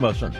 Listen.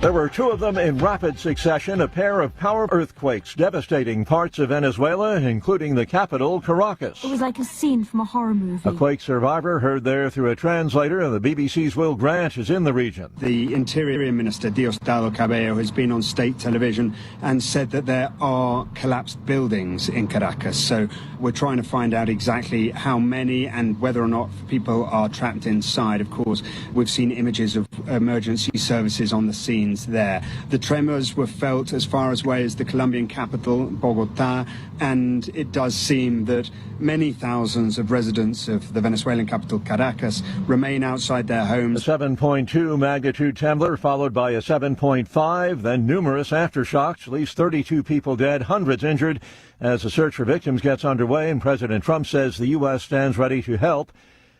There were two of them in rapid succession, a pair of power earthquakes devastating parts of Venezuela, including the capital, Caracas. It was like a scene from a horror movie. A quake survivor heard there through a translator, and the BBC's Will Grant is in the region. The Interior Minister, Diosdado Cabello, has been on state television and said that there are collapsed buildings in Caracas. So we're trying to find out exactly how many and whether or not people are trapped inside. Of course, we've seen images of emergency services on the scene there. The tremors were felt as far away as the Colombian capital, Bogota, and it does seem that many thousands of residents of the Venezuelan capital, Caracas, remain outside their homes. A 7.2 magnitude tremor followed by a 7.5, then numerous aftershocks, at least 32 people dead, hundreds injured, as the search for victims gets underway, and President Trump says the U.S. stands ready to help.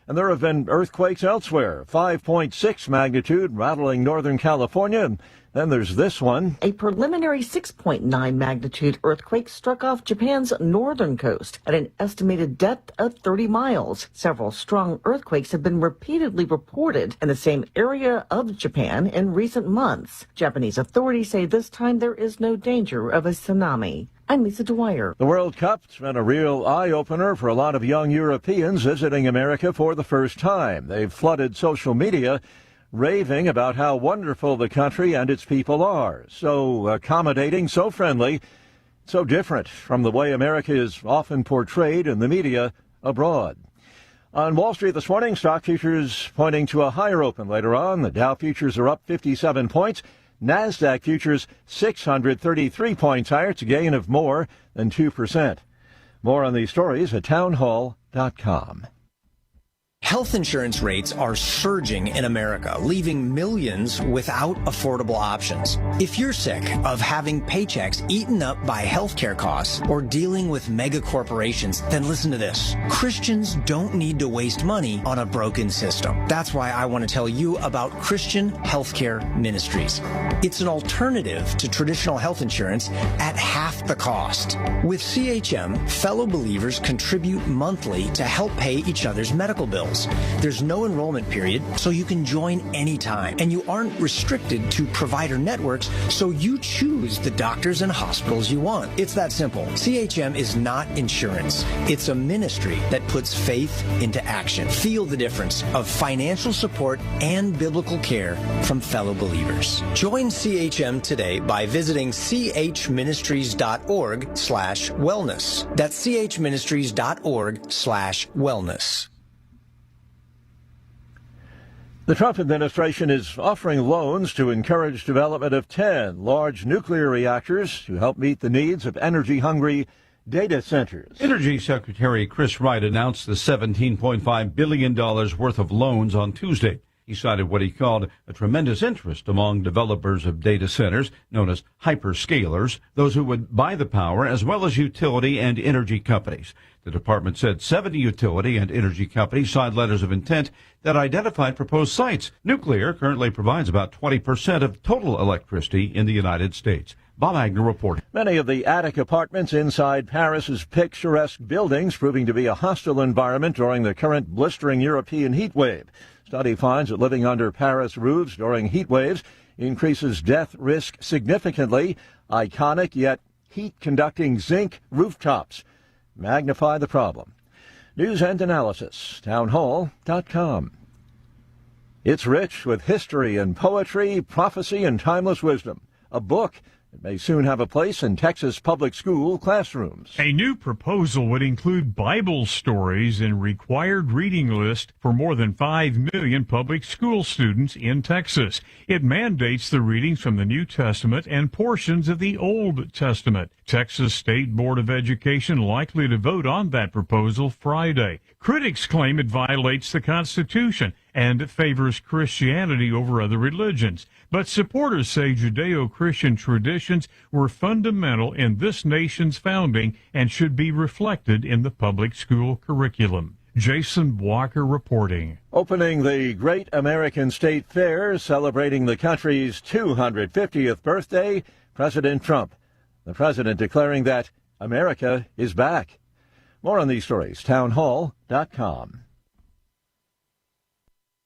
And there have been earthquakes elsewhere, 5.6 magnitude, rattling Northern California. Then there's this one. A preliminary 6.9 magnitude earthquake struck off Japan's northern coast at an estimated depth of 30 miles. Several strong earthquakes have been repeatedly reported in the same area of Japan in recent months. Japanese authorities say this time there is no danger of a tsunami. I'm Lisa Dwyer. The World Cup's been a real eye-opener for a lot of young Europeans visiting America for the first time. They've flooded social media, raving about how wonderful the country and its people are. So accommodating, so friendly, so different from the way America is often portrayed in the media abroad. On Wall Street this morning, stock futures pointing to a higher open later on. The Dow futures are up 57 points. NASDAQ futures 633 points higher. It's a gain of more than 2%. More on these stories at townhall.com. Health insurance rates are surging in America, leaving millions without affordable options. If you're sick of having paychecks eaten up by healthcare costs or dealing with mega corporations, then listen to this. Christians don't need to waste money on a broken system. That's why I want to tell you about Christian Healthcare Ministries. It's an alternative to traditional health insurance at half the cost. With CHM, fellow believers contribute monthly to help pay each other's medical bills. There's no enrollment period, so you can join anytime. And you aren't restricted to provider networks, so you choose the doctors and hospitals you want. It's that simple. CHM is not insurance. It's a ministry that puts faith into action. Feel the difference of financial support and biblical care from fellow believers. Join CHM today by visiting chministries.org/wellness. That's chministries.org/wellness. The Trump administration is offering loans to encourage development of 10 large nuclear reactors to help meet the needs of energy-hungry data centers. Energy Secretary Chris Wright announced the $17.5 billion worth of loans on Tuesday. He cited what he called a tremendous interest among developers of data centers, known as hyperscalers, those who would buy the power, as well as utility and energy companies. The department said 70 utility and energy companies signed letters of intent that identified proposed sites. Nuclear currently provides about 20% of total electricity in the United States. Bob Agnew reporting. Many of the attic apartments inside Paris's picturesque buildings proving to be a hostile environment during the current blistering European heat wave. Study finds that living under Paris roofs during heat waves increases death risk significantly. Iconic yet heat-conducting zinc rooftops magnify the problem. News and analysis, townhall.com. It's rich with history and poetry, prophecy, and timeless wisdom. A book that may soon have a place in Texas public school classrooms. A new proposal would include Bible stories in required reading list for more than 5 million public school students in Texas. It mandates the readings from the New Testament and portions of the Old Testament. Texas State Board of Education likely to vote on that proposal Friday. Critics claim it violates the Constitution and favors Christianity over other religions. But supporters say Judeo-Christian traditions were fundamental in this nation's founding and should be reflected in the public school curriculum. Jason Walker reporting. Opening the Great American State Fair, celebrating the country's 250th birthday, President Trump. The president declaring that America is back. More on these stories, townhall.com.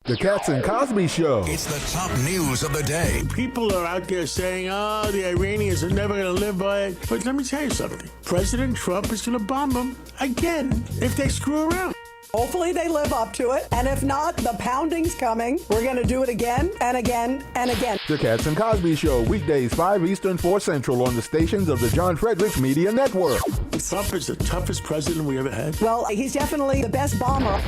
The Cats and Cosby Show. It's the top news of the day. People are out there saying, the Iranians are never going to live by it. But let me tell you something. President Trump is going to bomb them again if they screw around. Hopefully they live up to it. And if not, the pounding's coming. We're going to do it again and again and again. The Cats and Cosby Show, weekdays 5 Eastern, 4 Central on the stations of the John Fredericks Media Network. Trump is the toughest president we ever had. Well, he's definitely the best bomber.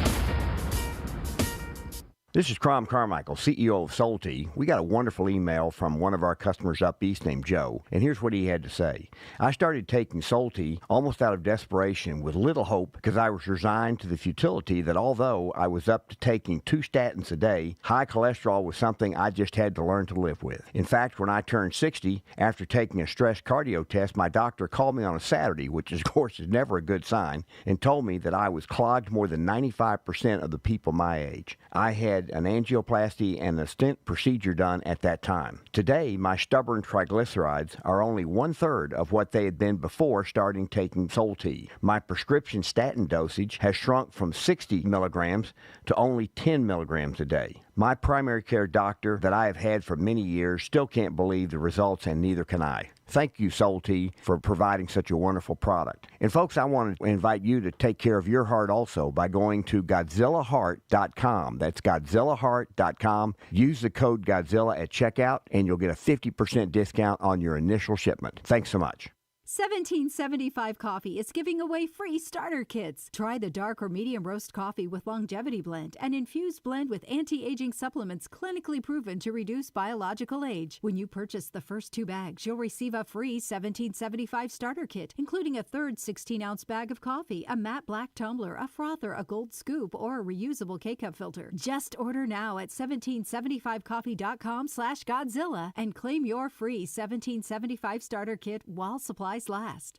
This is Crom Carmichael, CEO of Solti. We got a wonderful email from one of our customers up east named Joe, and here's what he had to say. I started taking Solti almost out of desperation with little hope because I was resigned to the futility that although I was up to taking 2 statins a day, high cholesterol was something I just had to learn to live with. In fact, when I turned 60, after taking a stress cardio test, my doctor called me on a Saturday, which of course is never a good sign, and told me that I was clogged more than 95% of the people my age. I had an angioplasty and a stent procedure done at that time. Today, my stubborn triglycerides are only 1/3 of what they had been before starting taking Solti. My prescription statin dosage has shrunk from 60 milligrams to only 10 milligrams a day. My primary care doctor that I have had for many years still can't believe the results, and neither can I. Thank you, Solti, for providing such a wonderful product. And folks, I want to invite you to take care of your heart also by going to GodzillaHeart.com. That's GodzillaHeart.com. Use the code Godzilla at checkout, and you'll get a 50% discount on your initial shipment. Thanks so much. 1775 Coffee is giving away free starter kits. Try the dark or medium roast coffee with longevity blend, an infused blend with anti-aging supplements clinically proven to reduce biological age. When you purchase the first 2 bags, you'll receive a free 1775 starter kit, including a third 16-ounce bag of coffee, a matte black tumbler, a frother, a gold scoop, or a reusable K-Cup filter. Just order now at 1775coffee.com/Godzilla and claim your free 1775 starter kit while supplies last.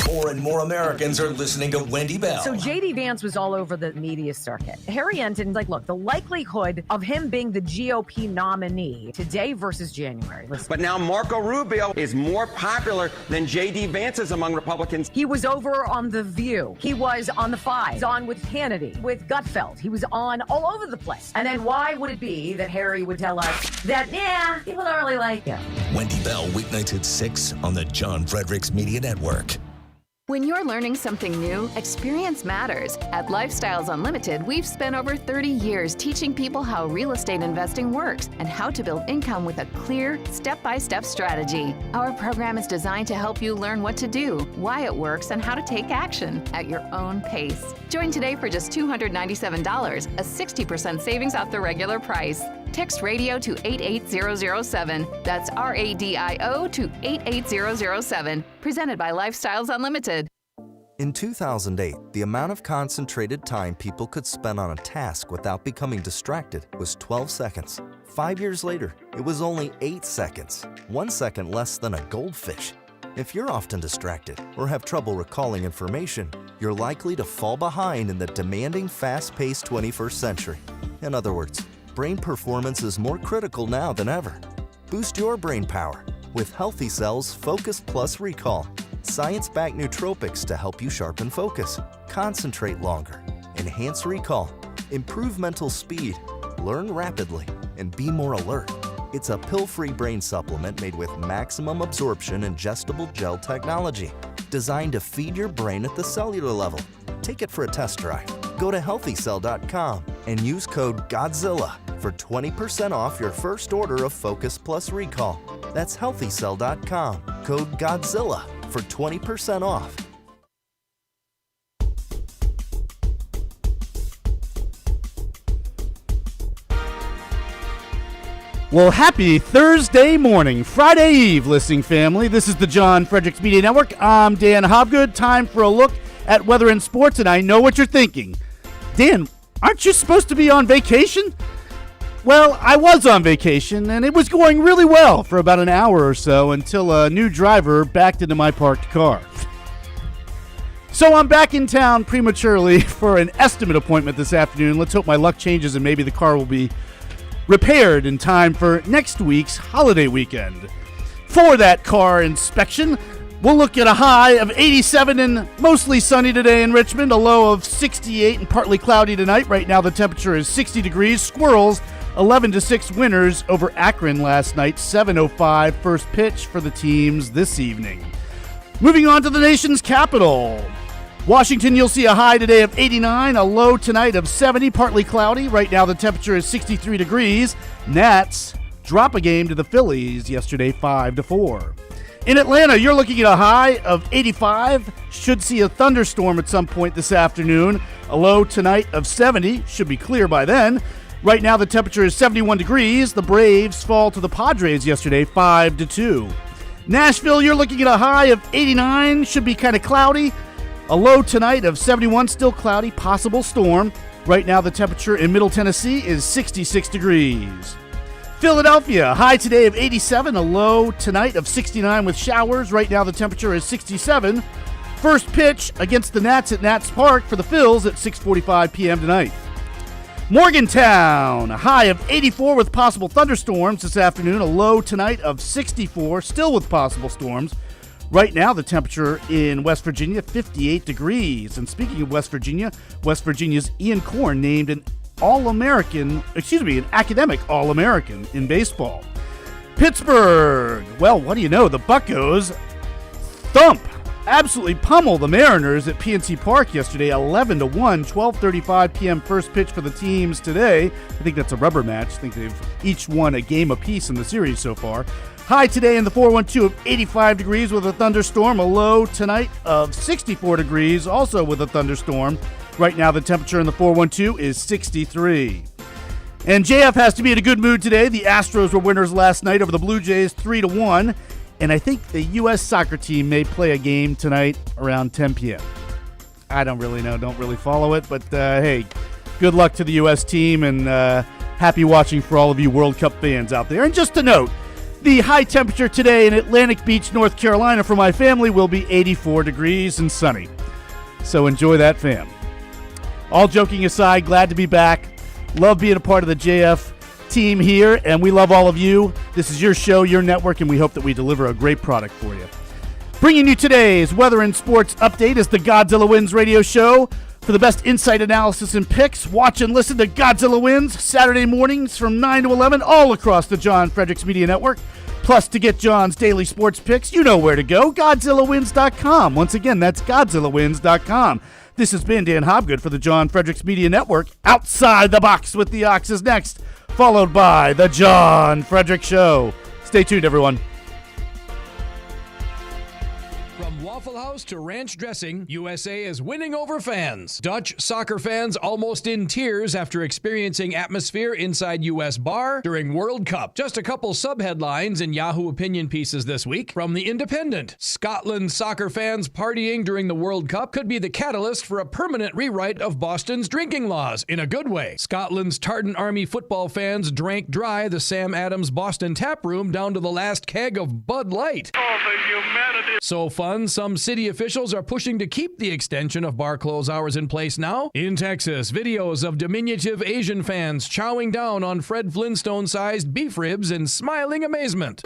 More and more Americans are listening to Wendy Bell. So J.D. Vance was all over the media circuit. Harry Enton's like, look, the likelihood of him being the GOP nominee today versus January. Listen. But now Marco Rubio is more popular than J.D. Vance is among Republicans. He was over on The View. He was on The Five. He's on with Hannity, with Gutfeld. He was on all over the place. And then why would it be that Harry would tell us that, people don't really like him? Wendy Bell, weeknights at 6 on the John Fredericks Media Network. When you're learning something new, experience matters. At Lifestyles Unlimited, we've spent over 30 years teaching people how real estate investing works and how to build income with a clear, step-by-step strategy. Our program is designed to help you learn what to do, why it works, and how to take action at your own pace. Join today for just $297, a 60% savings off the regular price. Text radio to 88007. That's RADIO to 88007. Presented by Lifestyles Unlimited. In 2008, the amount of concentrated time people could spend on a task without becoming distracted was 12 seconds. 5 years later, it was only 8 seconds, 1 second less than a goldfish. If you're often distracted or have trouble recalling information, you're likely to fall behind in the demanding, fast-paced 21st century. In other words, brain performance is more critical now than ever. Boost your brain power with Healthy Cells Focus Plus Recall. Science-backed nootropics to help you sharpen focus, concentrate longer, enhance recall, improve mental speed, learn rapidly, and be more alert. It's a pill-free brain supplement made with maximum absorption ingestible gel technology, designed to feed your brain at the cellular level. Take it for a test drive. Go to healthycell.com and use code GODZILLA for 20% off your first order of Focus Plus Recall. That's healthycell.com, code GODZILLA for 20% off. Well, happy Thursday morning, Friday Eve, listening family. This is the John Fredericks Media Network. I'm Dan Hobgood. Time for a look at weather and sports, and I know what you're thinking. Dan, aren't you supposed to be on vacation? Well, I was on vacation, and it was going really well for about an hour or so until a new driver backed into my parked car. So I'm back in town prematurely for an estimate appointment this afternoon. Let's hope my luck changes and maybe the car will be repaired in time for next week's holiday weekend. For that car inspection, We'll look at a high of 87 and mostly sunny today in Richmond, a low of 68 and partly cloudy tonight. Right now the temperature is 60 degrees. Squirrels 11-6 winners over Akron last night. 7:05 first pitch for the teams this evening. Moving on to the nation's capital. Washington, you'll see a high today of 89, a low tonight of 70, partly cloudy. Right now the temperature is 63 degrees. Nats drop a game to the Phillies yesterday, 5-4. In Atlanta, you're looking at a high of 85. Should see a thunderstorm at some point this afternoon. A low tonight of 70. Should be clear by then. Right now, the temperature is 71 degrees. The Braves fall to the Padres yesterday, 5-2. Nashville, you're looking at a high of 89. Should be kind of cloudy. A low tonight of 71. Still cloudy. Possible storm. Right now, the temperature in Middle Tennessee is 66 degrees. Philadelphia, high today of 87, a low tonight of 69 with showers. Right now the temperature is 67. First pitch against the Nats at Nats Park for the Phils at 6:45 p.m. tonight. Morgantown, a high of 84 with possible thunderstorms this afternoon, a low tonight of 64, still with possible storms. Right now the temperature in West Virginia, 58 degrees. And speaking of West Virginia's Ian Korn named an academic All-American in baseball. Pittsburgh, well, what do you know? The Buccos absolutely pummel the Mariners at PNC Park yesterday, 11-1, 12:35 p.m. first pitch for the teams today. I think that's a rubber match. I think they've each won a game apiece in the series so far. High today in the 412 of 85 degrees with a thunderstorm, a low tonight of 64 degrees, also with a thunderstorm. Right now, the temperature in the 412 is 63. And JF has to be in a good mood today. The Astros were winners last night over the Blue Jays, 3-1. And I think the U.S. soccer team may play a game tonight around 10 p.m. I don't really know. Don't really follow it. But, hey, good luck to the U.S. team. And happy watching for all of you World Cup fans out there. And just to note, the high temperature today in Atlantic Beach, North Carolina for my family will be 84 degrees and sunny. So enjoy that, fam. All joking aside, glad to be back. Love being a part of the JF team here, and we love all of you. This is your show, your network, and we hope that we deliver a great product for you. Bringing you today's weather and sports update is the Godzilla Wins radio show. For the best insight, analysis, and picks, watch and listen to Godzilla Wins Saturday mornings from 9 to 11 all across the John Fredericks Media Network. Plus, to get John's daily sports picks, you know where to go, GodzillaWins.com. Once again, that's GodzillaWins.com. This has been Dan Hobgood for the John Fredericks Media Network. Outside the Box with the Ox is next, followed by The John Fredericks Show. Stay tuned, everyone. From Waffle House to ranch dressing, USA is winning over fans. Dutch soccer fans almost in tears after experiencing atmosphere inside U.S. bar during World Cup. Just a couple sub-headlines in Yahoo opinion pieces this week. From The Independent, Scotland soccer fans partying during the World Cup could be the catalyst for a permanent rewrite of Boston's drinking laws, in a good way. Scotland's Tartan Army football fans drank dry the Sam Adams Boston tap room down to the last keg of Bud Light. Oh, the humanity. So fun, some city officials are pushing to keep the extension of bar close hours in place now. In Texas, videos of diminutive Asian fans chowing down on Fred Flintstone-sized beef ribs in smiling amazement.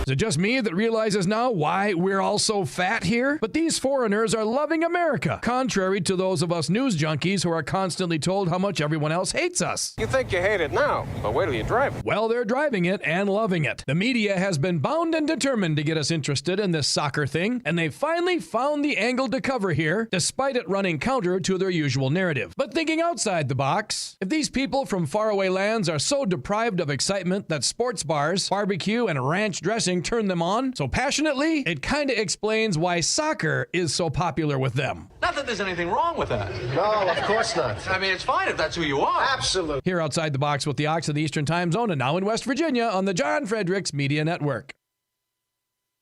Is it just me that realizes now why we're all so fat here? But these foreigners are loving America, contrary to those of us news junkies who are constantly told how much everyone else hates us. You think you hate it now, but wait till you drive it. Well, they're driving it and loving it. The media has been bound and determined to get us interested in this soccer thing, and they finally found the angle to cover here, despite it running counter to their usual narrative. But thinking outside the box, if these people from faraway lands are so deprived of excitement that sports bars, barbecue, and ranch dressing turn them on so passionately, it kind of explains why soccer is so popular with them. Not that there's anything wrong with that. No, of course not. I mean, it's fine if that's who you are. Absolutely. Here outside the box with the Ox of the Eastern Time Zone and now in West Virginia on the John Fredericks Media Network.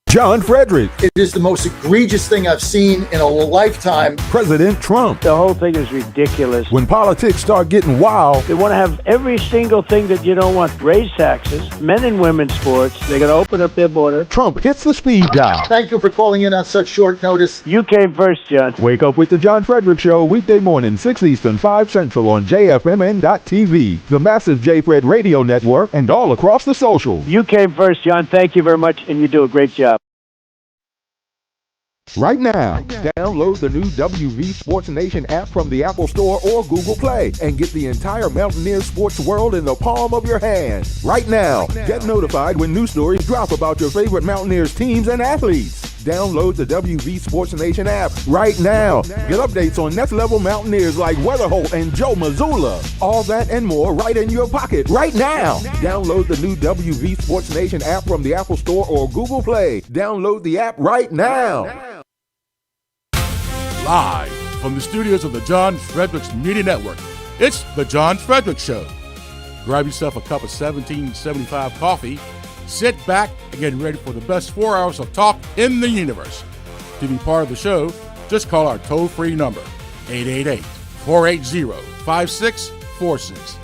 John Fredericks. It is the most egregious thing I've seen in a lifetime. President Trump. The whole thing is ridiculous. When politics start getting wild, they want to have every single thing that you don't want. Raise taxes, men and women's sports. They're going to open up their border. Trump hits the speed dial. Thank you for calling in on such short notice. You came first, John. Wake up with the John Fredericks Show weekday morning, 6 Eastern, 5 Central on JFMN.TV, the massive J-Fred radio network, and all across the socials. You came first, John. Thank you very much, and you do a great job. Right now, download the new WV Sports Nation app from the Apple Store or Google Play and get the entire Mountaineer sports world in the palm of your hand. Right now, get notified when new stories drop about your favorite Mountaineers teams and athletes. Download the WV Sports Nation app right now. Get updates on next level Mountaineers like Weatherholt and Joe Mazzulla. All that and more right in your pocket right now. Download the new WV Sports Nation app from the Apple Store or Google Play. Download the app right now. Live from the studios of the John Fredericks Media Network, it's the John Fredericks Show. Grab yourself a cup of 1775 coffee, sit back, and get ready for the best 4 hours of talk in the universe. To be part of the show, just call our toll-free number, 888-480-5646.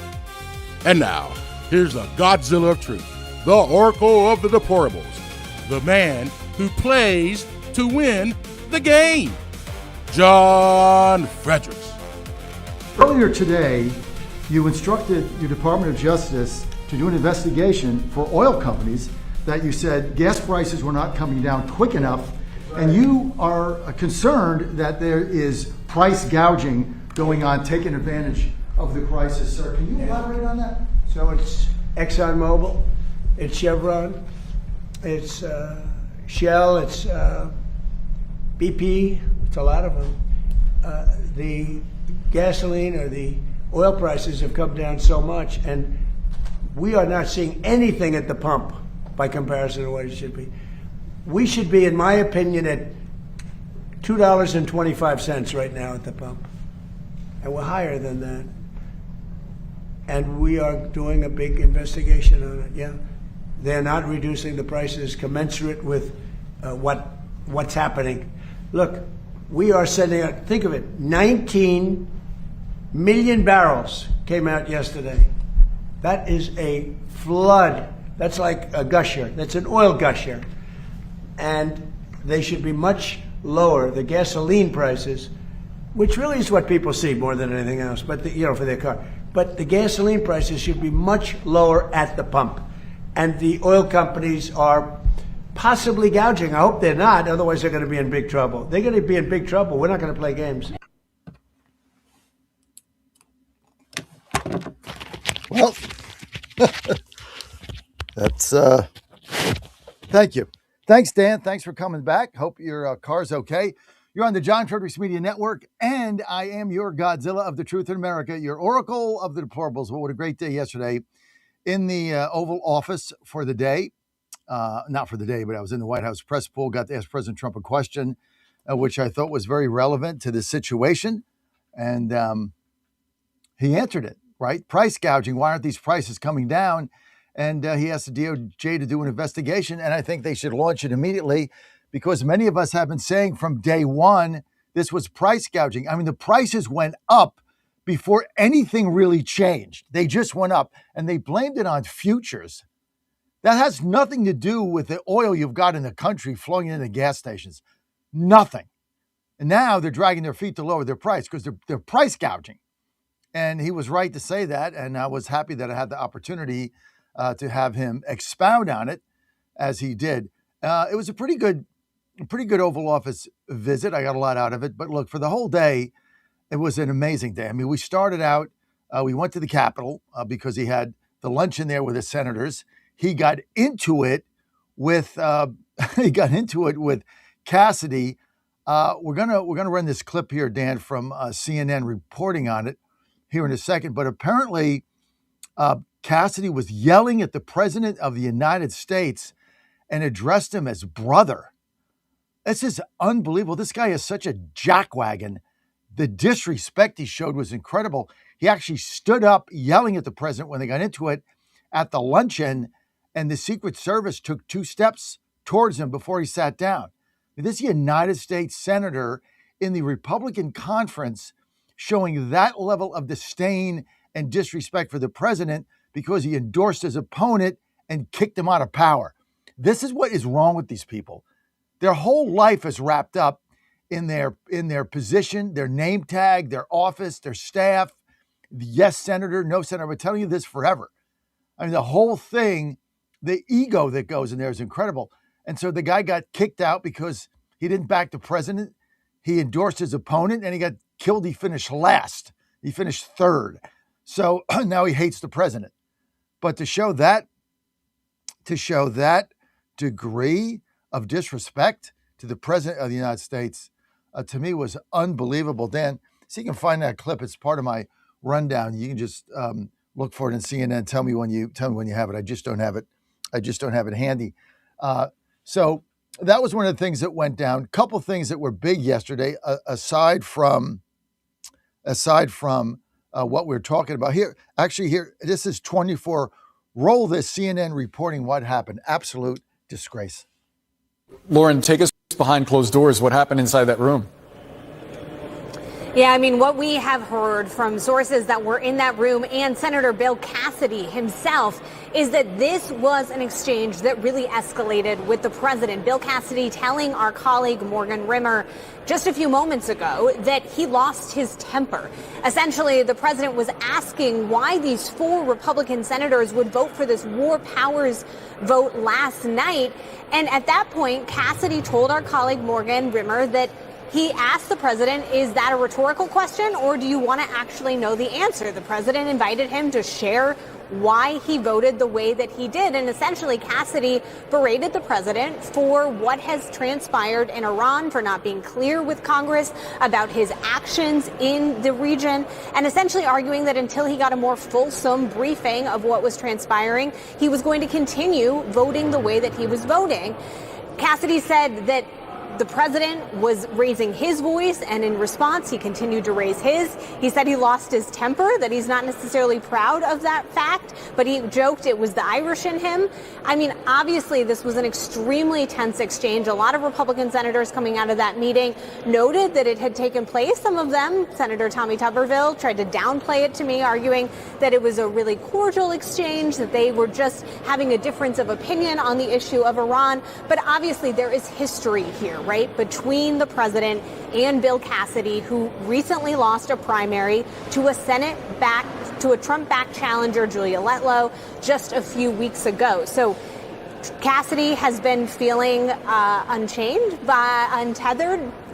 And now, here's the Godzilla of Truth, the Oracle of the Deplorables, the man who plays to win the game, John Fredericks. Earlier today, you instructed your Department of Justice to do an investigation for oil companies that you said gas prices were not coming down quick enough, and you are concerned that there is price gouging going on, taking advantage of the crisis. Sir, can you elaborate on that? So it's ExxonMobil, it's Chevron, it's Shell, it's BP, it's a lot of them. The gasoline or the oil prices have come down so much, and we are not seeing anything at the pump by comparison to what it should be. We should be, in my opinion, at $2.25 right now at the pump. And we're higher than that. And we are doing a big investigation on it, yeah. They're not reducing the prices commensurate with what's happening. Look, we are sending out, think of it, 19 million barrels came out yesterday. That is a flood. That's like a gusher. That's an oil gusher. And they should be much lower, the gasoline prices, which really is what people see more than anything else, but for their car. But the gasoline prices should be much lower at the pump. And the oil companies are possibly gouging. I hope they're not, otherwise they're going to be in big trouble. They're going to be in big trouble. We're not going to play games. Well, that's, thank you. Thanks, Dan. Thanks for coming back. Hope your car's okay. You're on the John Fredericks Media Network, and I am your Godzilla of the Truth in America, your Oracle of the Deplorables. Well, what a great day yesterday in the Oval Office for the day. Not for the day, but I was in the White House press pool, got to ask President Trump a question, which I thought was very relevant to the situation. And he answered it, right? Price gouging. Why aren't these prices coming down? And he asked the DOJ to do an investigation. And I think they should launch it immediately because many of us have been saying from day one, this was price gouging. I mean, the prices went up before anything really changed. They just went up and they blamed it on futures. That has nothing to do with the oil you've got in the country flowing into gas stations. Nothing. And now they're dragging their feet to lower their price because they're price gouging. And he was right to say that. And I was happy that I had the opportunity to have him expound on it as he did. It was a pretty good Oval Office visit. I got a lot out of it. But look, for the whole day, it was an amazing day. I mean, we started out, we went to the Capitol because he had the luncheon there with the senators. He got into it with Cassidy. We're gonna run this clip here, Dan, from CNN reporting on it here in a second. But apparently, Cassidy was yelling at the President of the United States and addressed him as brother. This is unbelievable. This guy is such a jackwagon. The disrespect he showed was incredible. He actually stood up yelling at the president when they got into it at the luncheon, and the Secret Service took 2 steps towards him before he sat down. This United States senator in the Republican conference showing that level of disdain and disrespect for the president because he endorsed his opponent and kicked him out of power. This is what is wrong with these people. Their whole life is wrapped up in their position, their name tag, their office, their staff. Yes, senator, no, senator. I've been telling you this forever. I mean, the whole thing, the ego that goes in there is incredible. And so the guy got kicked out because he didn't back the president. He endorsed his opponent and he got killed. He finished last. He finished third. So now he hates the president. But to show that degree of disrespect to the president of the United States, to me was unbelievable. Dan, see if you can find that clip. It's part of my rundown. You can just look for it in CNN. Tell me when you have it. I just don't have it handy. So that was one of the things that went down. Couple things that were big yesterday, aside from what we're talking about here. Actually, here this is 24. Roll this CNN reporting what happened. Absolute disgrace. Lauren, take us behind closed doors. What happened inside that room? Yeah, I mean, what we have heard from sources that were in that room and Senator Bill Cassidy himself is that this was an exchange that really escalated with the president. Bill Cassidy telling our colleague Morgan Rimmer just a few moments ago that he lost his temper. Essentially, the president was asking why these 4 Republican senators would vote for this war powers vote last night. And at that point, Cassidy told our colleague Morgan Rimmer that he asked the president, is that a rhetorical question or do you want to actually know the answer? The president invited him to share why he voted the way that he did. And essentially, Cassidy berated the president for what has transpired in Iran, for not being clear with Congress about his actions in the region, and essentially arguing that until he got a more fulsome briefing of what was transpiring, he was going to continue voting the way that he was voting. Cassidy said that the president was raising his voice, and in response, he continued to raise his. He said he lost his temper, that he's not necessarily proud of that fact, but he joked it was the Irish in him. I mean, obviously, this was an extremely tense exchange. A lot of Republican senators coming out of that meeting noted that it had taken place. Some of them, Senator Tommy Tuberville, tried to downplay it to me, arguing that it was a really cordial exchange, that they were just having a difference of opinion on the issue of Iran. But obviously, there is history here, right, between the president and Bill Cassidy, who recently lost a primary to a Trump-backed challenger, Julia Letlow, just a few weeks ago. So Cassidy has been feeling untethered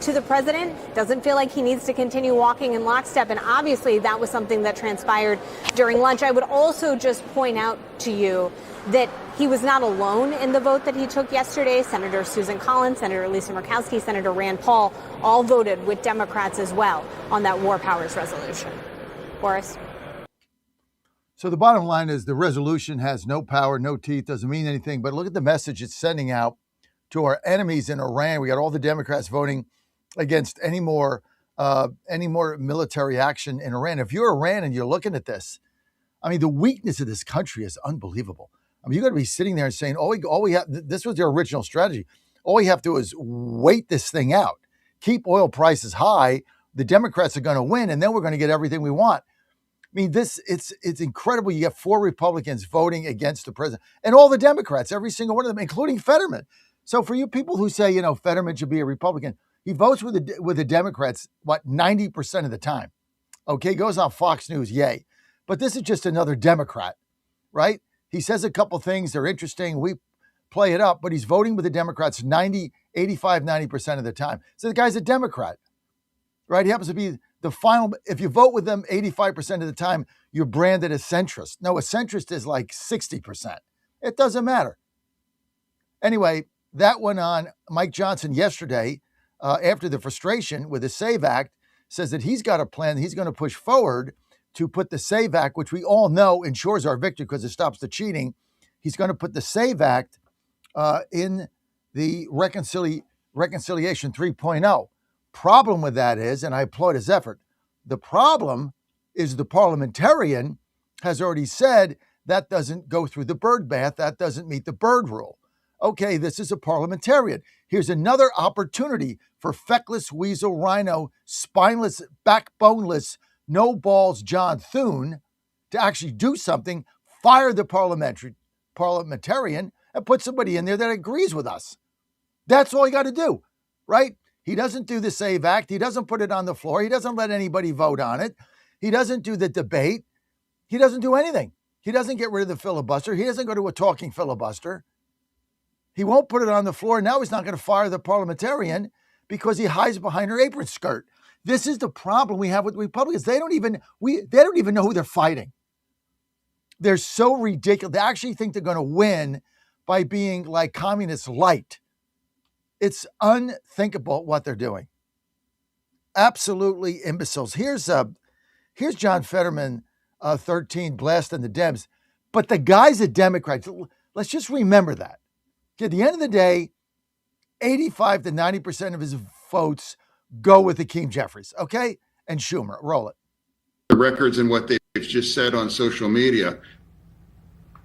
to the president, doesn't feel like he needs to continue walking in lockstep. And obviously that was something that transpired during lunch. I would also just point out to you that he was not alone in the vote that he took yesterday. Senator Susan Collins, Senator Lisa Murkowski, Senator Rand Paul all voted with Democrats as well on that war powers resolution. Boris? So the bottom line is the resolution has no power, no teeth, doesn't mean anything. But look at the message it's sending out to our enemies in Iran. We got all the Democrats voting against any more military action in Iran. If you're Iran and you're looking at this, I mean, the weakness of this country is unbelievable. I mean, you're going to be sitting there and saying, all we have, this was their original strategy. All we have to do is wait this thing out, keep oil prices high. The Democrats are going to win, and then we're going to get everything we want. I mean, it's incredible. You get 4 Republicans voting against the president, and all the Democrats, every single one of them, including Fetterman. So for you people who say, Fetterman should be a Republican, he votes with the Democrats, 90% of the time. Okay, goes on Fox News, yay. But this is just another Democrat, right? He says a couple things, they're interesting, we play it up, but he's voting with the Democrats 90% of the time. So the guy's a Democrat, right? He happens to be the final. If you vote with them 85% of the time, you're branded as centrist. No, a centrist is like 60%. It doesn't matter. Anyway, that went on. Mike Johnson yesterday, after the frustration with the SAVE Act, says that he's got a plan he's going to push forward to put the SAVE Act, which we all know ensures our victory because it stops the cheating. He's going to put the SAVE Act in the Reconciliation 3.0. Problem with that is, and I applaud his effort, the problem is the parliamentarian has already said that doesn't go through the bird bath, that doesn't meet the bird rule. Okay, this is a parliamentarian. Here's another opportunity for feckless weasel rhino, spineless, backboneless, no balls John Thune to actually do something, fire the parliamentarian and put somebody in there that agrees with us. That's all you got to do, right? He doesn't do the SAVE Act. He doesn't put it on the floor. He doesn't let anybody vote on it. He doesn't do the debate. He doesn't do anything. He doesn't get rid of the filibuster. He doesn't go to a talking filibuster. He won't put it on the floor. Now he's not going to fire the parliamentarian because he hides behind her apron skirt. This is the problem we have with Republicans. They don't even know who they're fighting. They're so ridiculous. They actually think they're going to win by being like communist light. It's unthinkable what they're doing. Absolutely imbeciles. Here's John Fetterman, 13, blasting the Dems. But the guy's a Democrat. Let's just remember that. At the end of the day, 85 to 90% of his votes go with Hakeem Jeffries, okay? And Schumer. Roll it. The records and what they've just said on social media.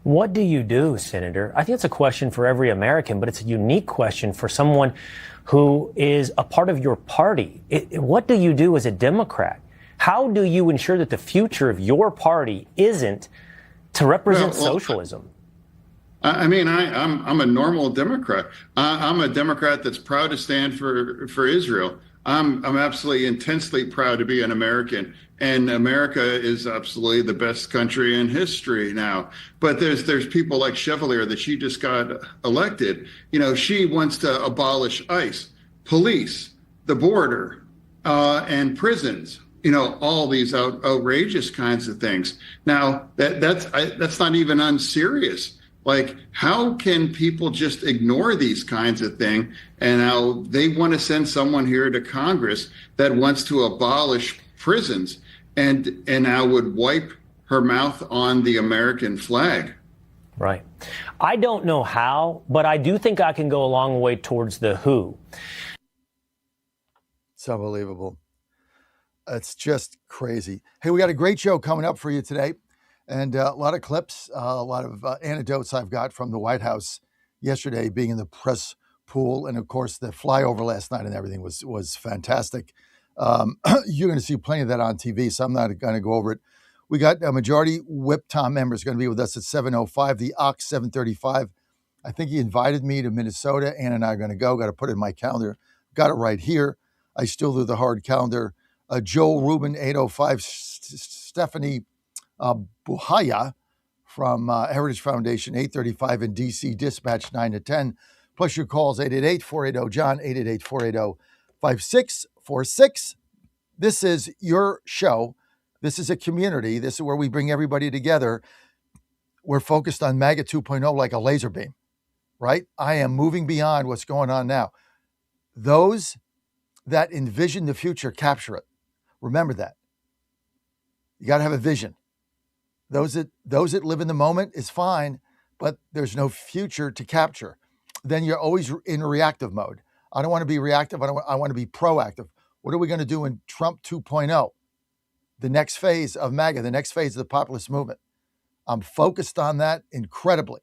What do you do, Senator? I think it's a question for every American, but it's a unique question for someone who is a part of your party. What do you do as a Democrat? How do you ensure that the future of your party isn't to represent socialism? I mean, I'm a normal Democrat. I'm a Democrat that's proud to stand for Israel. I'm absolutely intensely proud to be an American, and America is absolutely the best country in history now. But there's people like Chevalier that she just got elected. You know, she wants to abolish ICE, police, the border, and prisons. You know, all these outrageous kinds of things. Now that's not even unserious. Like, how can people just ignore these kinds of things? And now they want to send someone here to Congress that wants to abolish prisons and now would wipe her mouth on the American flag. Right. I don't know how, but I do think I can go a long way towards the who. It's unbelievable. It's just crazy. Hey, we got a great show coming up for you today. And a lot of clips, a lot of anecdotes I've got from the White House yesterday, being in the press pool. And of course, the flyover last night and everything was fantastic. You're going to see plenty of that on TV, so I'm not going to go over it. We got a Majority Whip Tom Emmer is going to be with us at 7:05, the Ox 7:35. I think he invited me to Minnesota. Ann and I are going to go. Got to put it in my calendar. Got it right here. I still do the hard calendar. Joel Rubin, 8:05. Stephanie Buhaya from Heritage Foundation, 8:35, and DC Dispatch, 9 to 10. Plus your calls, 888-480-JOHN, 888-480-5646. This is your show. This is a community. This is where we bring everybody together. We're focused on MAGA 2.0 like a laser beam, right? I am moving beyond what's going on now. Those that envision the future capture it. Remember that. You got to have a vision. Those that live in the moment is fine, but there's no future to capture. Then you're always in reactive mode. I don't want to be reactive. I want to be proactive. What are we going to do in Trump 2.0? The next phase of MAGA, the next phase of the populist movement. I'm focused on that incredibly.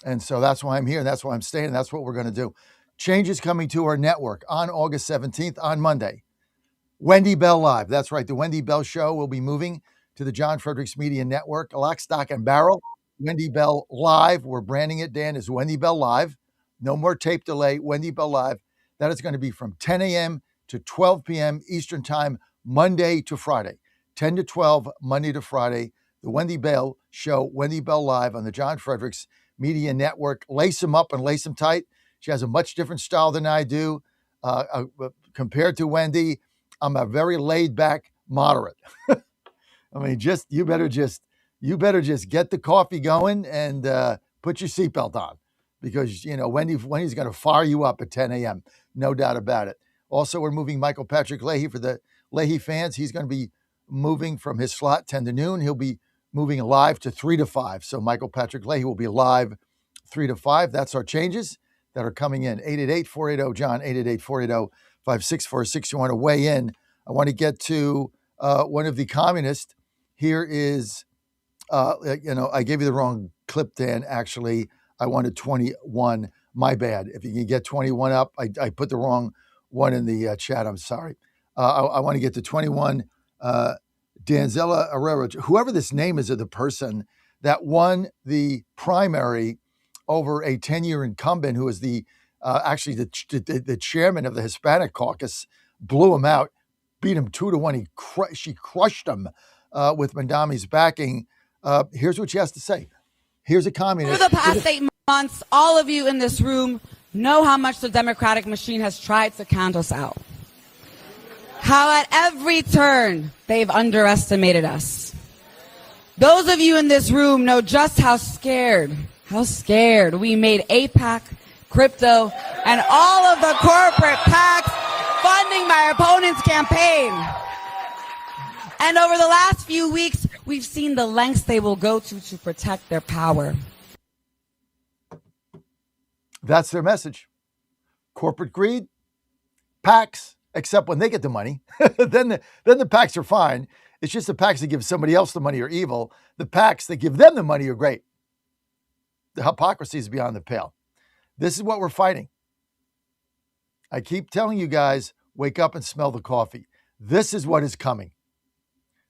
And so that's why I'm here. That's why I'm staying. And that's what we're going to do. Changes coming to our network on August 17th on Monday. Wendy Bell Live. That's right. The Wendy Bell Show will be moving to the John Fredericks Media Network. Lock, Stock, and Barrel. Wendy Bell Live. We're branding it, Dan, as Wendy Bell Live. No more tape delay. Wendy Bell Live. That is going to be from 10 a.m. to 12 p.m. Eastern Time, Monday to Friday. 10 to 12, Monday to Friday. The Wendy Bell Show, Wendy Bell Live on the John Fredericks Media Network. Lace them up and lace them tight. She has a much different style than I do. Compared to Wendy, I'm a very laid-back moderate. I mean, you better just get the coffee going and put your seatbelt on, because you know Wendy's going to fire you up at 10 a.m. No doubt about it. Also, we're moving Michael Patrick Leahy for the Leahy fans. He's going to be moving from his slot 10 to noon. He'll be moving live to 3 to 5. So Michael Patrick Leahy will be live 3 to 5. That's our changes that are coming in. 888-480-JOHN, 888-480-5646. You want to weigh in. I want to get to one of the communists. Here is, I gave you the wrong clip, Dan, actually. I wanted 21 My bad. If you can get 21 up, I put the wrong one in the chat. I'm sorry. I want to get to 21. Danzella Herrera, whoever this name is of the person that won the primary over a 10-year incumbent who was actually the chairman of the Hispanic caucus, blew him out, beat him 2-1. She crushed him with Mandami's backing. Here's what she has to say. Here's a communist. For the past 8 months, all of you in this room know how much the Democratic machine has tried to count us out. How at every turn they've underestimated us. Those of you in this room know just how scared we made APAC, crypto, and all of the corporate PACs funding my opponent's campaign. And over the last few weeks, we've seen the lengths they will go to protect their power. That's their message. Corporate greed, PACs, except when they get the money. then the PACs are fine. It's just the PACs that give somebody else the money are evil. The PACs that give them the money are great. The hypocrisy is beyond the pale. This is what we're fighting. I keep telling you guys, wake up and smell the coffee. This is what is coming.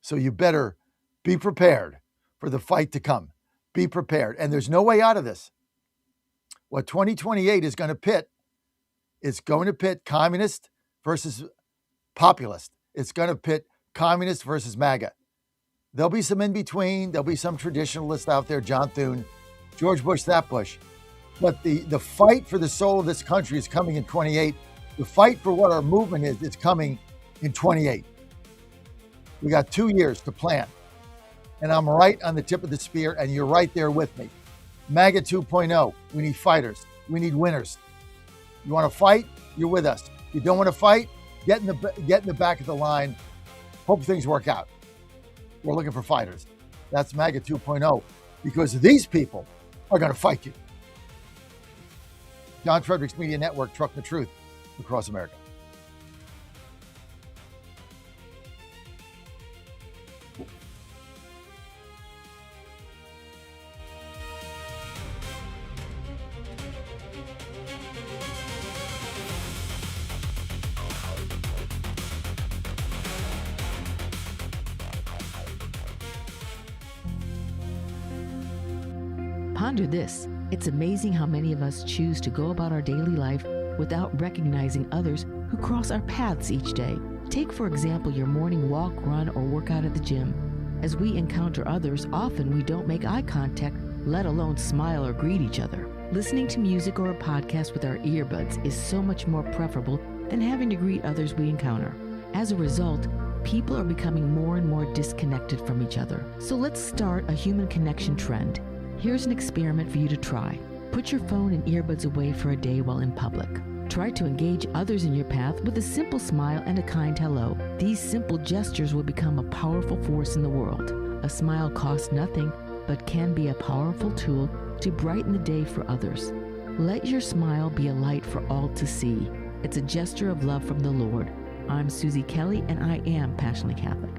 So you better be prepared for the fight to come. Be prepared. And there's no way out of this. What 2028 is going to pit, it's going to pit communist versus populist. It's going to pit communist versus MAGA. There'll be some in between. There'll be some traditionalists out there, John Thune, George Bush, that Bush. But the fight for the soul of this country is coming in 28. The fight for what our movement is coming in 28. We got 2 years to plan. And I'm right on the tip of the spear, and you're right there with me. MAGA 2.0, we need fighters. We need winners. You want to fight? You're with us. You don't want to fight? Get in the back of the line. Hope things work out. We're looking for fighters. That's MAGA 2.0, because these people are going to fight you. John Fredericks Media Network, trucking the truth across America. Ponder this. It's amazing how many of us choose to go about our daily life without recognizing others who cross our paths each day. Take, for example, your morning walk, run, or workout at the gym. As we encounter others, often we don't make eye contact, let alone smile or greet each other. Listening to music or a podcast with our earbuds is so much more preferable than having to greet others we encounter. As a result, people are becoming more and more disconnected from each other. So let's start a human connection trend. Here's an experiment for you to try. Put your phone and earbuds away for a day while in public. Try to engage others in your path with a simple smile and a kind hello. These simple gestures will become a powerful force in the world. A smile costs nothing, but can be a powerful tool to brighten the day for others. Let your smile be a light for all to see. It's a gesture of love from the Lord. I'm Susie Kelly, and I am passionately Catholic.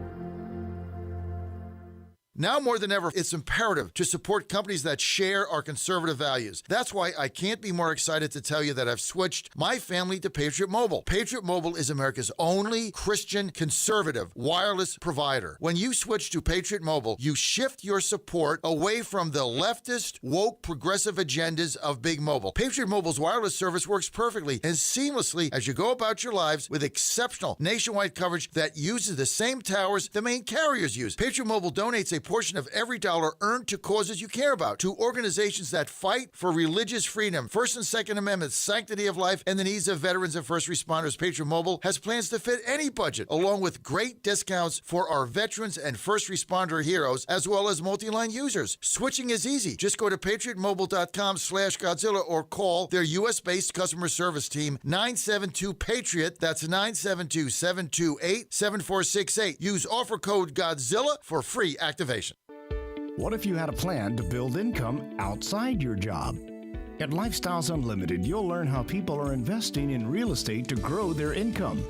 Now more than ever, it's imperative to support companies that share our conservative values. That's why I can't be more excited to tell you that I've switched my family to Patriot Mobile. Patriot Mobile is America's only Christian conservative wireless provider. When you switch to Patriot Mobile, you shift your support away from the leftist, woke, progressive agendas of Big Mobile. Patriot Mobile's wireless service works perfectly and seamlessly as you go about your lives with exceptional nationwide coverage that uses the same towers the main carriers use. Patriot Mobile donates a portion of every dollar earned to causes you care about, to organizations that fight for religious freedom, First and Second Amendments, sanctity of life, and the needs of veterans and first responders. Patriot Mobile has plans to fit any budget, along with great discounts for our veterans and first responder heroes, as well as multi-line users. Switching is easy. Just go to patriotmobile.com/Godzilla or call their U.S.-based customer service team, 972-PATRIOT. That's 972-728-7468. Use offer code Godzilla for free activation. What if you had a plan to build income outside your job? At Lifestyles Unlimited, you'll learn how people are investing in real estate to grow their income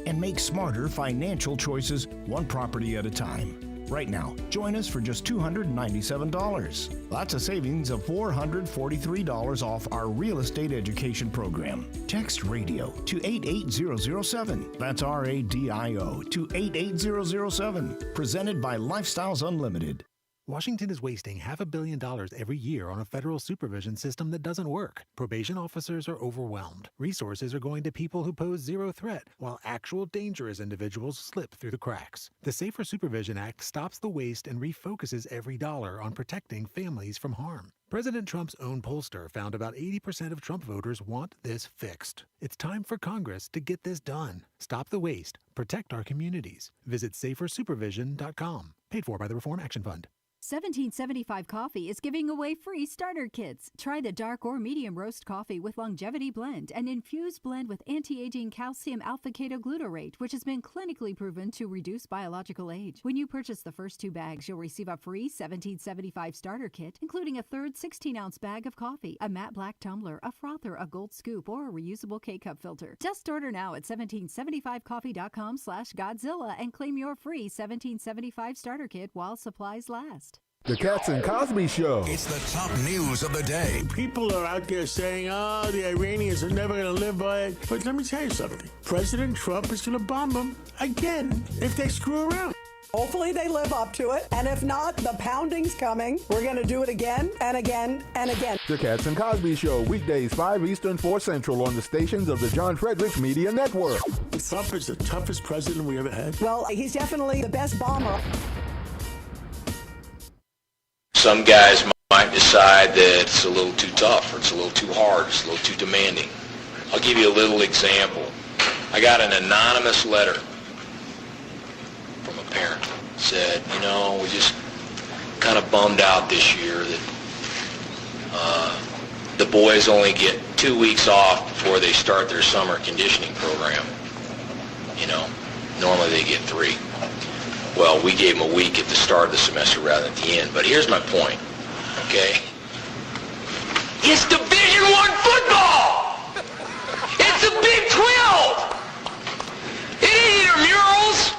and make smarter financial choices one property at a time. Right now, join us for just $297. That's a savings of $443 off our real estate education program. Text radio to 88007. That's RADIO to 88007. Presented by Lifestyles Unlimited. Washington is wasting $500 million every year on a federal supervision system that doesn't work. Probation officers are overwhelmed. Resources are going to people who pose zero threat, while actual dangerous individuals slip through the cracks. The Safer Supervision Act stops the waste and refocuses every dollar on protecting families from harm. President Trump's own pollster found about 80% of Trump voters want this fixed. It's time for Congress to get this done. Stop the waste. Protect our communities. Visit safersupervision.com. Paid for by the Reform Action Fund. 1775 Coffee is giving away free starter kits. Try the dark or medium roast coffee with longevity blend, an infused blend with anti-aging calcium alpha-ketoglutarate, which has been clinically proven to reduce biological age. When you purchase the first 2 bags, you'll receive a free 1775 starter kit, including a third 16-ounce bag of coffee, a matte black tumbler, a frother, a gold scoop, or a reusable K-cup filter. Just order now at 1775coffee.com/Godzilla and claim your free 1775 starter kit while supplies last. The Cats and Cosby Show. It's the top news of the day. People are out there saying, the Iranians are never going to live by it. But let me tell you something. President Trump is going to bomb them again if they screw around. Hopefully they live up to it. And if not, the pounding's coming. We're going to do it again and again and again. The Cats and Cosby Show, weekdays 5 Eastern, 4 Central on the stations of the John Fredericks Media Network. Trump is the toughest president we ever had. Well, he's definitely the best bomber. Some guys might decide that it's a little too tough, or it's a little too hard, it's a little too demanding. I'll give you a little example. I got an anonymous letter from a parent. It said, we just kind of bummed out this year that the boys only get 2 weeks off before they start their summer conditioning program. Normally they get 3. Well, we gave them a week at the start of the semester rather than at the end. But here's my point, okay? It's Division I football! It's the Big 12! It ain't intramurals!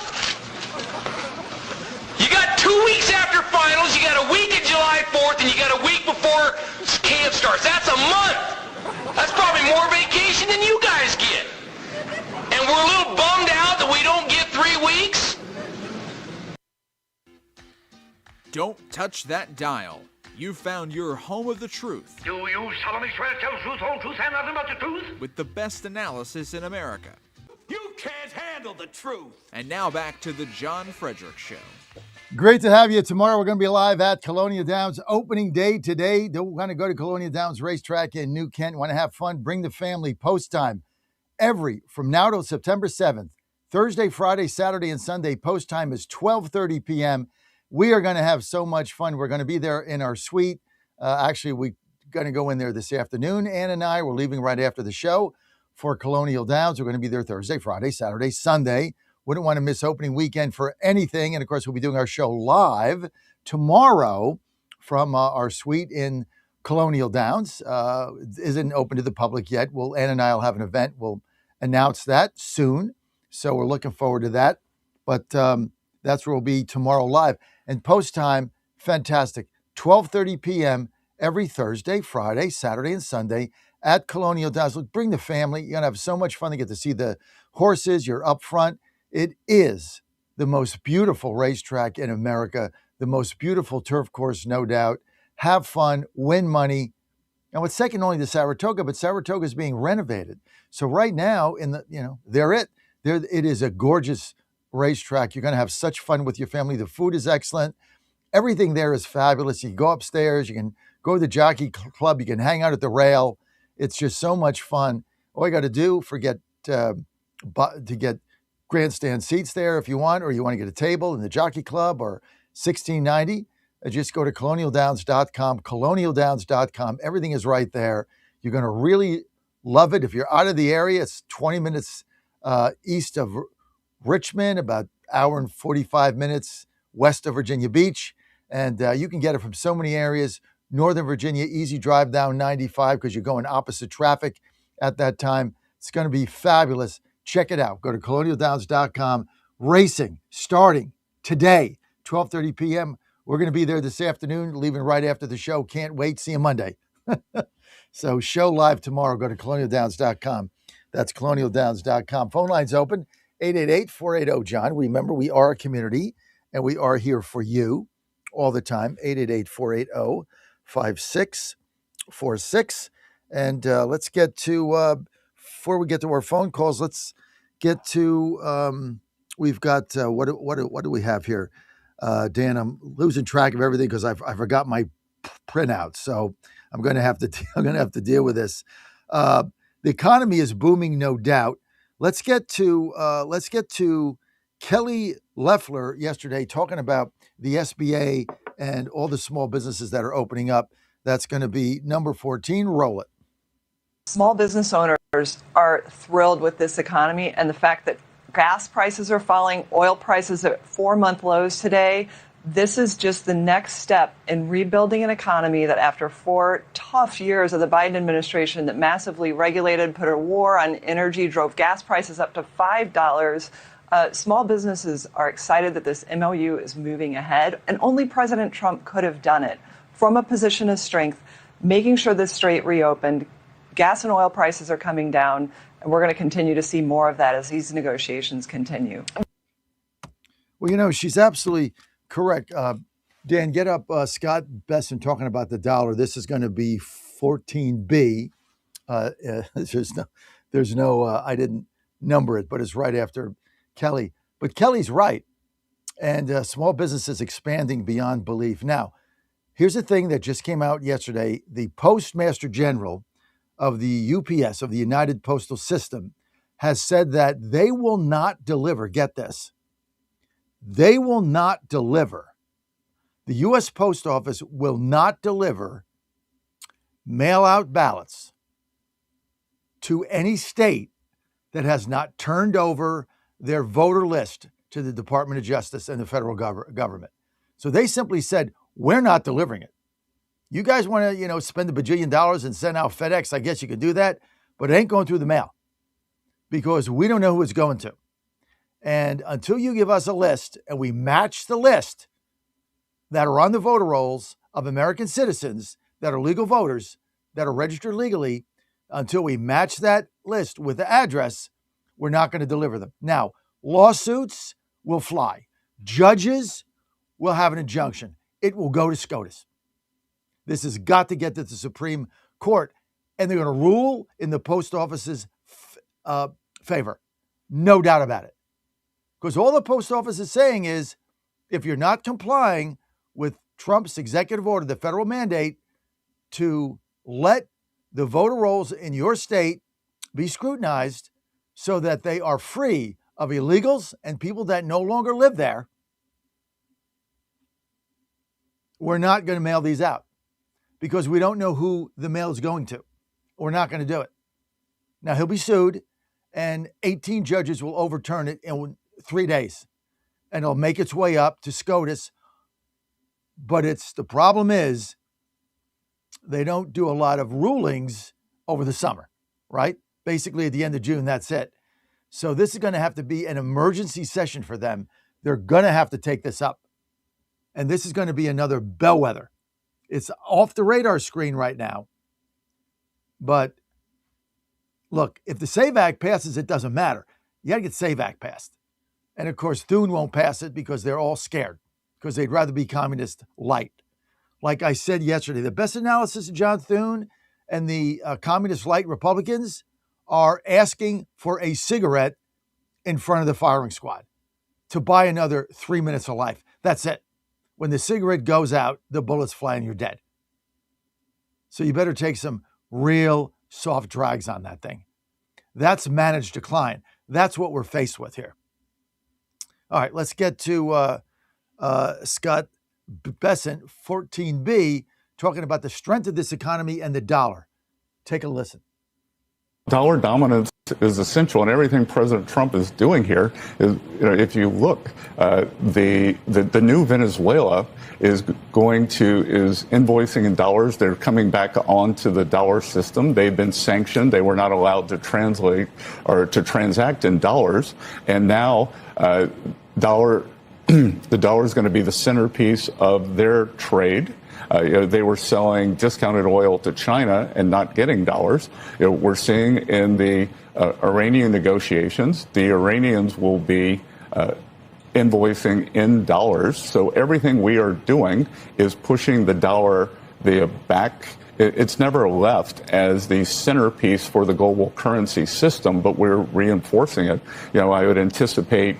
You got 2 weeks after finals, you got a week at July 4th, and you got a week before camp starts. That's a month! That's probably more vacation than you guys get. And we're a little bummed out that we don't get 3 weeks? Don't touch that dial. You found your home of the truth. Do you solemnly swear to tell the truth, whole truth, and nothing but the truth? With the best analysis in America. You can't handle the truth. And now back to the John Fredericks Show. Great to have you. Tomorrow we're going to be live at Colonial Downs opening day today. We're going to go to Colonial Downs Racetrack in New Kent. Want to have fun? Bring the family. Post time from now till September 7th. Thursday, Friday, Saturday, and Sunday. Post time is 12:30 p.m. We are going to have so much fun. We're going to be there in our suite. Actually, we're going to go in there this afternoon. Ann and I, we're leaving right after the show for Colonial Downs. We're going to be there Thursday, Friday, Saturday, Sunday. Wouldn't want to miss opening weekend for anything. And, of course, we'll be doing our show live tomorrow from our suite in Colonial Downs. Isn't open to the public yet. Ann and I will have an event. We'll announce that soon. So we're looking forward to that. But that's where we'll be tomorrow live. And post time, fantastic. 12:30 p.m. every Thursday, Friday, Saturday, and Sunday at Colonial Downs. Look, bring the family. You're going to have so much fun to get to see the horses. You're up front. It is the most beautiful racetrack in America, the most beautiful turf course, no doubt. Have fun, win money. Now, it's second only to Saratoga, but Saratoga is being renovated. So right now, it is a gorgeous racetrack. You're going to have such fun with your family. The food is excellent. Everything there is fabulous. You can go upstairs. You can go to the jockey club. You can hang out at the rail. It's just so much fun. All you got to do, forget to get grandstand seats there if you want, or you want to get a table in the jockey club or $16.90. Just go to colonialdowns.com, colonialdowns.com. Everything is right there. You're going to really love it. If you're out of the area, it's 20 minutes east of Richmond, about an hour and 45 minutes west of Virginia Beach. And you can get it from so many areas. Northern Virginia, easy drive down 95 because you're going opposite traffic at that time. It's going to be fabulous. Check it out. Go to colonialdowns.com. Racing starting today. 12:30 p.m. We're going to be there this afternoon, leaving right after the show. Can't wait. See you Monday. So show live tomorrow. Go to colonialdowns.com. That's colonialdowns.com. Phone lines open, 888-480-JOHN. Remember, we are a community, and we are here for you all the time, 888-480-5646. And let's get to, before we get to our phone calls, let's get to, we've got, what do we have here? Dan, I'm losing track of everything because I forgot my printout. So I'm going to have to deal with this. The economy is booming, no doubt. Let's get to Kelly Loeffler yesterday talking about the SBA and all the small businesses that are opening up. That's going to be number 14. Roll it. Small business owners are thrilled with this economy and the fact that gas prices are falling, oil prices at 4-month lows today. This is just the next step in rebuilding an economy that after 4 tough years of the Biden administration that massively regulated, put a war on energy, drove gas prices up to $5, small businesses are excited that this MOU is moving ahead, and only President Trump could have done it from a position of strength, making sure this strait reopened. Gas and oil prices are coming down, and we're going to continue to see more of that as these negotiations continue. Well, she's absolutely correct. Dan, get up Scott Besson talking about the dollar. This is going to be 14B. There's no, I didn't number it, but it's right after Kelly. But Kelly's right. And small businesses expanding beyond belief. Now, here's the thing that just came out yesterday. The Postmaster General of the UPS, of the United Postal System, has said that they will not deliver, get this, they will not deliver, the U.S. Post Office will not deliver mail-out ballots to any state that has not turned over their voter list to the Department of Justice and the federal government. So they simply said, we're not delivering it. You guys want to, spend $1 bajillion and send out FedEx, I guess you could do that, but it ain't going through the mail because we don't know who it's going to. And until you give us a list and we match the list that are on the voter rolls of American citizens that are legal voters, that are registered legally, until we match that list with the address, we're not going to deliver them. Now, lawsuits will fly. Judges will have an injunction. It will go to SCOTUS. This has got to get to the Supreme Court, and they're going to rule in the post office's favor. No doubt about it. Because all the post office is saying is, if you're not complying with Trump's executive order, the federal mandate to let the voter rolls in your state be scrutinized so that they are free of illegals and people that no longer live there, we're not going to mail these out because we don't know who the mail is going to. We're not going to do it. Now, he'll be sued, and 18 judges will overturn it in 3 days, and it'll make its way up to SCOTUS. But the problem is they don't do a lot of rulings over the summer, right? Basically, at the end of June, that's it. So this is going to have to be an emergency session for them. They're going to have to take this up. And this is going to be another bellwether. It's off the radar screen right now. But look, if the SAVE Act passes, it doesn't matter. You got to get SAVE Act passed. And of course, Thune won't pass it because they're all scared because they'd rather be communist light. Like I said yesterday, the best analysis of John Thune and the communist light Republicans are asking for a cigarette in front of the firing squad to buy another 3 minutes of life. That's it. When the cigarette goes out, the bullets fly and you're dead. So you better take some real soft drags on that thing. That's managed decline. That's what we're faced with here. All right, let's get to Scott Besson, 14B, talking about the strength of this economy and the dollar. Take a listen. Dollar dominance is essential, and everything President Trump is doing here is, if you look, the new Venezuela is invoicing in dollars. They're coming back onto the dollar system. They've been sanctioned. They were not allowed to translate or to transact in dollars, and now dollar the dollar is going to be the centerpiece of their trade. They were selling discounted oil to China and not getting dollars. We're seeing in the Iranian negotiations, the Iranians will be invoicing in dollars. So everything we are doing is pushing the dollar back. It's never left as the centerpiece for the global currency system, but we're reinforcing it. I would anticipate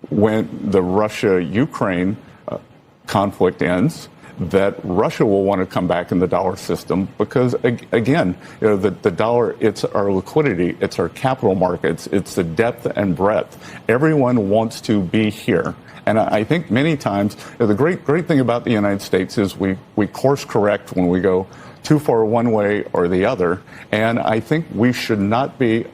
when the Russia-Ukraine conflict ends, that Russia will want to come back in the dollar system because, again, the dollar, it's our liquidity, it's our capital markets, it's the depth and breadth. Everyone wants to be here. And I think many times, the great thing about the United States is we course correct when we go too far one way or the other. And I think we should not be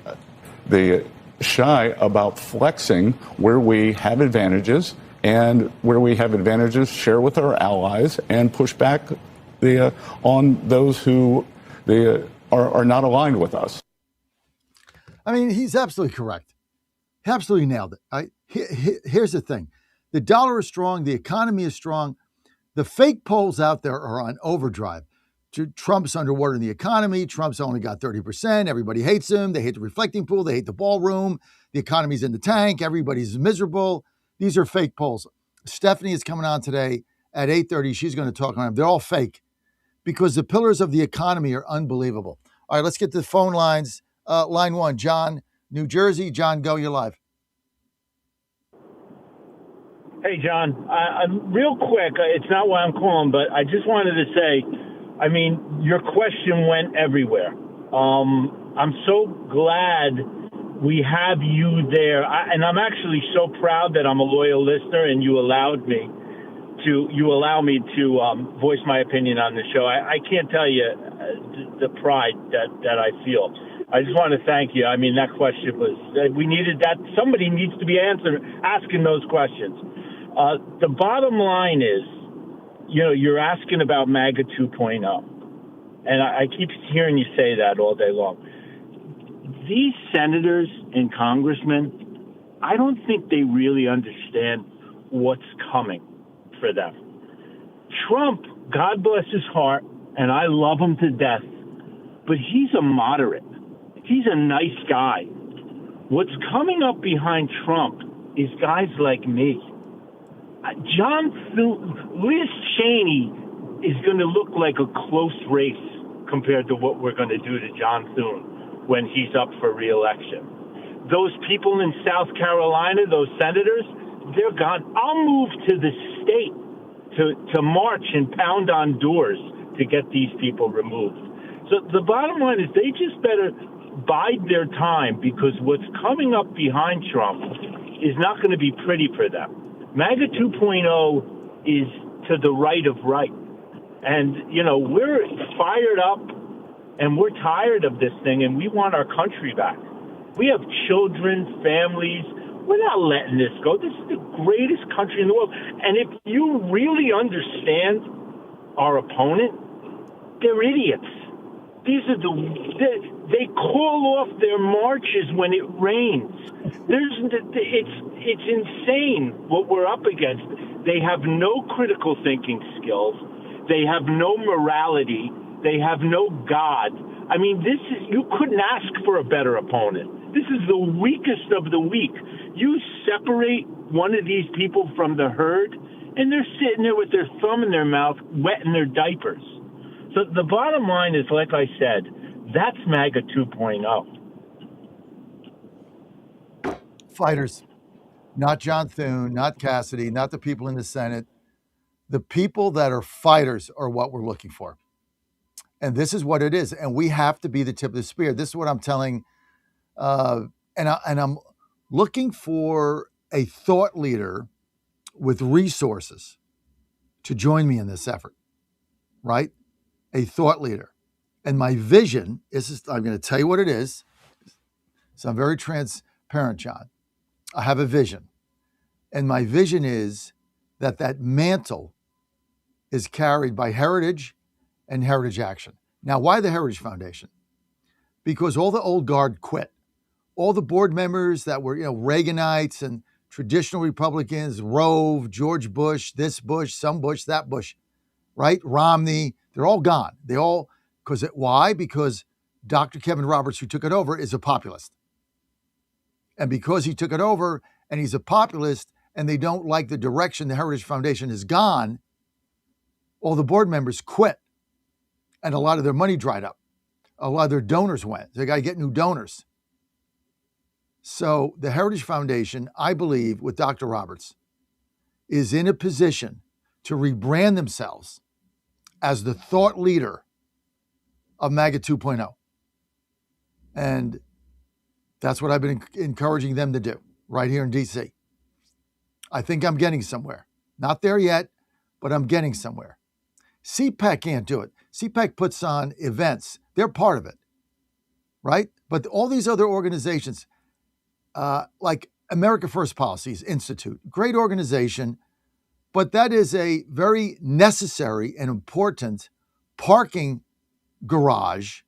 shy about flexing where we have advantages, and where we have advantages, share with our allies and push back on those who are not aligned with us. I mean, he's absolutely correct. He absolutely nailed it. Here's the thing. The dollar is strong. The economy is strong. The fake polls out there are on overdrive. Trump's underwater in the economy. Trump's only got 30%. Everybody hates him. They hate the reflecting pool. They hate the ballroom. The economy's in the tank. Everybody's miserable. These are fake polls. Stephanie is coming on today at 8:30. She's going to talk on them. They're all fake because the pillars of the economy are unbelievable. All right, let's get to the phone lines. Line one, John, New Jersey. John, go. You're live. Hey, John. Real quick, it's not why I'm calling, but I just wanted to say, your question went everywhere. I'm so glad we have you there. And I'm actually so proud that I'm a loyal listener and you allow me to voice my opinion on the show. I can't tell you the pride that I feel. I just want to thank you. That question we needed that. Somebody needs to be asking those questions. The bottom line is, you're asking about MAGA 2.0. And I keep hearing you say that all day long. These senators and congressmen, I don't think they really understand what's coming for them. Trump, God bless his heart, and I love him to death, but he's a moderate. He's a nice guy. What's coming up behind Trump is guys like me. Liz Cheney is going to look like a close race compared to what we're going to do to John Thune when he's up for re-election. Those people in South Carolina, those senators, they're gone. I'll move to the state to march and pound on doors to get these people removed. So the bottom line is they just better bide their time because what's coming up behind Trump is not going to be pretty for them. MAGA 2.0 is to the right of right. And, we're fired up and we're tired of this thing and we want our country back. We have children, families. We're not letting this go. This is the greatest country in the world. And if you really understand our opponent, they're idiots. They call off their marches when it rains. It's insane what we're up against. They have no critical thinking skills. They have no morality. They have no God. You couldn't ask for a better opponent. This is the weakest of the weak. You separate one of these people from the herd, and they're sitting there with their thumb in their mouth, wetting their diapers. So the bottom line is, like I said, that's MAGA 2.0. Fighters, not John Thune, not Cassidy, not the people in the Senate. The people that are fighters are what we're looking for. And this is what it is. And we have to be the tip of the spear. This is what I'm telling. And I'm looking for a thought leader with resources to join me in this effort, right? A thought leader. And my vision is, I'm going to tell you what it is. So I'm very transparent, John. I have a vision. And my vision is that mantle is carried by Heritage and Heritage Action. Now, why the Heritage Foundation? Because all the old guard quit. All the board members that were, Reaganites and traditional Republicans, Rove, George Bush, this Bush, some Bush, that Bush, right? Romney, they're all gone. Why? Because Dr. Kevin Roberts, who took it over, is a populist. And because he took it over and he's a populist and they don't like the direction the Heritage Foundation has gone, all the board members quit and a lot of their money dried up. A lot of their donors went. They got to get new donors. So the Heritage Foundation, I believe, with Dr. Roberts, is in a position to rebrand themselves as the thought leader of MAGA 2.0. And that's what I've been encouraging them to do right here in D.C. I think I'm getting somewhere. Not there yet, but I'm getting somewhere. CPAC can't do it. CPAC puts on events. They're part of it, right? But all these other organizations, like America First Policies Institute, great organization, but that is a very necessary and important parking garage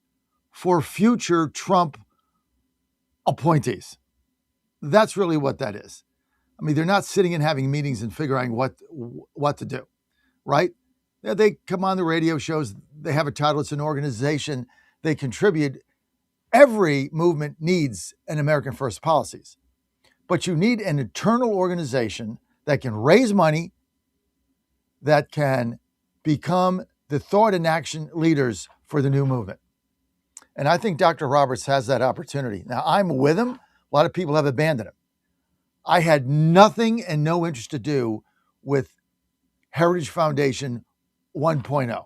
for future Trump appointees. That's really what that is. I mean, they're not sitting and having meetings and figuring what to do, right? They come on the radio shows. They have a title. It's an organization. They contribute. Every movement needs an American First Policies, but you need an internal organization that can raise money, that can become the thought and action leaders for the new movement. And I think Dr. Roberts has that opportunity. Now, I'm with him. A lot of people have abandoned him. I had nothing and no interest to do with Heritage Foundation 1.0.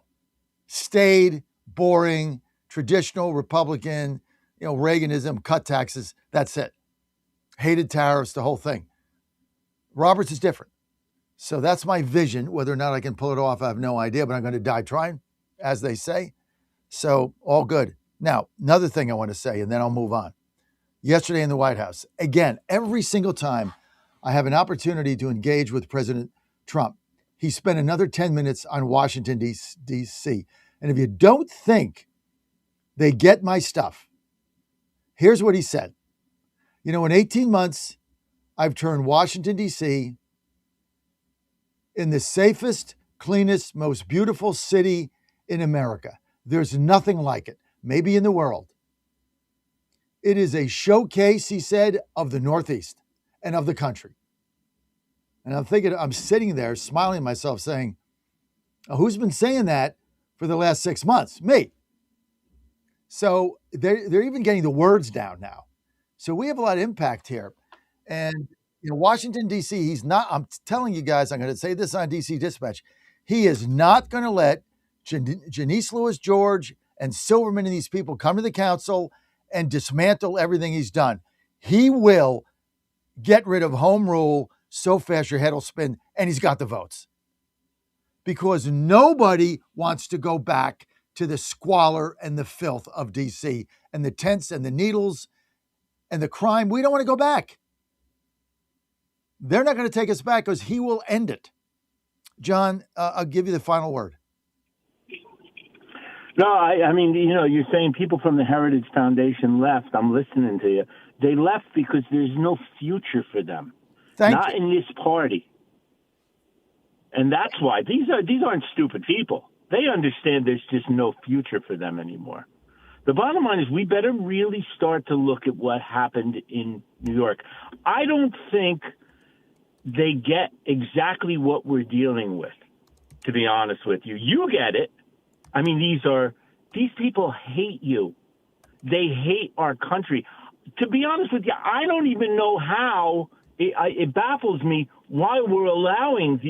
Staid, boring, traditional Republican, Reaganism, cut taxes. That's it. Hated tariffs, the whole thing. Roberts is different. So that's my vision. Whether or not I can pull it off, I have no idea, but I'm going to die trying, as they say. So all good. Now, another thing I want to say, and then I'll move on. Yesterday in the White House, again, every single time I have an opportunity to engage with President Trump, he spent another 10 minutes on Washington, D.C. And if you don't think they get my stuff, here's what he said. In 18 months, I've turned Washington, D.C. in the safest, cleanest, most beautiful city in America. There's nothing like it, maybe in the world. It is a showcase, he said, of the Northeast and of the country. And I'm sitting there smiling at myself saying, who's been saying that for the last 6 months? Me. So they're even getting the words down now. So we have a lot of impact here. And Washington, D.C., I'm telling you guys, I'm going to say this on D.C. Dispatch. He is not going to let Janice Lewis George and Silverman and these people come to the council and dismantle everything he's done. He will get rid of home rule so fast your head will spin, and he's got the votes. Because nobody wants to go back to the squalor and the filth of D.C. and the tents and the needles and the crime. We don't want to go back. They're not going to take us back because he will end it. John, I'll give you the final word. No, I mean, you're saying people from the Heritage Foundation left. I'm listening to you. They left because there's no future for them. Not in this party. And that's why. These aren't stupid people. They understand there's just no future for them anymore. The bottom line is we better really start to look at what happened in New York. I don't think they get exactly what we're dealing with, to be honest with you. You get it. I mean, these people hate you. They hate our country. To be honest with you, I don't even know how. It baffles me why we're allowing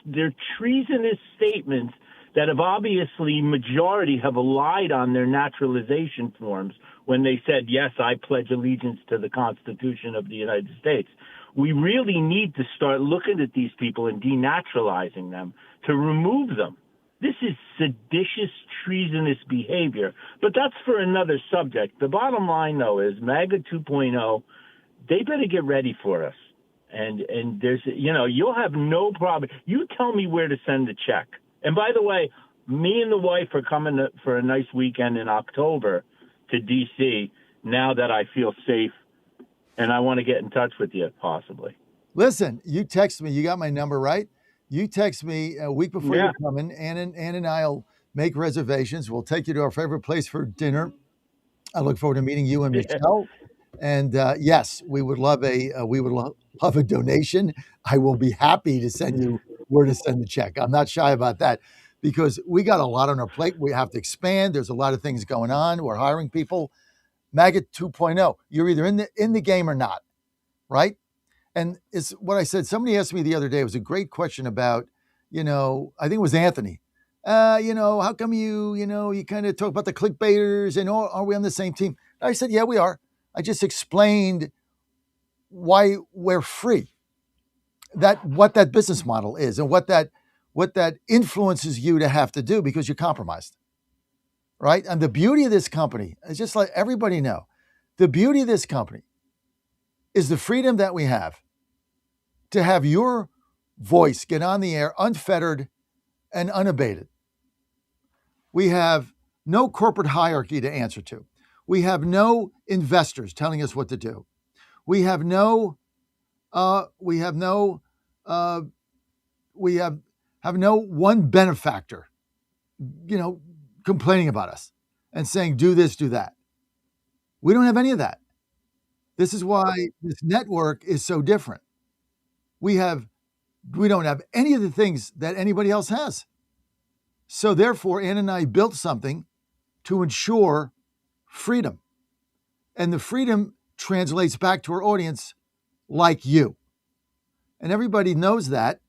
they're treasonous statements that have obviously majority have lied on their naturalization forms when they said, yes, I pledge allegiance to the Constitution of the United States. We really need to start looking at these people and denaturalizing them to remove them. This is seditious, treasonous behavior, but that's for another subject. The bottom line, though, is MAGA 2.0, they better get ready for us. And there's, you'll have no problem. You tell me where to send the check. And by the way, me and the wife are coming for a nice weekend in October to D.C. now that I feel safe and I want to get in touch with you, possibly. Listen, you text me. You got my number, right? You text me a week before Yeah. you're coming. Ann and I'll make reservations. We'll take you to our favorite place for dinner. I look forward to meeting you and Michelle. And yes, we would love love a donation. I will be happy to send you where to send the check. I'm not shy about that because we got a lot on our plate. We have to expand. There's a lot of things going on. We're hiring people. Maggot 2.0. You're either in the game or not, right? And it's what I said. Somebody asked me the other day. It was a great question about, I think it was Anthony. How come you kind of talk about the clickbaiters and are we on the same team? I said, yeah, we are. I just explained why we're free, what that business model is and what that influences you to have to do because you're compromised, right? And the beauty of this company is just let everybody know, the beauty of this company is the freedom that we have to have your voice get on the air unfettered and unabated. We have no corporate hierarchy to answer to. We have no investors telling us what to do. We have no one benefactor, complaining about us and saying, do this, do that. We don't have any of that. This is why this network is so different. We don't have any of the things that anybody else has. So therefore, Ann and I built something to ensure freedom. And the freedom translates back to our audience like you. And everybody knows that.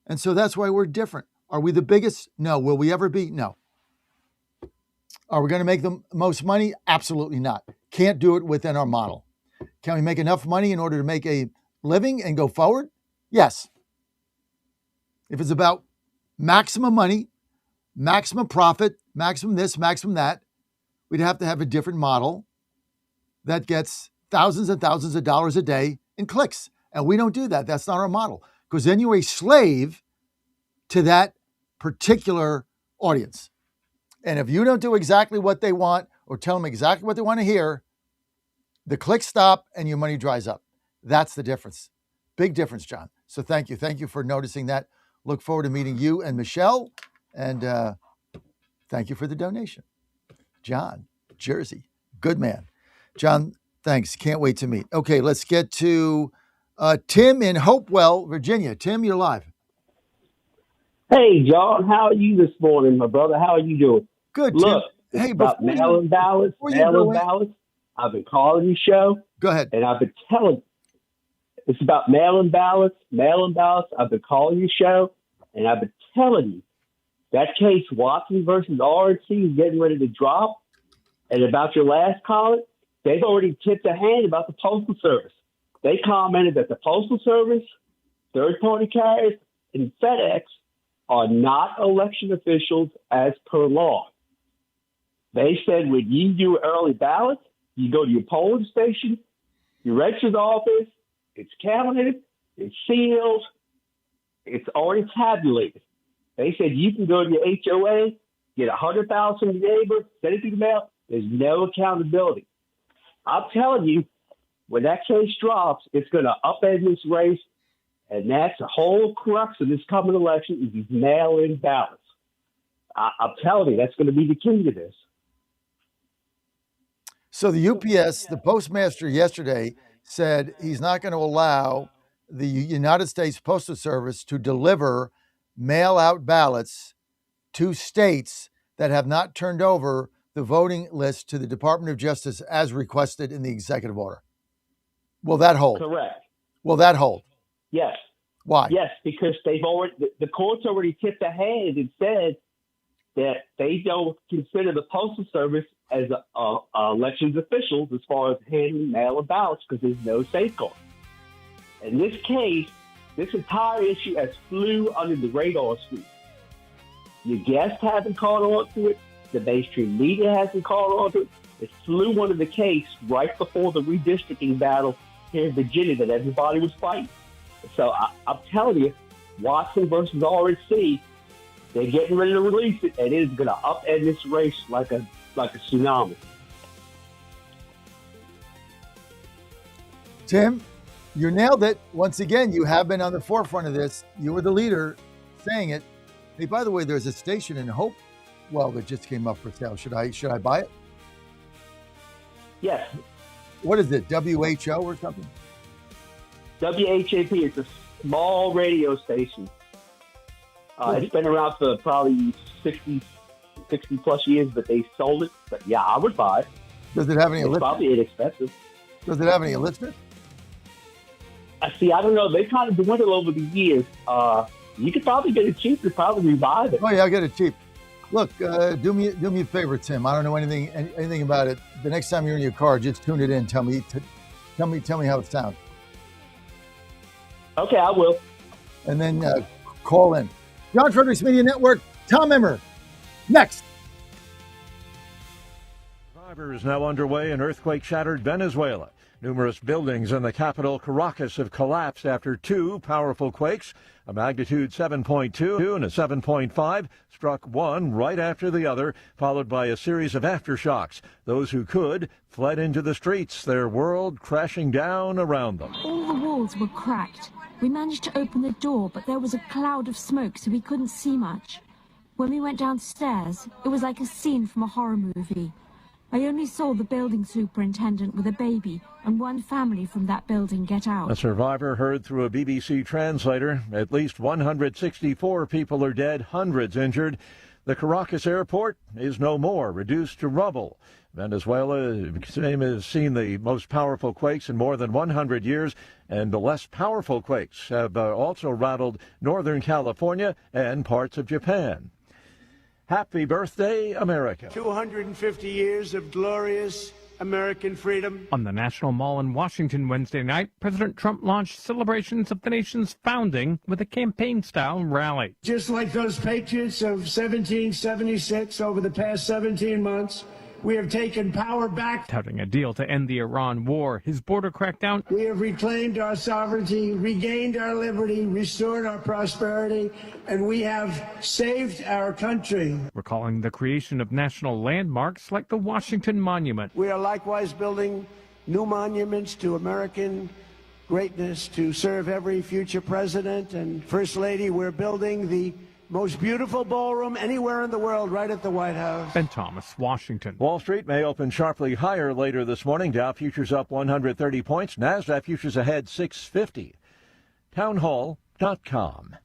And so that's why we're different. Are we the biggest? No. Will we ever be? No. Are we going to make the most money? Absolutely not. Can't do it within our model. Can we make enough money in order to make a living and go forward? Yes. If it's about maximum money, maximum profit, maximum this, maximum that, we'd have to have a different model that gets thousands and thousands of dollars a day in clicks. And we don't do that. That's not our model. Because then you're a slave to that particular audience. And if you don't do exactly what they want or tell them exactly what they want to hear, the clicks stop and your money dries up. That's the difference. Big difference, John. So thank you. Thank you for noticing that. Look forward to meeting you and Michelle. And thank you for the donation. John, Jersey. Good man. John, thanks. Can't wait to meet. Okay, let's get to Tim in Hopewell, Virginia. Tim, you're live. Hey, John, how are you this morning, my brother? How are you doing? Good, Look, Tim. it's about mail-in ballots, ballots. I've been calling your show. Go ahead. And I've been telling it's about mail-in ballots. I've been calling your show, and I've been telling you that case, Watson versus RNC, is getting ready to drop. And about your last comment, they've already tipped a hand about the Postal Service. They commented that the Postal Service, third-party carriers, and FedEx are not election officials as per law. They said when you do early ballots, you go to your polling station, you register the office, it's counted, it's sealed, it's already tabulated. They said you can go to your HOA, get 100,000 from your neighbor, send it through the mail. There's no accountability. I'm telling you, when that case drops, it's going to upend this race, and that's the whole crux of this coming election is these mail-in ballots. I'm telling you, that's going to be the key to this. So the UPS, the postmaster yesterday said he's not going to allow the United States Postal Service to deliver mail-out ballots to states that have not turned over the voting list to the Department of Justice as requested in the executive order. Will that hold? Correct. Will that hold? Yes. Why? Yes, because the court's already tipped a hand and said that they don't consider the Postal Service as elections officials as far as handling mail-in ballots because there's no safeguard. In this case, this entire issue has flew under the radar screen. Your guests haven't caught on to it. The mainstream media hasn't caught on to it. It flew under the case right before the redistricting battle here in Virginia that everybody was fighting. So I'm telling you, Watson versus RNC, they're getting ready to release it, and it is going to upend this race like a tsunami. Tim, you nailed it. Once again, you have been on the forefront of this. You were the leader saying it. Hey, by the way, there's a station in Hopewell that just came up for sale. Should I buy it? Yes. What is it, WHO or something? WHAP. It's a small radio station. It's been around for probably 60 plus years, but they sold it. But yeah, I would buy it. Does it have any It's listeners? probably inexpensive. Does it have any listeners? See, I don't know. They kind of dwindled over the years. You could probably get it cheap to probably revive it. Oh yeah, I'll get it cheap. Look, do me a favor, Tim. I don't know anything about it. The next time you're in your car, just tune it in. Tell me how it sounds. Okay, I will. And then call in. John Fredericks Media Network. Tom Emmer. Next. Survivor is now underway in earthquake-shattered Venezuela. Numerous buildings in the capital Caracas have collapsed after two powerful quakes. A magnitude 7.2 and a 7.5 struck one right after the other, followed by a series of aftershocks. Those who could fled into the streets, their world crashing down around them. All the walls were cracked. We managed to open the door, but there was a cloud of smoke, so we couldn't see much. When we went downstairs, it was like a scene from a horror movie. I only saw the building superintendent with a baby and one family from that building get out. A survivor heard through a BBC translator. At least 164 people are dead, hundreds injured. The Caracas airport is no more, reduced to rubble. Venezuela has seen the most powerful quakes in more than 100 years, and the less powerful quakes have also rattled Northern California and parts of Japan. Happy birthday, America. 250 years of glorious American freedom. On the National Mall in Washington Wednesday night, President Trump launched celebrations of the nation's founding with a campaign-style rally. Just like those patriots of 1776 over the past 17 months, we have taken power back. Touting a deal to end the Iran war, his border crackdown. We have reclaimed our sovereignty, regained our liberty, restored our prosperity, and we have saved our country. Recalling the creation of national landmarks like the Washington Monument. We are likewise building new monuments to American greatness to serve every future president and First Lady. We're building the most beautiful ballroom anywhere in the world, right at the White House. Ben Thomas, Washington. Wall Street may open sharply higher later this morning. Dow futures up 130 points. NASDAQ futures ahead 650. Townhall.com.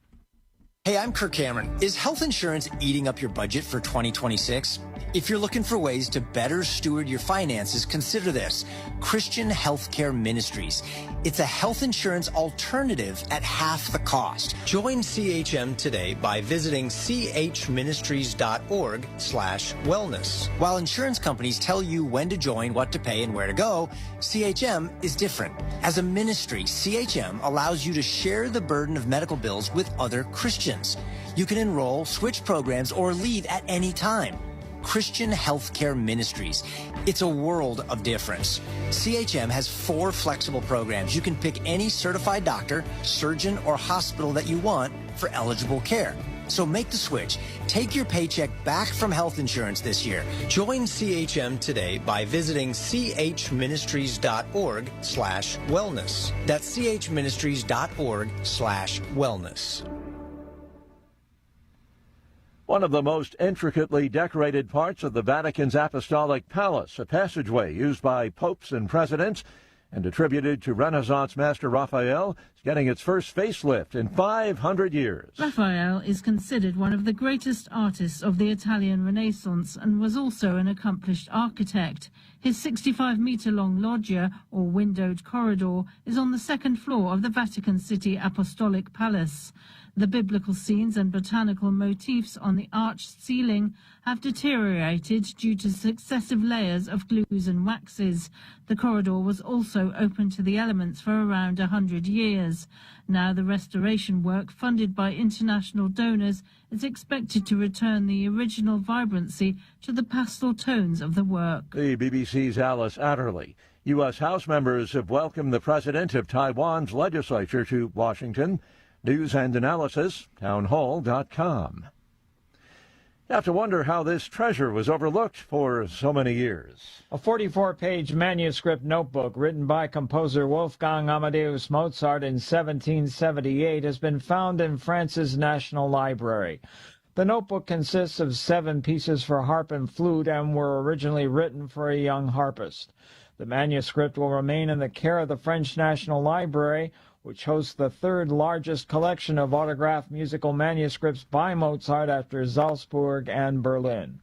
Hey, I'm Kirk Cameron. Is health insurance eating up your budget for 2026? If you're looking for ways to better steward your finances, consider this: Christian Healthcare Ministries. It's a health insurance alternative at half the cost. Join CHM today by visiting chministries.org/wellness. While insurance companies tell you when to join, what to pay, and where to go, CHM is different. As a ministry, CHM allows you to share the burden of medical bills with other Christians. You can enroll, switch programs, or leave at any time. Christian Healthcare Ministries. It's a world of difference. CHM has 4 flexible programs. You can pick any certified doctor, surgeon, or hospital that you want for eligible care. So make the switch. Take your paycheck back from health insurance this year. Join CHM today by visiting chministries.org/wellness. That's chministries.org/wellness. One of the most intricately decorated parts of the Vatican's Apostolic Palace, a passageway used by popes and presidents and attributed to Renaissance master Raphael, is getting its first facelift in 500 years. Raphael is considered one of the greatest artists of the Italian Renaissance and was also an accomplished architect. His 65-metre-long loggia, or windowed corridor, is on the second floor of the Vatican City Apostolic Palace. The biblical scenes and botanical motifs on the arched ceiling have deteriorated due to successive layers of glues and waxes. The corridor was also open to the elements for around 100 years. Now the restoration work, funded by international donors, is expected to return the original vibrancy to the pastel tones of the work. The BBC's Alice Adderley. U.S. House members have welcomed the president of Taiwan's legislature to Washington. News and analysis, townhall.com. You have to wonder how this treasure was overlooked for so many years. A 44-page manuscript notebook written by composer Wolfgang Amadeus Mozart in 1778 has been found in France's National Library. The notebook consists of 7 pieces for harp and flute and were originally written for a young harpist. The manuscript will remain in the care of the French National Library, which hosts the 3rd largest collection of autographed musical manuscripts by Mozart after Salzburg and Berlin.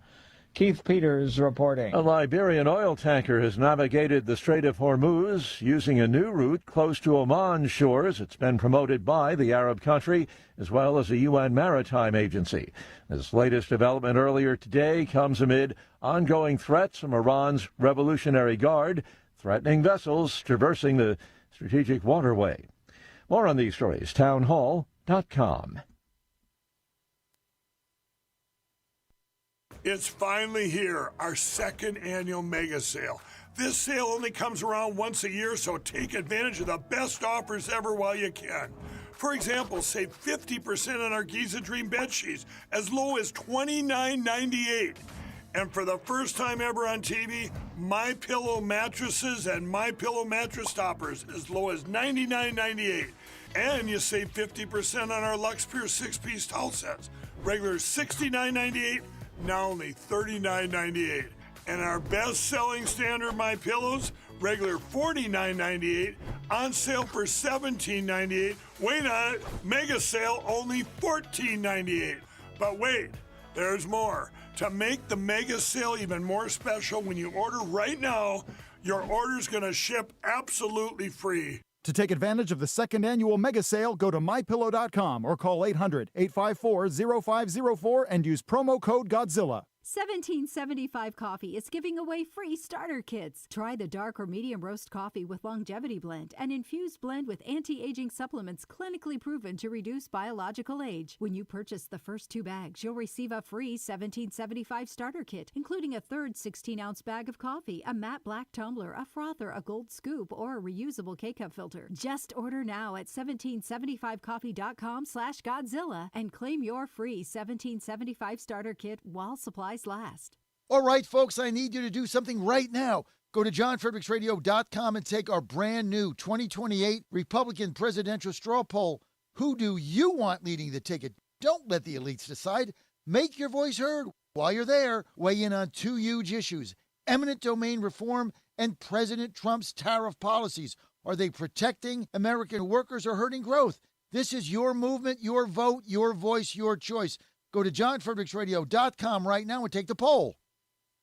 Keith Peters reporting. A Liberian oil tanker has navigated the Strait of Hormuz using a new route close to Oman's shores. It's been promoted by the Arab country as well as the UN Maritime Agency. This latest development earlier today comes amid ongoing threats from Iran's Revolutionary Guard, threatening vessels traversing the strategic waterway. More on these stories, townhall.com. It's finally here, our 2nd annual mega sale. This sale only comes around once a year, so take advantage of the best offers ever while you can. For example, save 50% on our Giza Dream bed sheets, as low as $29.98. And for the first time ever on TV, My Pillow mattresses and My Pillow mattress toppers as low as $99.98. And you save 50% on our Lux Pure 6-piece towel sets. Regular $69.98, now only $39.98. And our best-selling standard My Pillows, regular $49.98, on sale for $17.98. Wait on it, mega sale only $14.98. But wait, there's more. To make the mega sale even more special, when you order right now, your order's going to ship absolutely free. To take advantage of the 2nd annual mega sale, go to mypillow.com or call 800-854-0504 and use promo code Godzilla. 1775 Coffee is giving away free starter kits. Try the dark or medium roast coffee with longevity blend, an infused blend with anti-aging supplements clinically proven to reduce biological age. When you purchase the first 2 bags, you'll receive a free 1775 starter kit, including a 3rd 16-ounce bag of coffee, a matte black tumbler, a frother, a gold scoop, or a reusable K-cup filter. Just order now at 1775coffee.com/Godzilla and claim your free 1775 starter kit while supplies last. All right, folks, I need you to do something right now. Go to johnfredericksradio.com and take our brand new 2028 Republican presidential straw poll. Who do you want leading the ticket? Don't let the elites decide. Make your voice heard. While you're there, weigh in on 2 huge issues: eminent domain reform and President Trump's tariff policies. Are they protecting American workers or hurting growth? This is your movement, your vote, your voice, your choice. Go to johnfredericksradio.com right now and take the poll.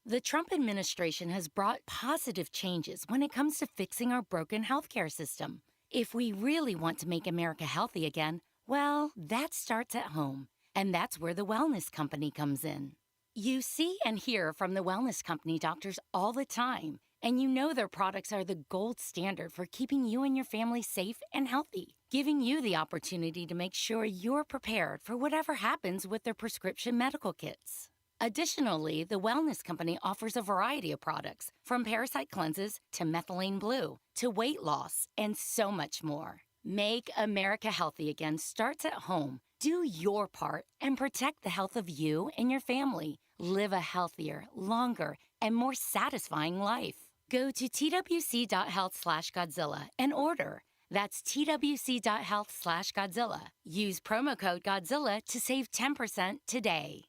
The Trump administration has brought positive changes when it comes to fixing our broken healthcare system. If we really want to make America healthy again, well, that starts at home. And that's where the Wellness Company comes in. You see and hear from the Wellness Company doctors all the time, and you know their products are the gold standard for keeping you and your family safe and healthy, giving you the opportunity to make sure you're prepared for whatever happens with their prescription medical kits. Additionally, the Wellness Company offers a variety of products, from parasite cleanses to methylene blue to weight loss and so much more. Make America healthy again starts at home. Do your part and protect the health of you and your family. Live a healthier, longer, and more satisfying life. Go to twc.health/Godzilla and order. That's twc.health/Godzilla. Use promo code Godzilla to save 10% today.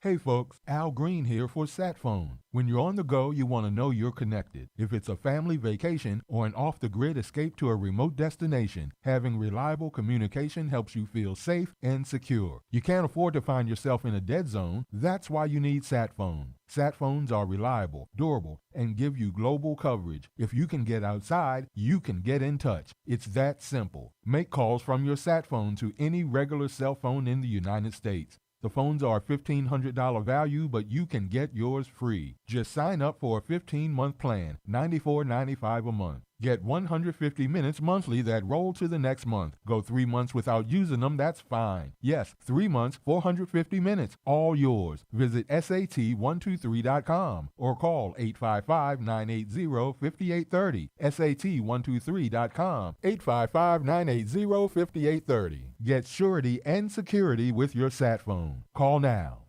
Hey folks, Al Green here for SatPhone. When you're on the go, you want to know you're connected. If it's a family vacation or an off-the-grid escape to a remote destination, having reliable communication helps you feel safe and secure. You can't afford to find yourself in a dead zone. That's why you need SatPhone. SatPhones are reliable, durable, and give you global coverage. If you can get outside, you can get in touch. It's that simple. Make calls from your SatPhone to any regular cell phone in the United States. The phones are $1,500 value, but you can get yours free. Just sign up for a 15-month plan, $94.95 a month. Get 150 minutes monthly that roll to the next month. Go 3 months without using them, that's fine. Yes, 3 months, 450 minutes, all yours. Visit SAT123.com or call 855-980-5830. SAT123.com, 855-980-5830. Get surety and security with your SatPhone. Call now.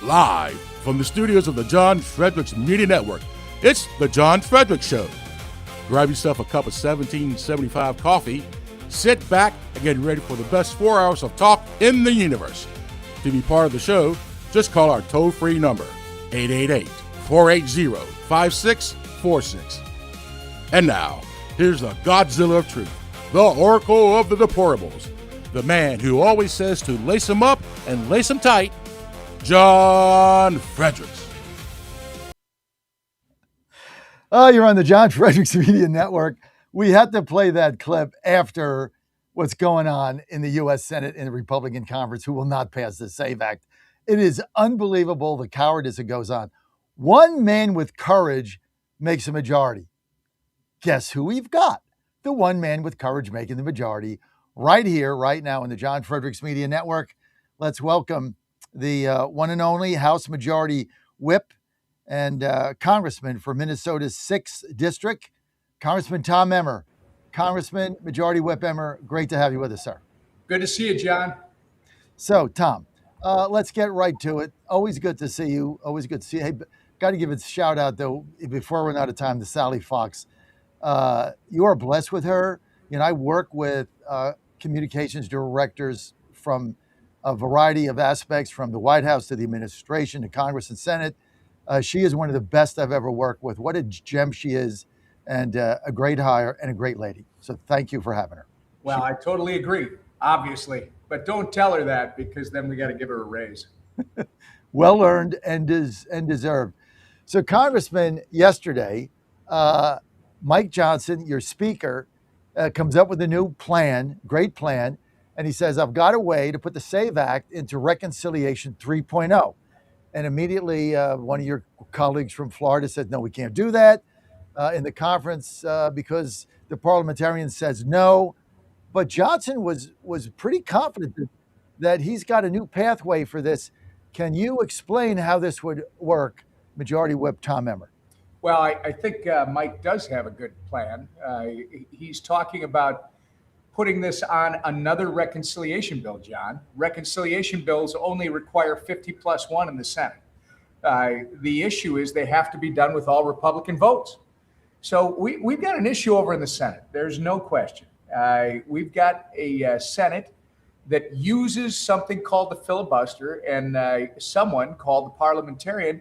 Live from the studios of the John Fredericks Media Network, it's The John Fredericks Show. Grab yourself a cup of 1775 coffee, sit back, and get ready for the best 4 hours of talk in the universe. To be part of the show, just call our toll-free number, 888-480-5646. And now, here's the Godzilla of Truth, the Oracle of the Deplorables, the man who always says to lace him up and lace him tight, John Fredericks. Oh, you're on the John Fredericks Media Network. We had to play that clip after what's going on in the U.S. Senate and the Republican conference, who will not pass the SAVE Act. It is unbelievable, the cowardice that goes on. One man with courage makes a majority. Guess who we've got? The one man with courage making the majority right here, right now in the John Fredericks Media Network. Let's welcome the one and only House Majority Whip and Congressman for Minnesota's 6th District, Congressman Tom Emmer. Congressman, Majority Whip Emmer, great to have you with us, sir. Good to see you, John. So, Tom, let's get right to it. Always good to see you. Always good to see you. Hey, got to give a shout out, though, before we run out of time, to Sally Fox. You are blessed with her. You know, I work with communications directors from a variety of aspects, from the White House to the administration to Congress and Senate. She is one of the best I've ever worked with. What a gem she is, and a great hire and a great lady. So thank you for having her. Well, I totally agree, obviously. But don't tell her that, because then we got to give her a raise. Well earned and deserved. So, Congressman, yesterday, Mike Johnson, your speaker, comes up with a new plan, great plan, and he says, I've got a way to put the SAVE Act into Reconciliation 3.0. And immediately, one of your colleagues from Florida said, no, we can't do that in the conference because the parliamentarian says no. But Johnson was pretty confident that he's got a new pathway for this. Can you explain how this would work, Majority Whip Tom Emmer? Well, I think Mike does have a good plan. He's talking about putting this on another reconciliation bill, John. Reconciliation bills only require 50+1 in the Senate. The issue is they have to be done with all Republican votes. So we've got an issue over in the Senate. There's no question. We've got a Senate that uses something called the filibuster and someone called the parliamentarian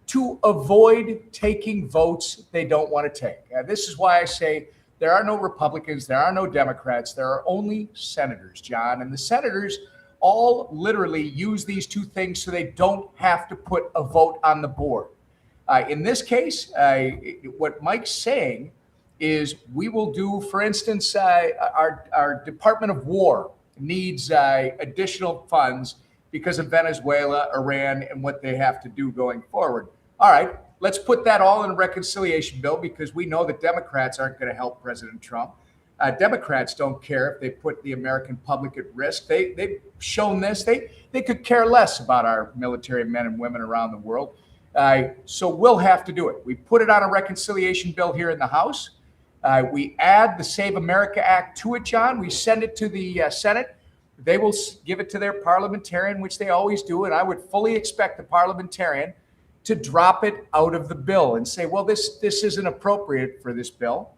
to avoid taking votes they don't want to take. This is why I say there are no Republicans, there are no Democrats, there are only senators, John. And the senators all literally use these two things so they don't have to put a vote on the board. In this case, what Mike's saying is we will do, for instance, our Department of War needs additional funds because of Venezuela, Iran, and what they have to do going forward. All right, let's put that all in a reconciliation bill, because we know that Democrats aren't going to help President Trump. Democrats don't care if they put the American public at risk. They've shown this. They could care less about our military men and women around the world. So we'll have to do it. We put it on a reconciliation bill here in the House. We add the Save America Act to it, John. We send it to the Senate. They will give it to their parliamentarian, which they always do. And I would fully expect the parliamentarian to drop it out of the bill and say, well, this isn't appropriate for this bill.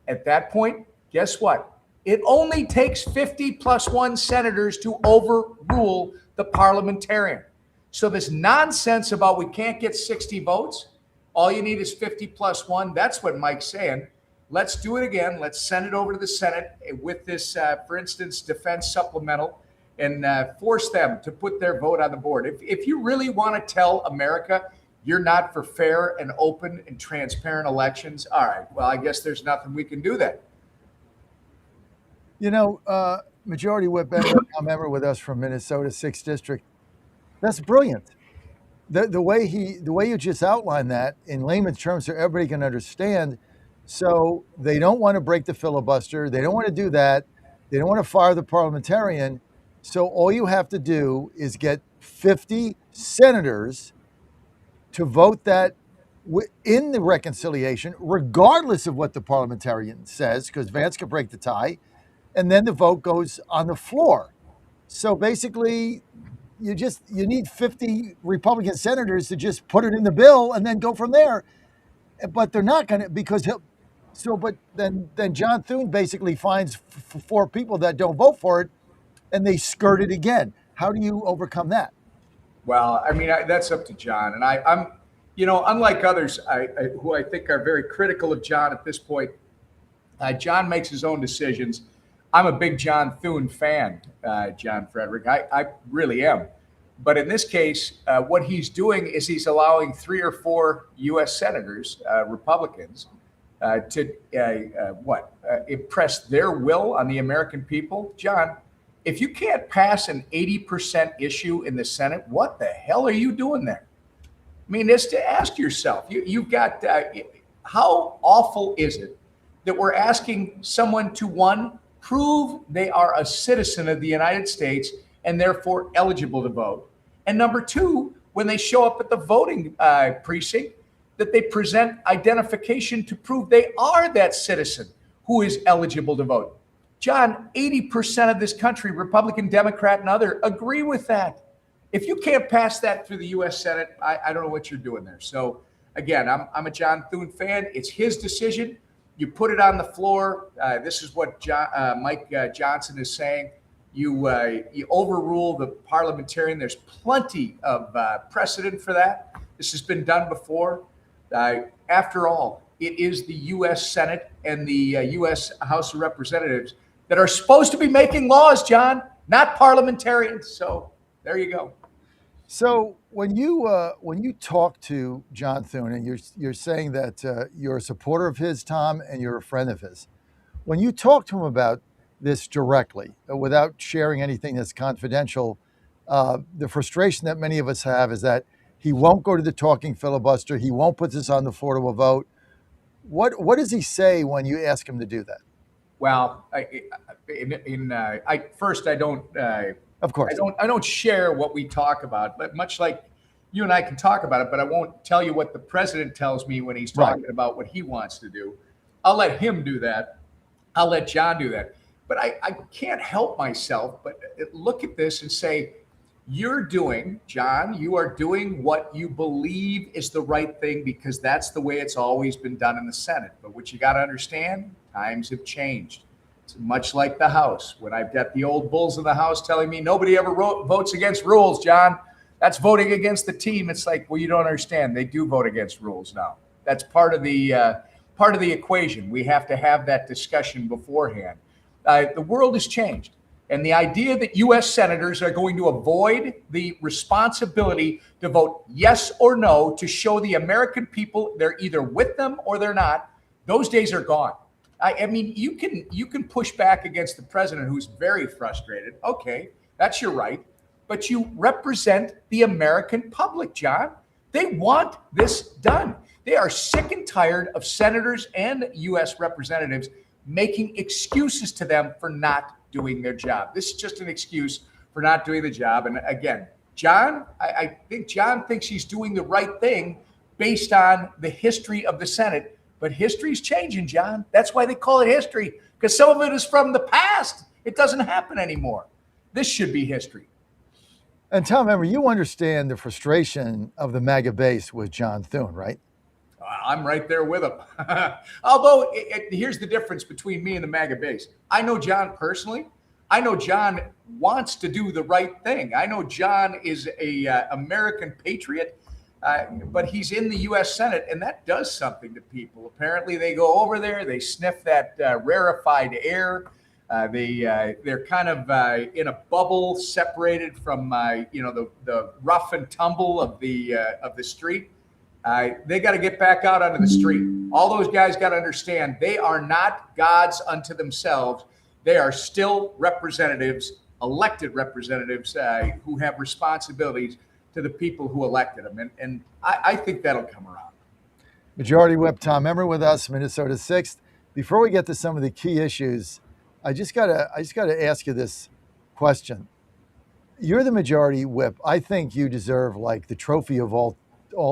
At that point, guess what? It only takes 50+1 senators to overrule the parliamentarian. So this nonsense about we can't get 60 votes, all you need is 50+1. That's what Mike's saying. Let's do it again. Let's send it over to the Senate with this, for instance, defense supplemental, and force them to put their vote on the board. If you really want to tell America you're not for fair and open and transparent elections, all right, well, I guess there's nothing we can do then. You know, Majority Whip Emmer with us from Minnesota 6th District. That's brilliant. The way you just outlined that in layman's terms so everybody can understand. So they don't want to break the filibuster. They don't want to do that. They don't want to fire the parliamentarian. So all you have to do is get 50 senators to vote that in the reconciliation, regardless of what the parliamentarian says, because Vance could break the tie, and then the vote goes on the floor. So basically, you need 50 Republican senators to just put it in the bill and then go from there. But they're not going to, because but then John Thune basically finds four people that don't vote for it, and they skirt it again. How do you overcome that? Well, I mean, that's up to John. And I'm, unlike others who I think are very critical of John at this point, John makes his own decisions. I'm a big John Thune fan, John Frederick. I really am. But in this case, what he's doing is he's allowing 3 or 4 U.S. senators, Republicans, to impress their will on the American people. John, if you can't pass an 80% issue in the Senate, what the hell are you doing there? I mean, just to ask yourself, you've got, how awful is it that we're asking someone to, one, prove they are a citizen of the United States and therefore eligible to vote, and number 2, when they show up at the voting precinct, that they present identification to prove they are that citizen who is eligible to vote. John, 80% of this country, Republican, Democrat, and other, agree with that. If you can't pass that through the U.S. Senate, I don't know what you're doing there. So, again, I'm a John Thune fan. It's his decision. You put it on the floor. This is what Mike Johnson is saying. You overrule the parliamentarian. There's plenty of precedent for that. This has been done before. After all, it is the U.S. Senate and the U.S. House of Representatives that are supposed to be making laws, John, not parliamentarians. So there you go. So when you talk to John Thune, and you're saying that you're a supporter of his, Tom, and you're a friend of his, when you talk to him about this directly, without sharing anything that's confidential, the frustration that many of us have is that he won't go to the talking filibuster. He won't put this on the floor to a vote. What does he say when you ask him to do that? Well, first, I don't. Of course, I don't share what we talk about. But much like you and I can talk about it, but I won't tell you what the president tells me when he's talking about what he wants to do. I'll let him do that. I'll let John do that. But I can't help myself but look at this and say, John, you are doing what you believe is the right thing because that's the way it's always been done in the Senate. But what you got to understand, times have changed. It's much like the House. When I've got the old bulls in the House telling me nobody ever votes against rules, John, that's voting against the team. It's like, well, you don't understand. They do vote against rules now. That's part of the equation. We have to have that discussion beforehand. The world has changed. And the idea that U.S. senators are going to avoid the responsibility to vote yes or no to show the American people they're either with them or they're not, those days are gone. I mean, you can push back against the president who's very frustrated. Okay, that's your right. But you represent the American public, John. They want this done. They are sick and tired of senators and U.S. representatives making excuses to them for not doing their job. This is just an excuse for not doing the job. And again, John, I think John thinks he's doing the right thing based on the history of the Senate. But history's changing, John. That's why they call it history, because some of it is from the past. It doesn't happen anymore. This should be history. And Tom, remember, you understand the frustration of the MAGA base with John Thune, right? I'm right there with him. Although, here's the difference between me and the MAGA base. I know John personally. I know John wants to do the right thing. I know John is a American patriot, but he's in the U.S. Senate, and that does something to people. Apparently, they go over there, they sniff that rarefied air. They're kind of in a bubble, separated from the rough and tumble of the street. They got to get back out onto the street. All those guys got to understand they are not gods unto themselves. They are still representatives, elected representatives who have responsibilities to the people who elected them. And I think that'll come around. Majority Whip Tom Emmer with us, Minnesota 6th. Before we get to some of the key issues, I just gotta ask you this question. You're the Majority Whip. I think you deserve like the trophy of all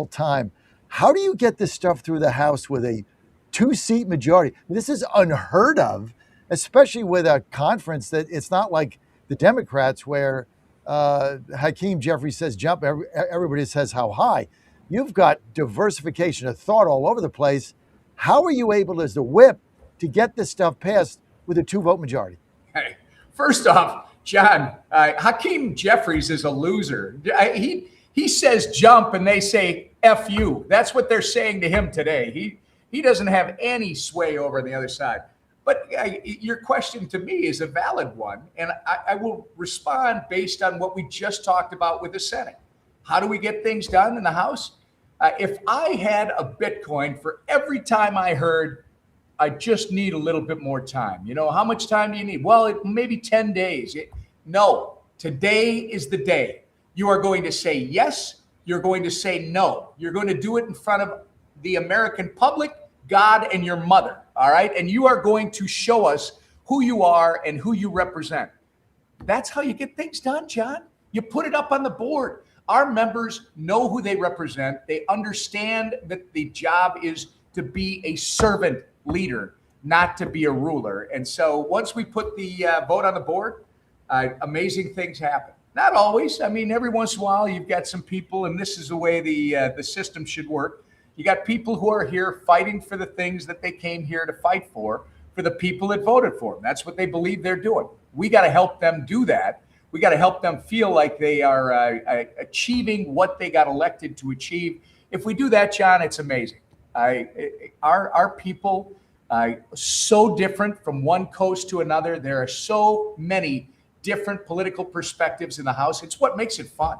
time. How do you get this stuff through the House with a 2-seat majority? This is unheard of, especially with a conference that it's not like the Democrats where Hakeem Jeffrey says jump. Everybody says how high. You've got diversification of thought all over the place. How are you able, as the whip, to get this stuff passed with a 2-vote majority? Hey, first off, John, Hakeem Jeffries is a loser. He says jump and they say F you. That's what they're saying to him today. He doesn't have any sway over the other side. But your question to me is a valid one, and I will respond based on what we just talked about with the Senate. How do we get things done in the House? If I had a Bitcoin for every time I heard, I just need a little bit more time. You know, how much time do you need? Well, maybe 10 days. No, today is the day. You are going to say yes. You're going to say no. You're going to do it in front of the American public, God, and your mother. All right. And you are going to show us who you are and who you represent. That's how you get things done, John. You put it up on the board. Our members know who they represent. They understand that the job is to be a servant leader, not to be a ruler. And so once we put the vote on the board, amazing things happen. Not always. I mean, every once in a while, you've got some people, and this is the way the system should work. You got people who are here fighting for the things that they came here to fight for the people that voted for them. That's what they believe they're doing. We got to help them do that. We got to help them feel like they are achieving what they got elected to achieve. If we do that, John, it's amazing. Our people so different from one coast to another. There are so many different political perspectives in the House. It's what makes it fun.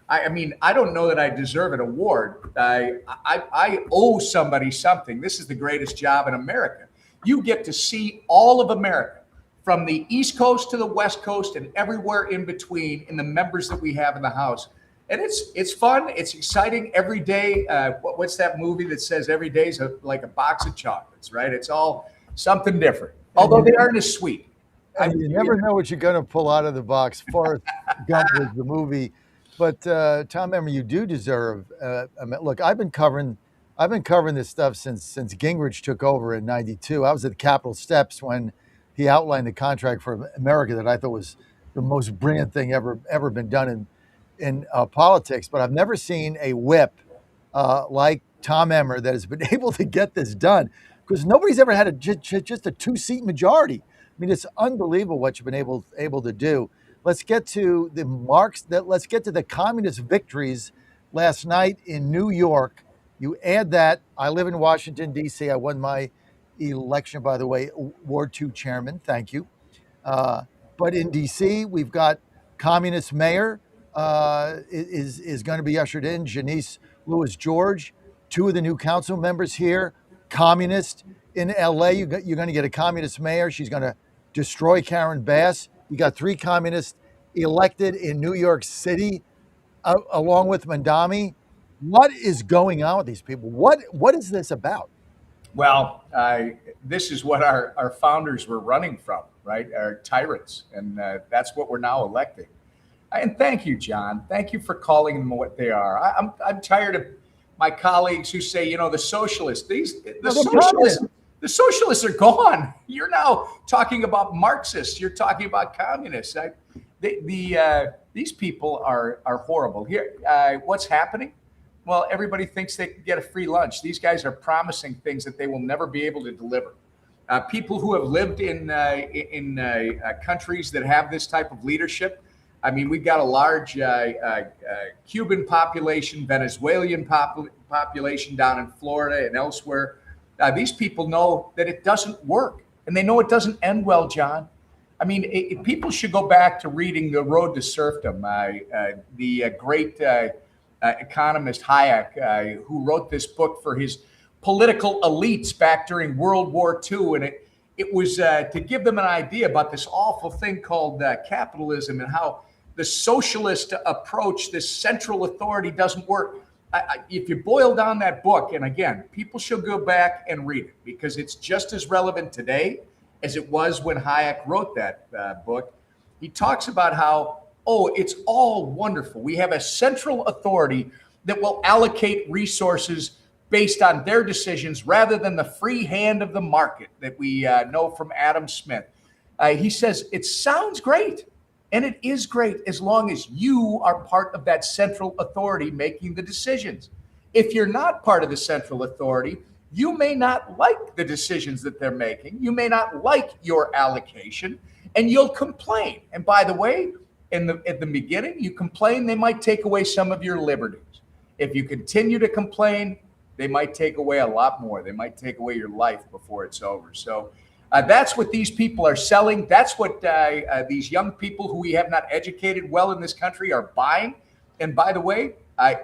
I mean, I don't know that I deserve an award. I owe somebody something. This is the greatest job in America. You get to see all of America, from the East Coast to the West Coast and everywhere in between, in the members that we have in the House. And it's fun. It's exciting every day. What's that movie that says every day is like a box of chocolates, right? It's all something different, although they aren't as sweet. You never know what you're going to pull out of the box. Forrest Gump was the movie. But Tom Emmer, you do deserve. Look, I've been covering this stuff since Gingrich took over in '92. I was at the Capitol steps when he outlined the contract for America that I thought was the most brilliant thing ever been done in politics. But I've never seen a whip like Tom Emmer that has been able to get this done, because nobody's ever had just a 2-seat majority. I mean, it's unbelievable what you've been able to do. Let's get to the marks. Let's get to the communist victories last night in New York. You add that. I live in Washington, D.C. I won my election, by the way, Ward 2 chairman. Thank you. But in D.C., we've got communist mayor is going to be ushered in, Janice Lewis George. 2 of the new council members here, communist. In L.A., you're going to get a communist mayor. She's going to destroy Karen Bass. You got 3 communists elected in New York City, along with Mandami. What is going on with these people? What is this about? Well, this is what our founders were running from, right? Our tyrants. And that's what we're now electing. And thank you, John. Thank you for calling them what they are. I'm tired of my colleagues who say, the socialists, the socialists are gone. You're now talking about Marxists. You're talking about communists. These people are horrible. Here, what's happening? Well, everybody thinks they can get a free lunch. These guys are promising things that they will never be able to deliver. People who have lived in countries that have this type of leadership. I mean, we've got a large Cuban population, Venezuelan population down in Florida and elsewhere. These people know that it doesn't work, and they know it doesn't end well, John. I mean, people should go back to reading The Road to Serfdom. The great economist Hayek, who wrote this book for his political elites back during World War II, and it was to give them an idea about this awful thing called capitalism and how the socialist approach, this central authority, doesn't work. If you boil down that book, and again, people should go back and read it because it's just as relevant today as it was when Hayek wrote that book. He talks about how, it's all wonderful. We have a central authority that will allocate resources based on their decisions rather than the free hand of the market that we know from Adam Smith. He says, it sounds great. And it is great as long as you are part of that central authority making the decisions. If you're not part of the central authority, you may not like the decisions that they're making. You may not like your allocation, and you'll complain. And by the way, at the beginning, you complain, they might take away some of your liberties. If you continue to complain, they might take away a lot more. They might take away your life before it's over. So that's what these people are selling. That's what these young people who we have not educated well in this country are buying. And by the way,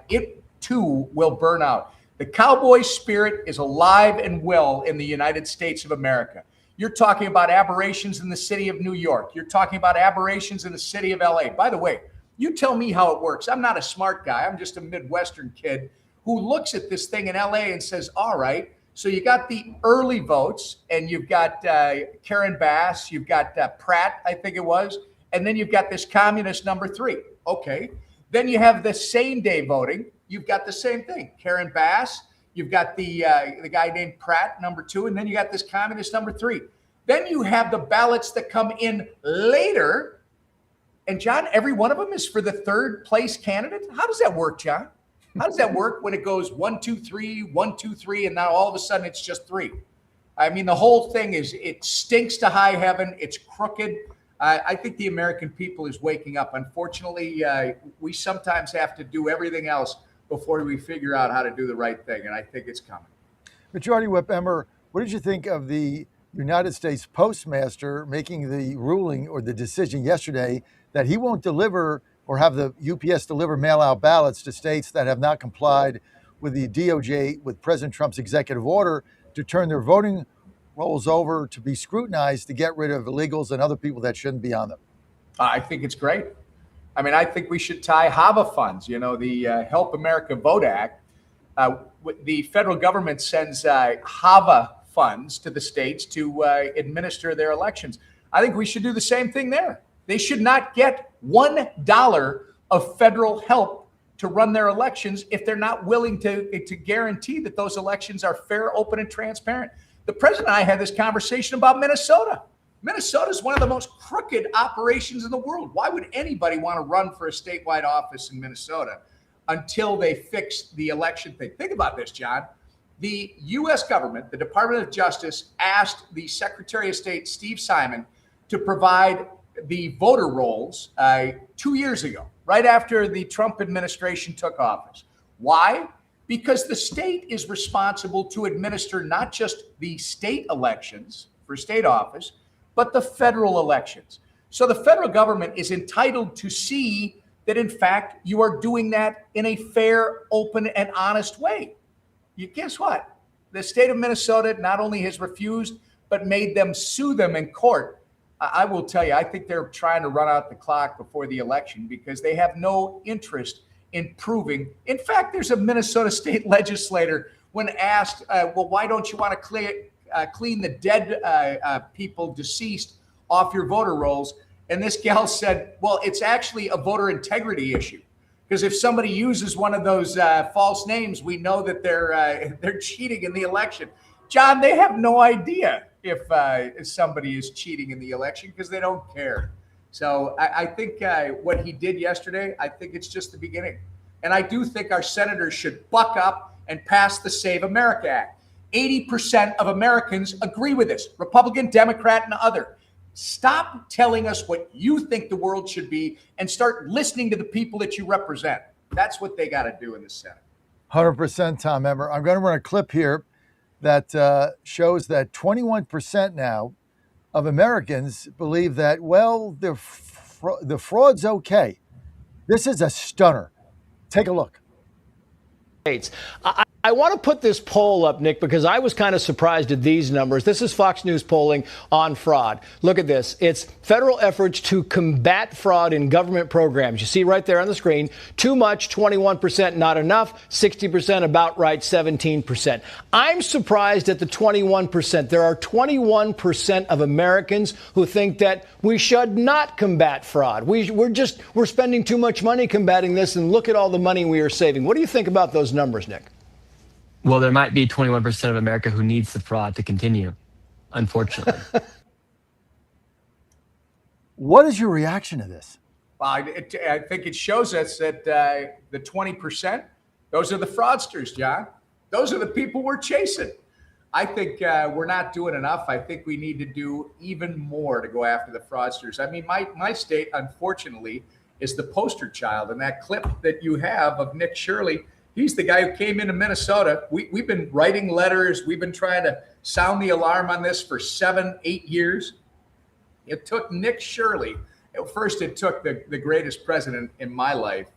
it too will burn out. The cowboy spirit is alive and well in the United States of America. You're talking about aberrations in the city of New York. You're talking about aberrations in the city of LA. By the way, you tell me how it works. I'm not a smart guy. I'm just a Midwestern kid who looks at this thing in LA and says, all right, so you got the early votes, and you've got Karen Bass, you've got Pratt, I think it was, and then you've got this communist number 3. Okay. Then you have the same day voting. You've got the same thing. Karen Bass, you've got the guy named Pratt, number 2, and then you got this communist number 3. Then you have the ballots that come in later. And John, every one of them is for the third place candidate. How does that work, John? How does that work when it goes 1, 2, 3, 1, 2, 3, and now all of a sudden it's just 3? I mean, the whole thing it stinks to high heaven. It's crooked. I think the American people is waking up. Unfortunately, we sometimes have to do everything else before we figure out how to do the right thing, and I think it's coming. Majority Whip Emmer, what did you think of the United States Postmaster making the ruling or the decision yesterday that he won't deliver or have the UPS deliver mail-out ballots to states that have not complied with the DOJ, with President Trump's executive order to turn their voting rolls over to be scrutinized to get rid of illegals and other people that shouldn't be on them? I think it's great. I mean, I think we should tie HAVA funds, the Help America Vote Act. The federal government sends HAVA funds to the states to administer their elections. I think we should do the same thing there. They should not get $1 of federal help to run their elections if they're not willing to guarantee that those elections are fair, open, and transparent. The president and I had this conversation about Minnesota. Minnesota is one of the most crooked operations in the world. Why would anybody want to run for a statewide office in Minnesota until they fix the election thing? Think about this, John. The U.S. government, the Department of Justice, asked the Secretary of State, Steve Simon, to provide the voter rolls 2 years ago, right after the Trump administration took office. Why? Because the state is responsible to administer not just the state elections for state office, but the federal elections. So the federal government is entitled to see that, in fact, you are doing that in a fair, open, and honest way. Guess what? The state of Minnesota not only has refused, but made them sue them in court. I will tell you, I think they're trying to run out the clock before the election because they have no interest in proving. In fact, there's a Minnesota state legislator, when asked, well, why don't you want to clean the dead people deceased off your voter rolls? And this gal said, well, it's actually a voter integrity issue. Because if somebody uses one of those false names, we know that they're cheating in the election. John, they have no idea if somebody is cheating in the election because they don't care. So I think what he did yesterday, I think it's just the beginning. And I do think our senators should buck up and pass the Save America Act. 80% of Americans agree with this, Republican, Democrat, and other. Stop telling us what you think the world should be and start listening to the people that you represent. That's what they got to do in the Senate. 100%, Tom Emmer. I'm going to run a clip here that shows that 21% now of Americans believe that, well, the fraud's okay. This is a stunner. Take a look. I want to put this poll up, Nick, because I was kind of surprised at these numbers. This is Fox News polling on fraud. Look at this. It's federal efforts to combat fraud in government programs. You see right there on the screen, too much, 21%, not enough, 60%, about right, 17%. I'm surprised at the 21%. There are 21% of Americans who think that we should not combat fraud. We're spending too much money combating this, and look at all the money we are saving. What do you think about those numbers, Nick? Well, there might be 21% of America who needs the fraud to continue, unfortunately. What is your reaction to this? Well, I think it shows us that the 20%, those are the fraudsters, John. Those are the people we're chasing. I think we're not doing enough. I think we need to do even more to go after the fraudsters. I mean, my state, unfortunately, is the poster child. And that clip that you have of Nick Shirley, he's the guy who came into Minnesota. We've been writing letters. We've been trying to sound the alarm on this for 7-8 years. It took Nick Shirley. First, it took the greatest president in my life,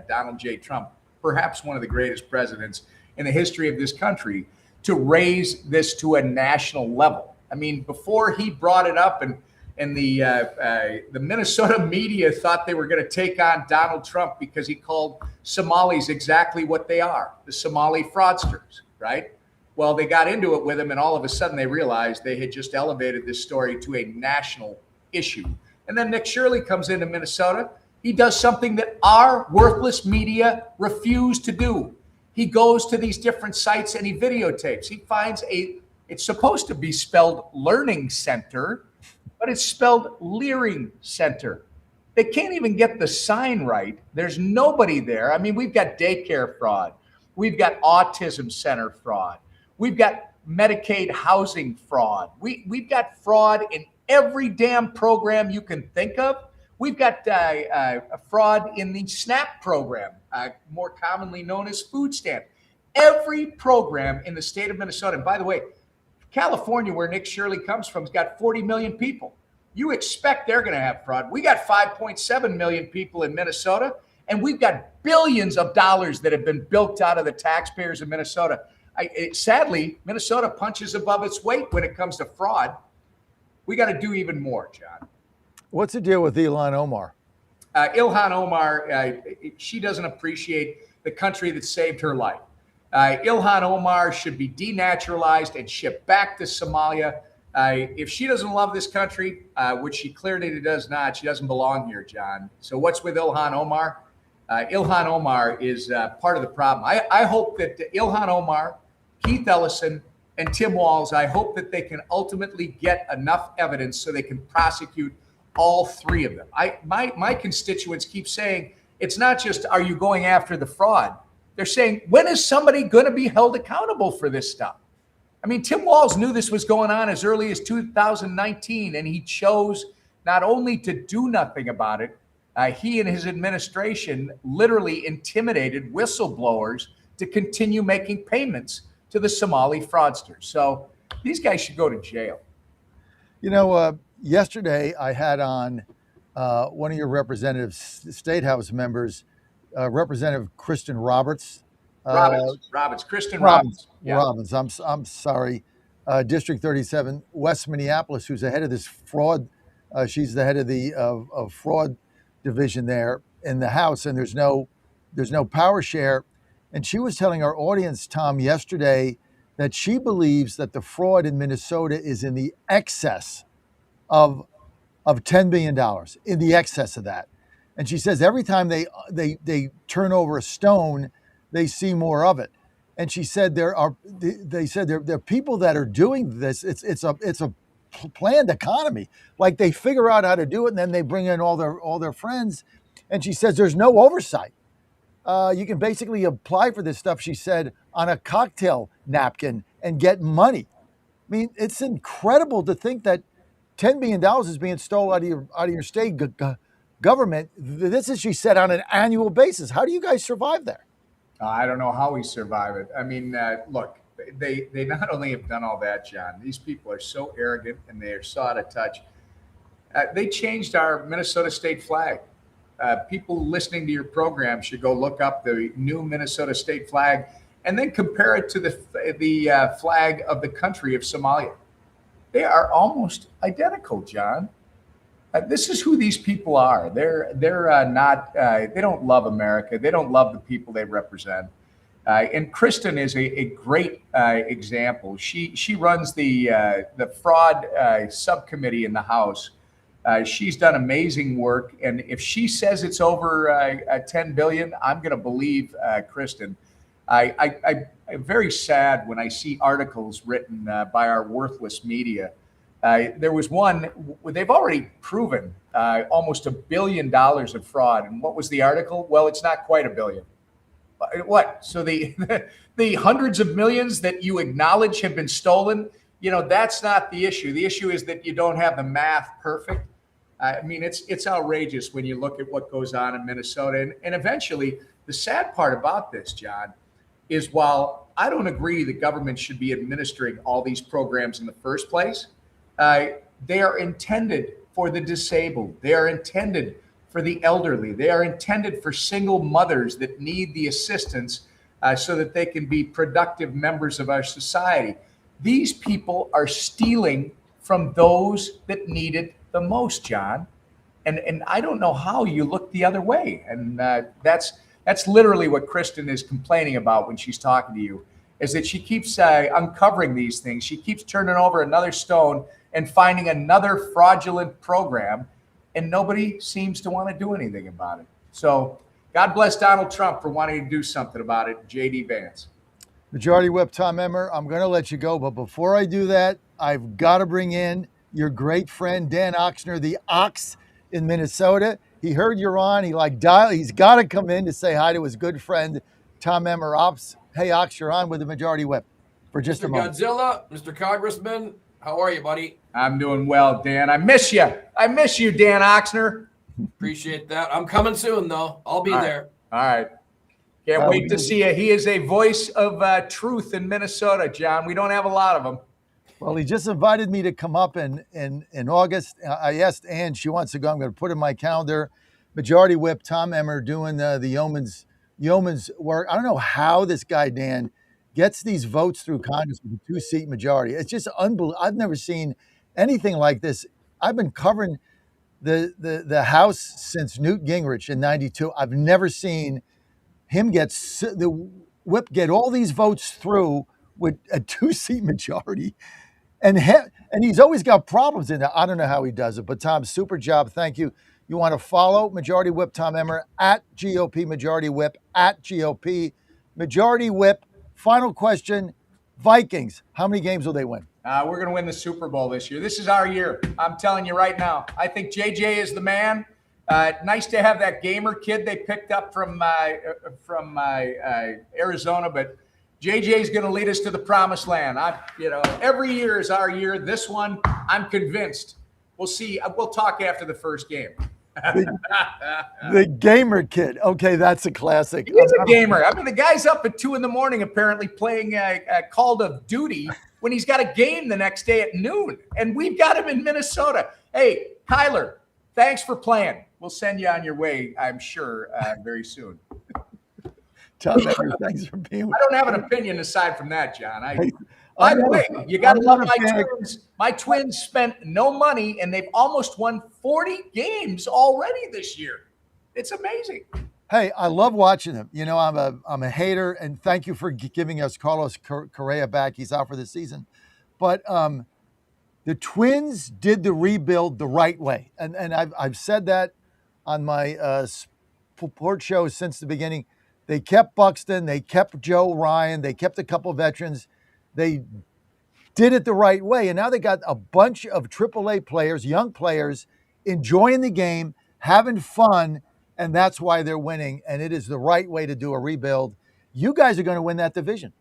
Donald J. Trump, perhaps one of the greatest presidents in the history of this country, to raise this to a national level. I mean, before he brought it up and the Minnesota media thought they were going to take on Donald Trump because he called Somalis exactly what they are, the Somali fraudsters, right? Well, they got into it with him, and all of a sudden they realized they had just elevated this story to a national issue. And then Nick Shirley comes into Minnesota. He does something that our worthless media refused to do. He goes to these different sites and he videotapes. He finds it's supposed to be spelled Learning Center, but it's spelled Leering Center. They can't even get the sign right. There's nobody there. I mean, we've got daycare fraud. We've got autism center fraud. We've got Medicaid housing fraud. We've got fraud in every damn program you can think of. We've got a fraud in the SNAP program, more commonly known as food stamp. Every program in the state of Minnesota, and by the way, California, where Nick Shirley comes from, has got 40 million people. You expect they're going to have fraud. We got 5.7 million people in Minnesota, and we've got billions of dollars that have been bilked out of the taxpayers of Minnesota. Sadly, Minnesota punches above its weight when it comes to fraud. We got to do even more, John. What's the deal with Ilhan Omar? Ilhan Omar, she doesn't appreciate the country that saved her life. Ilhan Omar should be denaturalized and shipped back to Somalia. If she doesn't love this country, which she clearly does not, she doesn't belong here, John. So what's with Ilhan Omar? Ilhan Omar is part of the problem. I hope that Ilhan Omar, Keith Ellison, and Tim Walz, I hope that they can ultimately get enough evidence so they can prosecute all three of them. My constituents keep saying, it's not just, are you going after the fraud? They're saying, when is somebody going to be held accountable for this stuff? I mean, Tim Walz knew this was going on as early as 2019, and he chose not only to do nothing about it, he and his administration literally intimidated whistleblowers to continue making payments to the Somali fraudsters. So these guys should go to jail. You know, yesterday I had on one of your representatives, State House members, Representative Kristen Roberts. Kristen Roberts. Yeah. Robbins. I'm sorry. District 37, West Minneapolis, who's the head of this fraud. She's the head of the fraud division there in the House, and there's no power share. And she was telling our audience, Tom, yesterday that she believes that the fraud in Minnesota is in the excess of $10 billion, in the excess of that. And she says every time they turn over a stone, they see more of it. And she said there are people that are doing this. It's a planned economy. Like they figure out how to do it, and then they bring in all their friends. And she says there's no oversight. You can basically apply for this stuff, she said, on a cocktail napkin and get money. I mean, it's incredible to think that $10 billion is being stolen out of your state government. This is, she said, on an annual basis. How do you guys survive there? I don't know how we survive it. I mean, look, they not only have done all that, John, these people are so arrogant and they are so out of touch. They changed our Minnesota state flag. People listening to your program should go look up the new Minnesota state flag and then compare it to the flag of the country of Somalia. They are almost identical, John. This is who these people are. They're not. They don't love America. They don't love the people they represent. And Kristen is a great example. She runs the fraud subcommittee in the House. She's done amazing work, and if she says it's over 10 billion, I'm going to believe Kristen. I'm very sad when I see articles written by our worthless media There was one, they've already proven almost $1 billion of fraud. And what was the article? Well, it's not quite $1 billion. What? So the the hundreds of millions that you acknowledge have been stolen, that's not the issue. The issue is that you don't have the math perfect. I mean, it's outrageous when you look at what goes on in Minnesota. And eventually, the sad part about this, John, is while I don't agree the government should be administering all these programs in the first place, they are intended for the disabled. They are intended for the elderly. They are intended for single mothers that need the assistance so that they can be productive members of our society. These people are stealing from those that need it the most, John. And I don't know how you look the other way. And that's literally what Kristen is complaining about when she's talking to you, is that she keeps uncovering these things. She keeps turning over another stone and finding another fraudulent program, and nobody seems to want to do anything about it. So God bless Donald Trump for wanting to do something about it, J.D. Vance. Majority Whip Tom Emmer, I'm going to let you go, but before I do that, I've got to bring in your great friend, Dan Oxner, the Ox in Minnesota. He heard you're on. He's got to come in to say hi to his good friend, Tom Emmer. Ops. Hey, Ox, you're on with the Majority Whip for just a moment. Godzilla, Mr. Congressman, how are you, buddy? I'm doing well, Dan. I miss you. I miss you, Dan Oxner. Appreciate that. I'm coming soon, though. I'll be there. All right. Can't wait to see you. He is a voice of truth in Minnesota, John. We don't have a lot of them. Well, he just invited me to come up in August. I asked Ann, she wants to go. I'm going to put in my calendar. Majority Whip, Tom Emmer doing the yeoman's work. I don't know how this guy, Dan, gets these votes through Congress with a 2-seat majority. It's just unbelievable. I've never seen anything like this. I've been covering the House since Newt Gingrich in '92. I've never seen him get all these votes through with a 2-seat majority. And he's always got problems in there. I don't know how he does it, but Tom, super job. Thank you. You want to follow Majority Whip Tom Emmer at GOP Majority Whip, at GOP Majority Whip. Final question, Vikings, how many games will they win? We're going to win the Super Bowl this year. This is our year. I'm telling you right now. I think JJ is the man. Nice to have that gamer kid they picked up from Arizona, but JJ is going to lead us to the promised land. Every year is our year. This one, I'm convinced. We'll see. We'll talk after the first game. The gamer kid. Okay, that's a classic. He's a gamer. I mean, the guy's up at 2 a.m. apparently playing Call of Duty when he's got a game the next day at noon, and we've got him in Minnesota. Hey, Tyler, thanks for playing. We'll send you on your way, I'm sure, very soon. Tom Emmer, thanks for being with I don't have an opinion aside from that, John. By the way, you got to love my Twins. My Twins spent no money, and they've almost won 40 games already this year. It's amazing. Hey, I love watching him. I'm a hater, and thank you for giving us Carlos Correa back. He's out for the season. But the Twins did the rebuild the right way. And I've said that on my support shows since the beginning. They kept Buxton. They kept Joe Ryan. They kept a couple of veterans. They did it the right way. And now they got a bunch of AAA players, young players, enjoying the game, having fun, and that's why they're winning. And it is the right way to do a rebuild. You guys are going to win that division.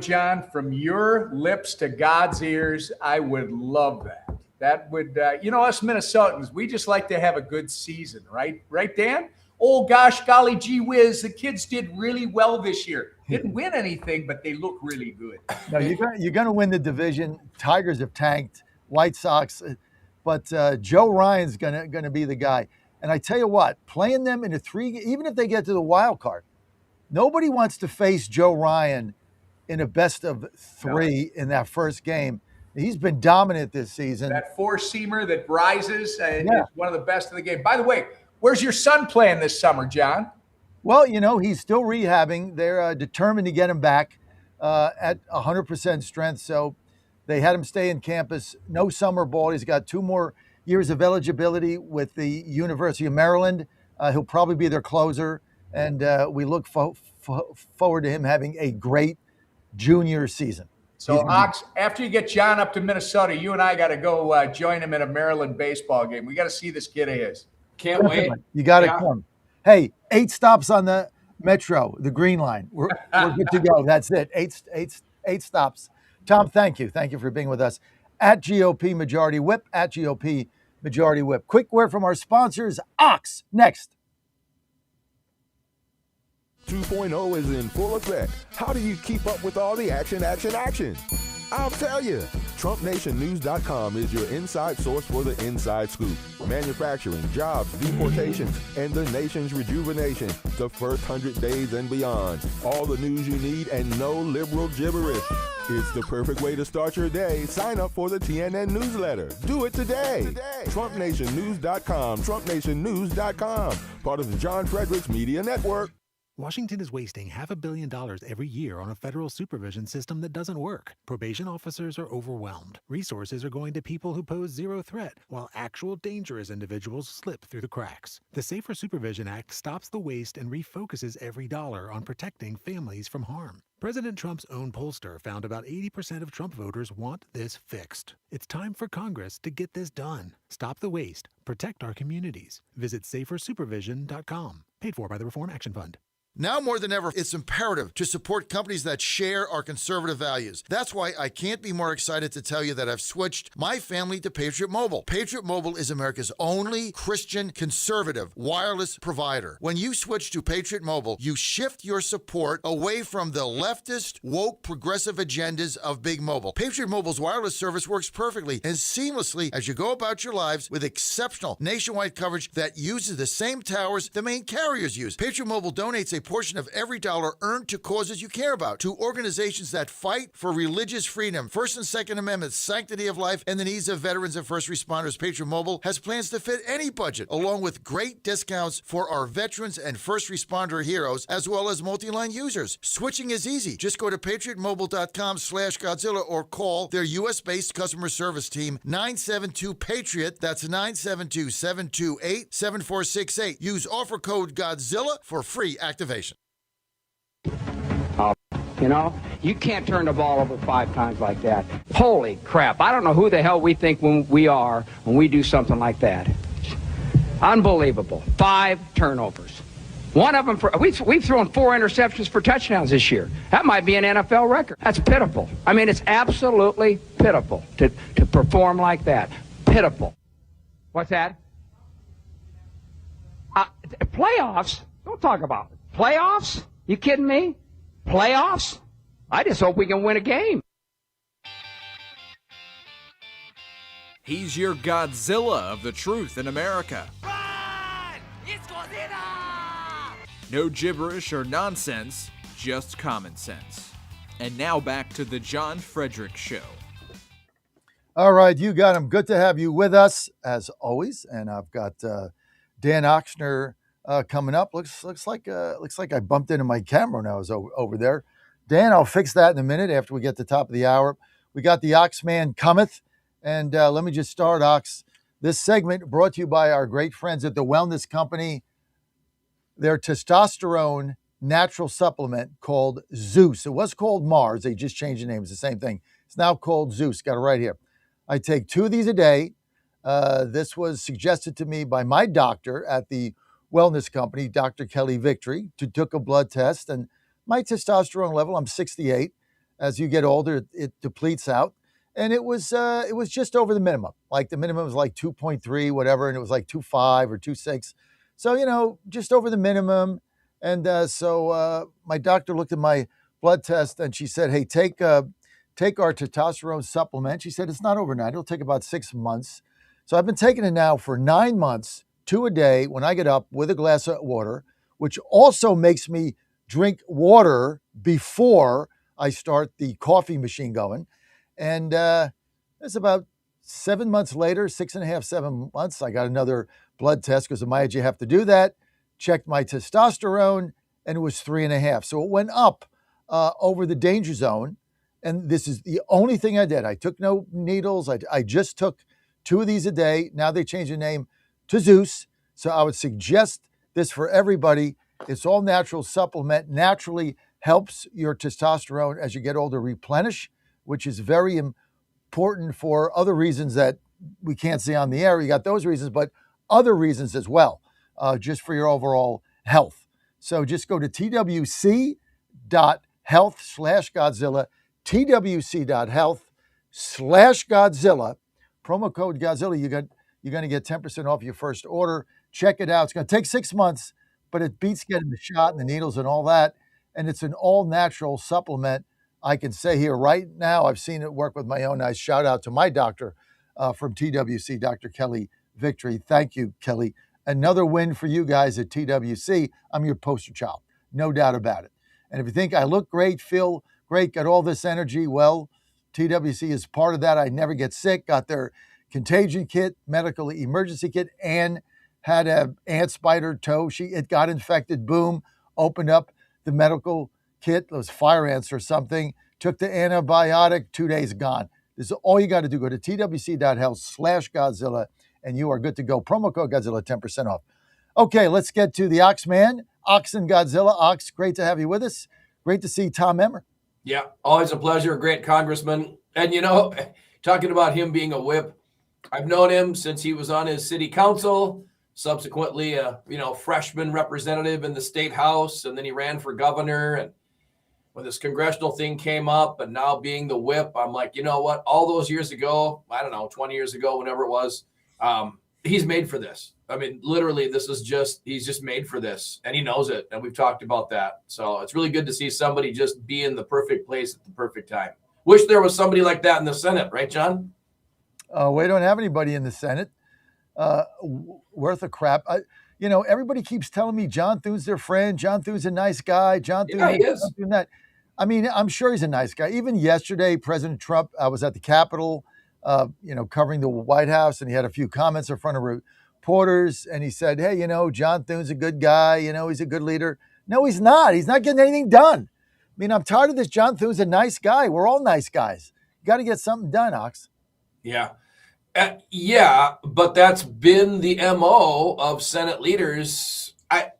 John, from your lips to God's ears, I would love that. That would, us Minnesotans, we just like to have a good season, right? Right, Dan? Oh, gosh, golly, gee whiz, the kids did really well this year. Didn't win anything, but they look really good. No, you're going to win the division. Tigers have tanked, White Sox, but Joe Ryan's going to be the guy. And I tell you what, playing them in even if they get to the wild card, nobody wants to face Joe Ryan in a best of 3 in that first game. He's been dominant this season. That four-seamer that rises is one of the best in the game. By the way, where's your son playing this summer, John? Well, he's still rehabbing. They're determined to get him back at 100% strength. So they had him stay in campus. No summer ball. He's got 2 more years of eligibility with the University of Maryland. He'll probably be their closer. And we look forward to him having a great junior season. So, Ox, after you get John up to Minnesota, you and I got to go join him at a Maryland baseball game. We got to see this kid of his. Can't wait. You got to come. Hey, 8 stops on the Metro, the Green Line. We're good to go. That's it. Eight stops. Tom, thank you. Thank you for being with us. At GOP Majority Whip, at GOP Majority Whip. Quick word from our sponsors. Ox, next. 2.0 is in full effect. How do you keep up with all the action? I'll tell you. TrumpNationNews.com is your inside source for the inside scoop. Manufacturing, jobs, deportations, and the nation's rejuvenation. The first 100 days and beyond. All the news you need and no liberal gibberish. It's the perfect way to start your day. Sign up for the TNN newsletter. Do it today. TrumpNationNews.com. TrumpNationNews.com. Part of the John Fredericks Media Network. Washington is wasting $500 million every year on a federal supervision system that doesn't work. Probation officers are overwhelmed. Resources are going to people who pose zero threat, while actual dangerous individuals slip through the cracks. The Safer Supervision Act stops the waste and refocuses every dollar on protecting families from harm. President Trump's own pollster found about 80% of Trump voters want this fixed. It's time for Congress to get this done. Stop the waste. Protect our communities. Visit safersupervision.com. Paid for by the Reform Action Fund. Now more than ever, it's imperative to support companies that share our conservative values. That's why I can't be more excited to tell you that I've switched my family to Patriot Mobile. Patriot Mobile is America's only Christian conservative wireless provider. When you switch to Patriot Mobile, you shift your support away from the leftist, woke, progressive agendas of Big Mobile. Patriot Mobile's wireless service works perfectly and seamlessly as you go about your lives with exceptional nationwide coverage that uses the same towers the main carriers use. Patriot Mobile donates a portion of every dollar earned to causes you care about, to organizations that fight for religious freedom, First and Second Amendments, sanctity of life, and the needs of veterans and first responders. Patriot Mobile has plans to fit any budget, along with great discounts for our veterans and first responder heroes, as well as multi-line users. Switching is easy. Just go to patriotmobile.com/Godzilla or call their U.S.-based customer service team, 972-PATRIOT. That's 972-728-7468. Use offer code Godzilla for free activation. You know, you can't turn the ball over 5 times like that. Holy crap. I don't know who the hell we think we are when we do something like that. Unbelievable. 5 turnovers. One of them, we've thrown 4 interceptions for touchdowns this year. That might be an NFL record. That's pitiful. I mean, it's absolutely pitiful to perform like that. Pitiful. What's that? Playoffs? Don't talk about it. Playoffs? You kidding me? Playoffs? I just hope we can win a game. He's your Godzilla of the truth in America. It's Godzilla! No gibberish or nonsense, just common sense. And now back to the John Fredericks Show. All right, you got him. Good to have you with us, as always. And I've got Dan Oxner coming up. Looks like I bumped into my camera when I was over there. Dan, I'll fix that in a minute after we get to the top of the hour. We got the Oxman cometh. And let me just start, Ox. This segment brought to you by our great friends at the Wellness Company. Their testosterone natural supplement called Zeus. It was called Mars. They just changed the name. It's the same thing. It's now called Zeus. Got it right here. I take 2 of these a day. This was suggested to me by my doctor at the Wellness Company, Dr. Kelly Victory, who took a blood test. And my testosterone level, I'm 68. As you get older, it depletes out. And it was just over the minimum. Like the minimum was like 2.3, whatever, and it was like 2.5 or 2.6. So, just over the minimum. And so my doctor looked at my blood test and she said, hey, take our testosterone supplement. She said, it's not overnight. It'll take about 6 months. So I've been taking it now for 9 months, 2 a day when I get up with a glass of water, which also makes me drink water before I start the coffee machine going. And it's about 7 months later, 6.5, 7 months, I got another blood test because of my age, you have to do that. Checked my testosterone and it was 3.5. So it went up over the danger zone. And this is the only thing I did. I took no needles. I just took 2 of these a day. Now they changed the name to Zeus. So I would suggest this for everybody. It's all natural supplement, naturally helps your testosterone as you get older replenish. which is very important for other reasons that we can't see on the air. You got those reasons, but other reasons as well, just for your overall health. So just go to twc.health/Godzilla, twc.health/Godzilla, promo code Godzilla. You're going to get 10% off your first order. Check it out. It's going to take 6 months, but it beats getting the shot and the needles and all that. And it's an all-natural supplement. I can say here right now, I've seen it work with my own eyes. Shout out to my doctor from TWC, Dr. Kelly Victory. Thank you, Kelly. Another win for you guys at TWC. I'm your poster child, no doubt about it. And if you think I look great, feel great, got all this energy, well, TWC is part of that. I never get sick. Got their contagion kit, medical emergency kit, and had a ant spider toe. It got infected. Boom, opened up the medical kit, those fire ants or something. Took the antibiotic. 2 days gone. This is all you got to do. Go to twc.health/Godzilla, and you are good to go. Promo code Godzilla, 10% off. Okay, let's get to the Oxman, Ox and Godzilla. Ox, great to have you with us. Great to see Tom Emmer. Yeah, always a pleasure. Great congressman. And, talking about him being a whip, I've known him since he was on his city council, subsequently a freshman representative in the state house, and then he ran for governor. And when this congressional thing came up, and now being the whip, I'm like, you know what? All those years ago, I don't know, 20 years ago, whenever it was, he's made for this. I mean, literally, he's just made for this, and he knows it. And we've talked about that. So it's really good to see somebody just be in the perfect place at the perfect time. Wish there was somebody like that in the Senate, right, John? We don't have anybody in the Senate worth a crap. Everybody keeps telling me John Thune's their friend. John Thune's a nice guy. John Thune, he is. John Thune that. I mean, I'm sure he's a nice guy. Even yesterday, President Trump, I was at the Capitol, covering the White House, and he had a few comments in front of reporters, and he said, hey, John Thune's a good guy. He's a good leader. No, he's not. He's not getting anything done. I mean, I'm tired of this. John Thune's a nice guy. We're all nice guys. You got to get something done, Ox. Yeah. But that's been the MO of Senate leaders. I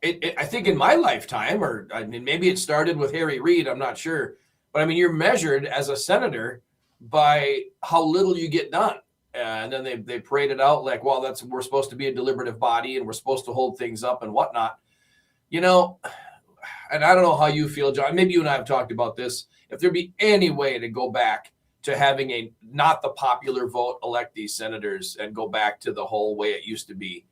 think in my lifetime, or I mean, maybe it started with Harry Reid, I'm not sure. But I mean, you're measured as a senator by how little you get done. And then they parade it out like, well, we're supposed to be a deliberative body and we're supposed to hold things up and whatnot. And I don't know how you feel, John. Maybe you and I have talked about this. If there'd be any way to go back to having a not the popular vote elect these senators and go back to the whole way it used to be,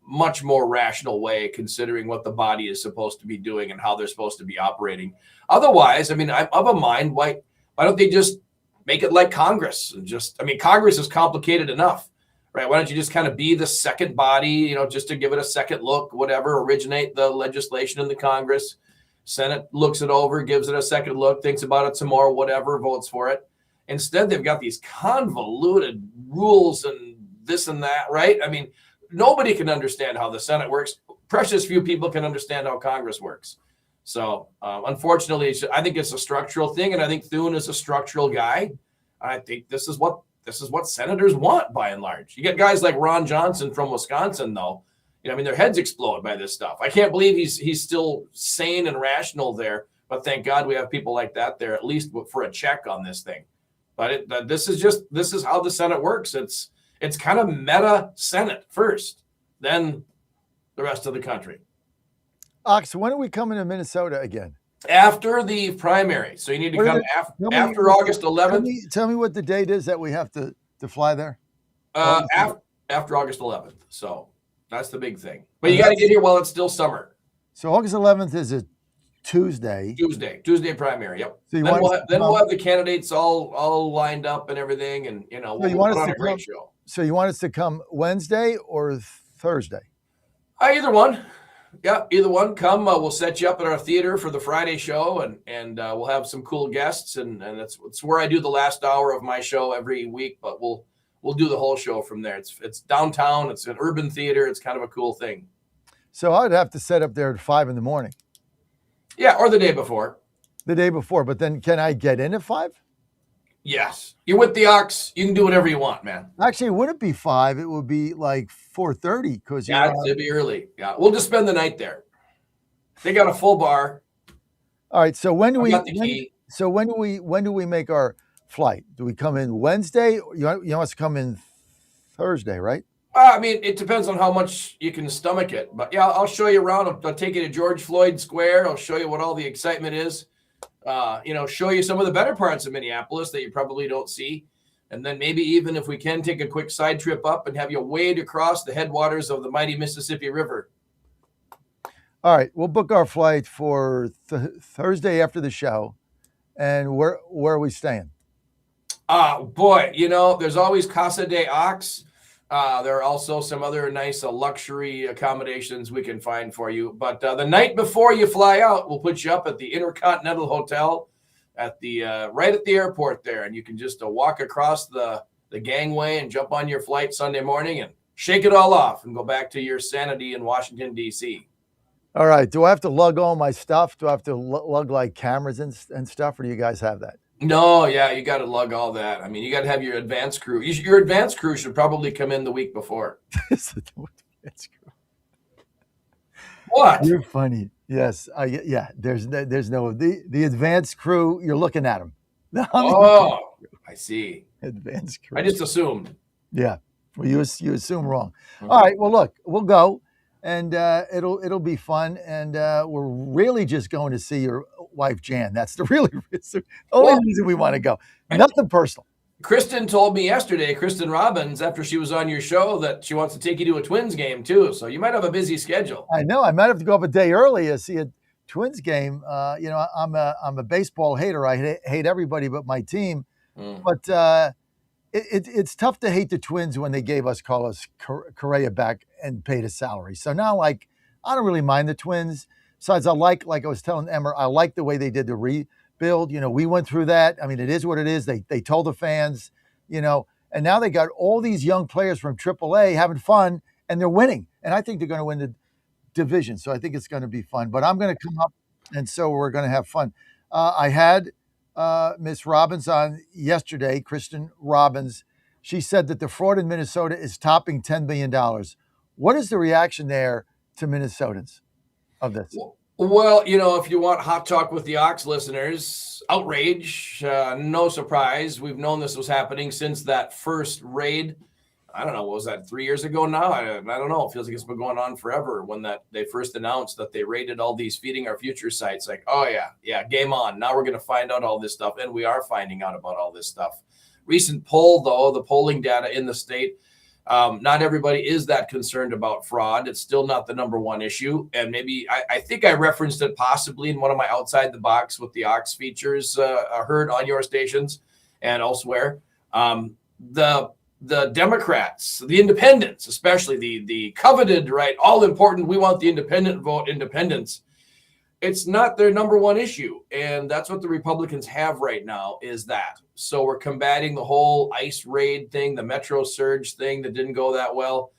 much more rational way, considering what the body is supposed to be doing and how they're supposed to be operating. Otherwise, I mean, I'm of a mind, why don't they just make it like Congress? And Congress is complicated enough, right? Why don't you just kind of be the second body, just to give it a second look, whatever, originate the legislation in the Congress. Senate looks it over, gives it a second look, thinks about it some more, whatever, votes for it. Instead, they've got these convoluted rules and this and that, right? I mean, nobody can understand how the Senate works. Precious few people can understand how Congress works. So, unfortunately, I think it's a structural thing, and I think Thune is a structural guy. I think this is what senators want, by and large. You get guys like Ron Johnson from Wisconsin, though. Their heads explode by this stuff. I can't believe he's still sane and rational there. But thank God we have people like that there, at least for a check on this thing. But this is how the Senate works. It's kind of meta Senate first, then the rest of the country. Ox, when are we coming to Minnesota again? After the primary. So you need to come after August 11th. Tell me what the date is that we have to fly there. After August 11th. So that's the big thing. But you got to get here while it's still summer. So August 11th is a Tuesday primary. Yep. So we'll have the candidates all lined up and everything, and we'll put on a great show. So you want us to come Wednesday or Thursday? Either one. Yeah, either one. Come. We'll set you up at our theater for the Friday show, and we'll have some cool guests, and it's where I do the last hour of my show every week. But we'll do the whole show from there. It's downtown. It's an urban theater. It's kind of a cool thing. So I'd have to set up there at 5 a.m. Yeah, or the day before. But then can I get in at 5? Yes. You're with the Ox. You can do whatever you want, man. Actually, it wouldn't be 5. It would be like 4:30 because it'd be early. Yeah, we'll just spend the night there. They got a full bar. All right. So when do we? Got the key. So when do we make our flight? Do we come in Wednesday? You want us to come in Thursday, right? I mean, it depends on how much you can stomach it. But yeah, I'll show you around. I'll take you to George Floyd Square. I'll show you what all the excitement is. Show you some of the better parts of Minneapolis that you probably don't see. And then maybe even if we can take a quick side trip up and have you wade across the headwaters of the mighty Mississippi River. All right, we'll book our flight for Thursday after the show. And where are we staying? Boy, there's always Casa de Ox. There are also some other nice luxury accommodations we can find for you. But the night before you fly out, we'll put you up at the Intercontinental Hotel at the right at the airport there, and you can just walk across the gangway and jump on your flight Sunday morning and shake it all off and go back to your sanity in Washington, D.C. All right. Do I have to lug all my stuff? Do I have to lug like cameras and stuff, or do you guys have that? No, yeah, you got to lug all that. I mean, you got to have your advance crew. Your advance crew should probably come in the week before. What? You're funny. Yes. Yeah. There's no the advance crew. You're looking at them. I see. Advance crew. I just assumed. Yeah. Well, you assume wrong. Okay. All right. Well, look, we'll go, and it'll be fun, and we're really just going to see your wife Jan. That's the only reason we want to go. Nothing personal. Kristen told me yesterday, Kristen Robbins, after she was on your show, that she wants to take you to a Twins game too. So you might have a busy schedule. I know. I might have to go up a day early to see a Twins game. I'm a baseball hater. I hate everybody but my team. But it's tough to hate the Twins when they gave us Carlos Correa back and paid his salary. So now, I don't really mind the Twins. Besides, I was telling Emmer, I like the way they did the rebuild. We went through that. I mean, it is what it is. They told the fans, and now they got all these young players from AAA having fun, and they're winning. And I think they're going to win the division. So I think it's going to be fun. But I'm going to come up, and so we're going to have fun. I had Miss Robbins on yesterday, Kristen Robbins. She said that the fraud in Minnesota is topping $10 billion. What is the reaction there to Minnesotans of this? Well, if you want hot talk with the Ox listeners, outrage, no surprise. We've known this was happening since that first raid. I don't know, what was that, 3 years ago now? I don't know. It feels like it's been going on forever when they first announced that they raided all these Feeding Our Future sites. Like, oh, yeah, game on. Now we're going to find out all this stuff, and we are finding out about all this stuff. Recent poll, though, the polling data in the state, not everybody is that concerned about fraud. It's still not the number one issue. And maybe I think I referenced it possibly in one of my Outside the Box with the Ox features heard on your stations and elsewhere. The Democrats, the independents, especially the coveted, right, all important, we want the independent vote, independence. It's not their number one issue. And that's what the Republicans have right now is that. So we're combating the whole ICE raid thing, the Metro surge thing that didn't go that well.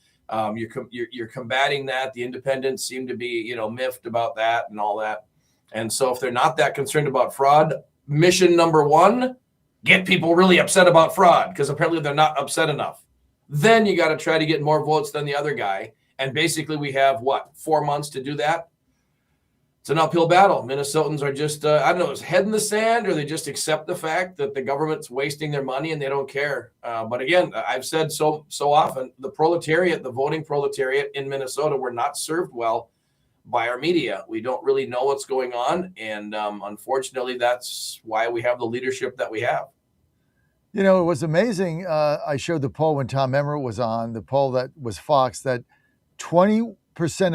You're combating that. The independents seem to be, miffed about that and all that. And so if they're not that concerned about fraud, mission number one, get people really upset about fraud because apparently they're not upset enough. Then you got to try to get more votes than the other guy. And basically we have, 4 months to do that? It's an uphill battle. Minnesotans are just, I don't know, it's head in the sand or they just accept the fact that the government's wasting their money and they don't care. But again, I've said so often, the proletariat, the voting proletariat in Minnesota were not served well by our media. We don't really know what's going on. And unfortunately, that's why we have the leadership that we have. It was amazing. I showed the poll when Tom Emmer was on, the poll that was Fox, that 20%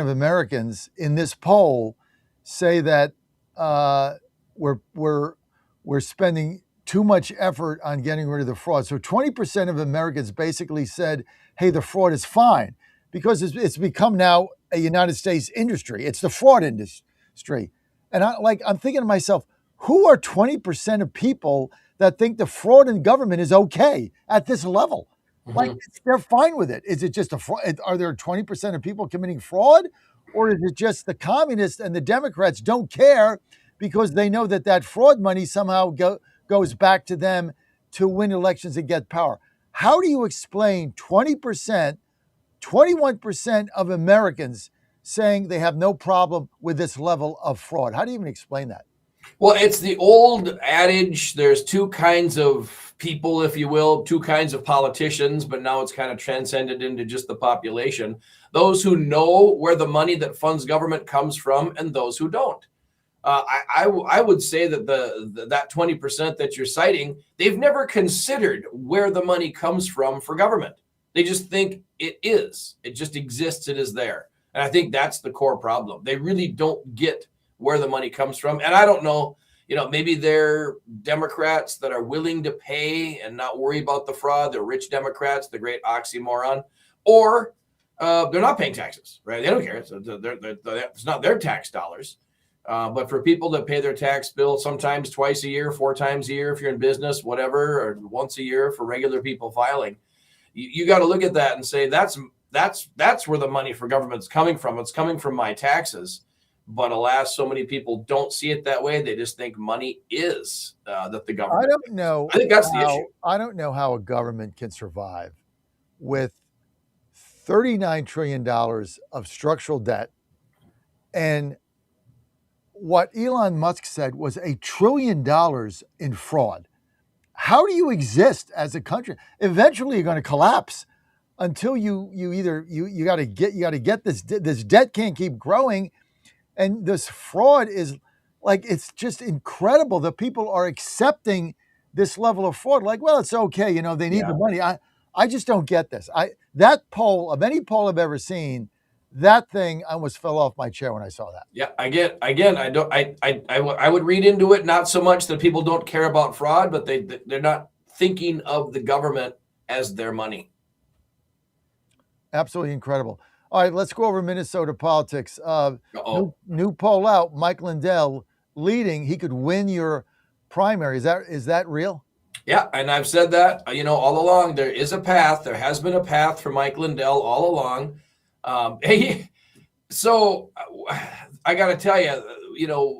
of Americans in this poll say that we're spending too much effort on getting rid of the fraud. So 20% of Americans basically said, hey, the fraud is fine because it's become now a United States industry. It's the fraud industry. And I'm thinking to myself, who are 20% of people that think the fraud in government is okay at this level? Mm-hmm. They're fine with it. Is it just a fraud? Are there 20% of people committing fraud? Or is it just the communists and the Democrats don't care because they know that fraud money somehow goes back to them to win elections and get power? How do you explain 20%, 21% of Americans saying they have no problem with this level of fraud? How do you even explain that? Well, it's the old adage. There's two kinds of people, if you will, two kinds of politicians, but now it's kind of transcended into just the population. Those who know where the money that funds government comes from and those who don't. I would say that that 20% that you're citing, they've never considered where the money comes from for government. They just think it is. It just exists. It is there. And I think that's the core problem. They really don't get where the money comes from. And I don't know, maybe they're Democrats that are willing to pay and not worry about the fraud. They're rich Democrats, the great oxymoron, or they're not paying taxes, right? They don't care. It's not their tax dollars. But for people that pay their tax bill sometimes twice a year, 4 times a year, if you're in business, whatever, or once a year for regular people filing, you got to look at that and say, that's where the money for government's coming from. It's coming from my taxes. But alas, so many people don't see it that way. They just think money is that the government. I don't know. I think that's the issue. I don't know how a government can survive with $39 trillion of structural debt, and what Elon Musk said was $1 trillion in fraud. How do you exist as a country? Eventually, you're going to collapse until you got to get this debt can't keep growing. And this fraud is like, it's just incredible that people are accepting this level of fraud. Like, well, it's okay. They need the money. I just don't get this. That poll, of any poll I've ever seen, that thing, I almost fell off my chair when I saw that. Yeah, I would read into it, not so much that people don't care about fraud, but they're not thinking of the government as their money. Absolutely incredible. All right, let's go over Minnesota politics. New poll out, Mike Lindell leading. He could win your primary. Is that real? Yeah, and I've said that, all along. There is a path. There has been a path for Mike Lindell all along. So I got to tell you,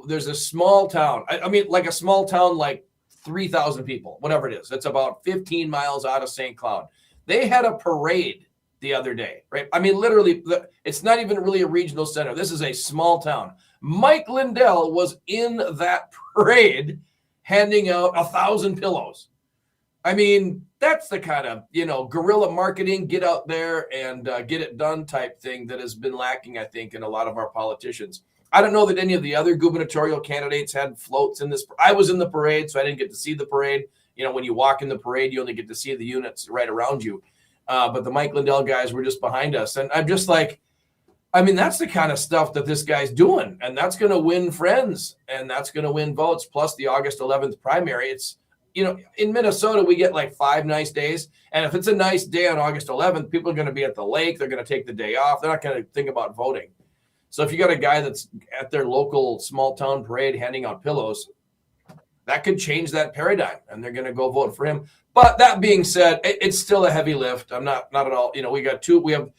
there's a small town. I mean, like a small town, like 3,000 people, whatever it is. It's about 15 miles out of St. Cloud. They had a parade the other day, right? I mean, literally, it's not even really a regional center. This is a small town. Mike Lindell was in that parade handing out 1,000 pillows. I mean, that's the kind of, guerrilla marketing, get out there and get it done type thing that has been lacking, I think, in a lot of our politicians. I don't know that any of the other gubernatorial candidates had floats in this. I was in the parade, so I didn't get to see the parade. When you walk in the parade, you only get to see the units right around you. But the Mike Lindell guys were just behind us. And I'm just like, that's the kind of stuff that this guy's doing. And that's going to win friends. And that's going to win votes. Plus the August 11th primary. It's, in Minnesota, we get like 5 nice days. And if it's a nice day on August 11th, people are going to be at the lake. They're going to take the day off. They're not going to think about voting. So if you got a guy that's at their local small town parade handing out pillows, that could change that paradigm. And they're going to go vote for him. But that being said, it's still a heavy lift. I'm not at all. We have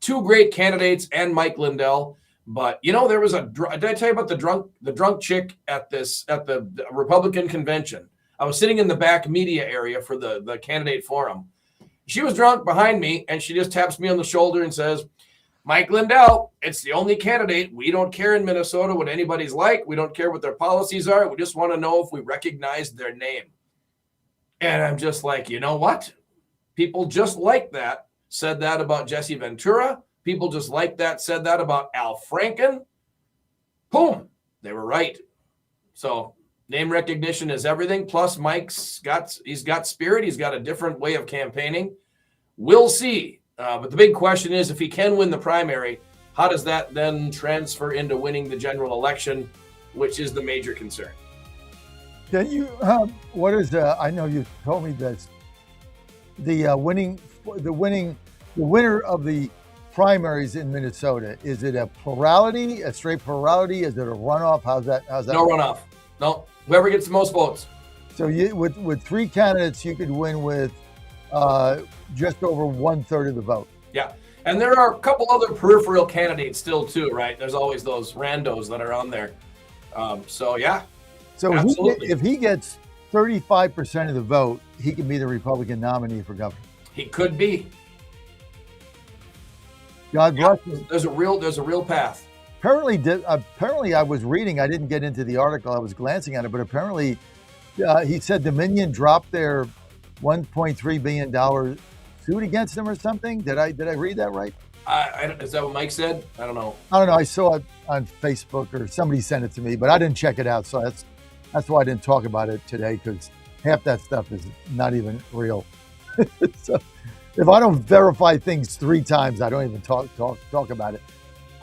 2 great candidates and Mike Lindell. But there was did I tell you about the drunk chick at the Republican convention? I was sitting in the back media area for the candidate forum. She was drunk behind me, and she just taps me on the shoulder and says, Mike Lindell, it's the only candidate. We don't care in Minnesota what anybody's like. We don't care what their policies are. We just want to know if we recognize their name. And I'm just like, you know what? People just like that said that about Jesse Ventura. People just like that said that about Al Franken. Boom. They were right. So name recognition is everything. Plus Mike's got spirit. He's got a different way of campaigning. We'll see. But the big question is, if he can win the primary, how does that then transfer into winning the general election, which is the major concern? Can you, I know you told me this, the winner of the primaries in Minnesota, is it a plurality, a straight plurality? Is it a runoff? How's that? No runoff. No, whoever gets the most votes. So with 3 candidates, you could win with just over 1/3 of the vote. Yeah. And there are a couple other peripheral candidates still too, right? There's always those randos that are on there. So yeah. So if he gets 35% of the vote, he can be the Republican nominee for governor. He could be. God bless him. There's a real path. Apparently, I was reading. I didn't get into the article. I was glancing at it, but apparently, he said Dominion dropped their $1.3 billion suit against them or something. Did I read that right? Is that what Mike said? I don't know. I don't know. I saw it on Facebook or somebody sent it to me, but I didn't check it out. So that's why I didn't talk about it today, because half that stuff is not even real. So if I don't verify things 3 times, I don't even talk about it.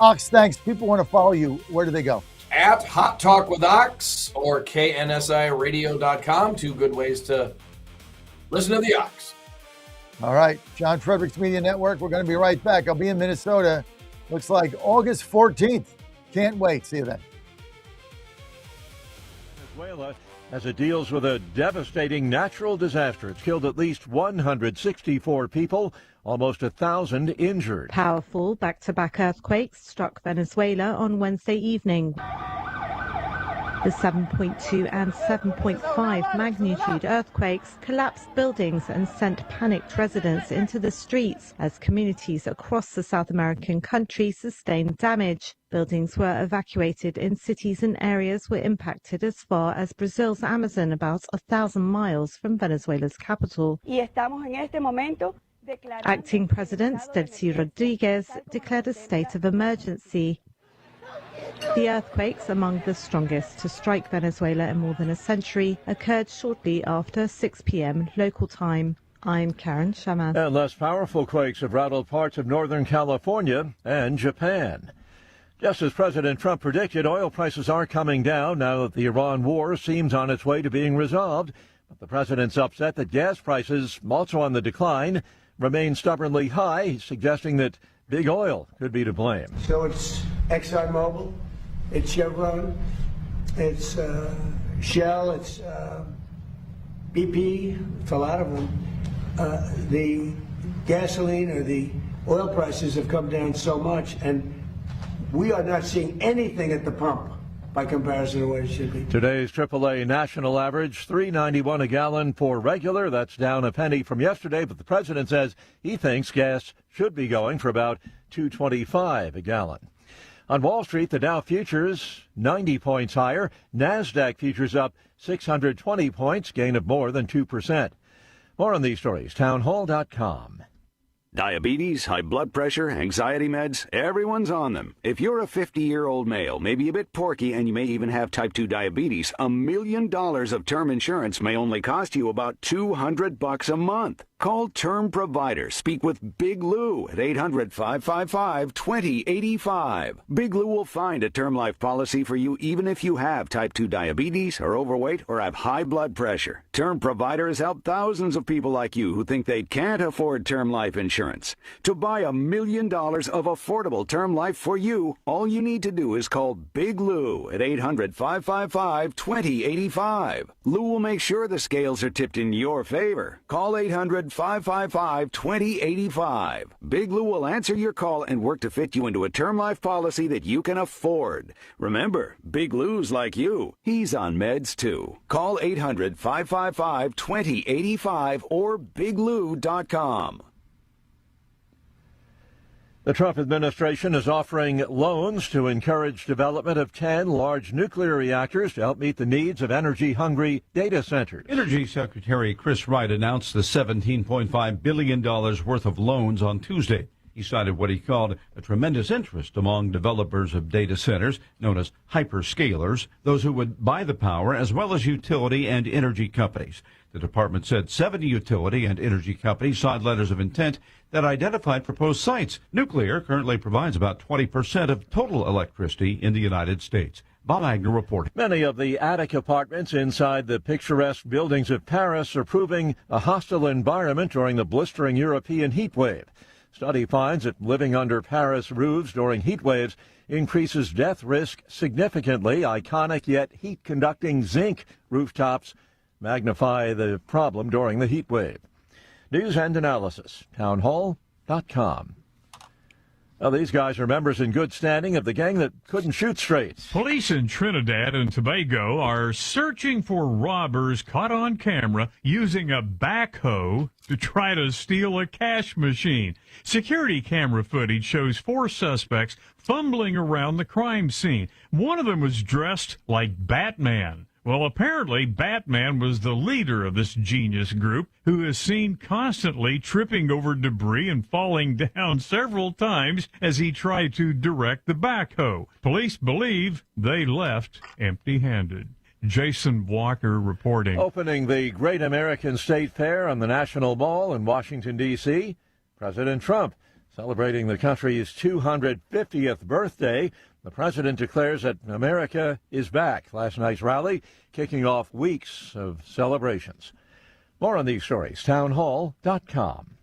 Ox, thanks. People want to follow you. Where do they go? At Hot Talk with Ox or KNSIRadio.com. 2 good ways to listen to the Ox. All right. John Fredericks Media Network. We're going to be right back. I'll be in Minnesota. Looks like August 14th. Can't wait. See you then. Venezuela, as it deals with a devastating natural disaster. It's killed at least 164 people, almost 1,000 injured. Powerful back-to-back earthquakes struck Venezuela on Wednesday evening. The 7.2 and 7.5 magnitude earthquakes collapsed buildings and sent panicked residents into the streets as communities across the South American country sustained damage. Buildings were evacuated in cities and areas were impacted as far as Brazil's Amazon, about 1,000 miles from Venezuela's capital. Acting President Delcy Rodriguez declared a state of emergency. The earthquakes, among the strongest to strike Venezuela in more than a century, occurred shortly after 6 p.m. local time. I'm Karen Shaman. And less powerful quakes have rattled parts of Northern California and Japan. Just as President Trump predicted, oil prices are coming down now that the Iran war seems on its way to being resolved. But the president's upset that gas prices, also on the decline, remain stubbornly high, suggesting that big oil could be to blame. So it's ExxonMobil, it's Chevron, it's Shell, it's BP, it's a lot of them. The gasoline or the oil prices have come down so much, and we are not seeing anything at the pump by comparison to what it should be. Today's AAA national average, $3.91 a gallon for regular. That's down a penny from yesterday, but the president says he thinks gas should be going for about $2.25 a gallon. On Wall Street, the Dow futures 90 points higher. NASDAQ futures up 620 points, gain of more than 2%. More on these stories, townhall.com. Diabetes, high blood pressure, anxiety meds, everyone's on them. If you're a 50-year-old male, maybe a bit porky, and you may even have type 2 diabetes, $1 million of term insurance may only cost you about $200 a month. Call Term Provider. Speak with Big Lou at 800-555-2085. Big Lou will find a term life policy for you even if you have type 2 diabetes, are overweight, or have high blood pressure. Term Provider has helped thousands of people like you who think they can't afford term life insurance. To buy $1 million of affordable term life for you, all you need to do is call Big Lou at 800-555-2085. Lou will make sure the scales are tipped in your favor. Call 800-555-2085. Big Lou will answer your call and work to fit you into a term life policy that you can afford. Remember, Big Lou's like you. He's on meds too. Call 800-555-2085 or biglou.com. The Trump administration is offering loans to encourage development of 10 large nuclear reactors to help meet the needs of energy-hungry data centers. Energy Secretary Chris Wright announced the $17.5 billion worth of loans on Tuesday. He cited what he called a tremendous interest among developers of data centers, known as hyperscalers, those who would buy the power, as well as utility and energy companies. The department said 70 utility and energy companies signed letters of intent that identified proposed sites. Nuclear currently provides about 20% of total electricity in the United States. Bob Agnew reporting. Many of the attic apartments inside the picturesque buildings of Paris are proving a hostile environment during the blistering European heat wave. Study finds that living under Paris roofs during heat waves increases death risk significantly. Iconic yet heat-conducting zinc rooftops magnify the problem during the heat wave. News and analysis, townhall.com. Well, these guys are members in good standing of the gang that couldn't shoot straight. Police in Trinidad and Tobago are searching for robbers caught on camera using a backhoe to try to steal a cash machine. Security camera footage shows 4 suspects fumbling around the crime scene. One of them was dressed like Batman. Well, apparently, Batman was the leader of this genius group, who is seen constantly tripping over debris and falling down several times as he tried to direct the backhoe. Police believe they left empty-handed. Jason Walker reporting. Opening the Great American State Fair on the National Mall in Washington, D.C., President Trump celebrating the country's 250th birthday. The president declares that America is back. Last night's rally kicking off weeks of celebrations. More on these stories, townhall.com.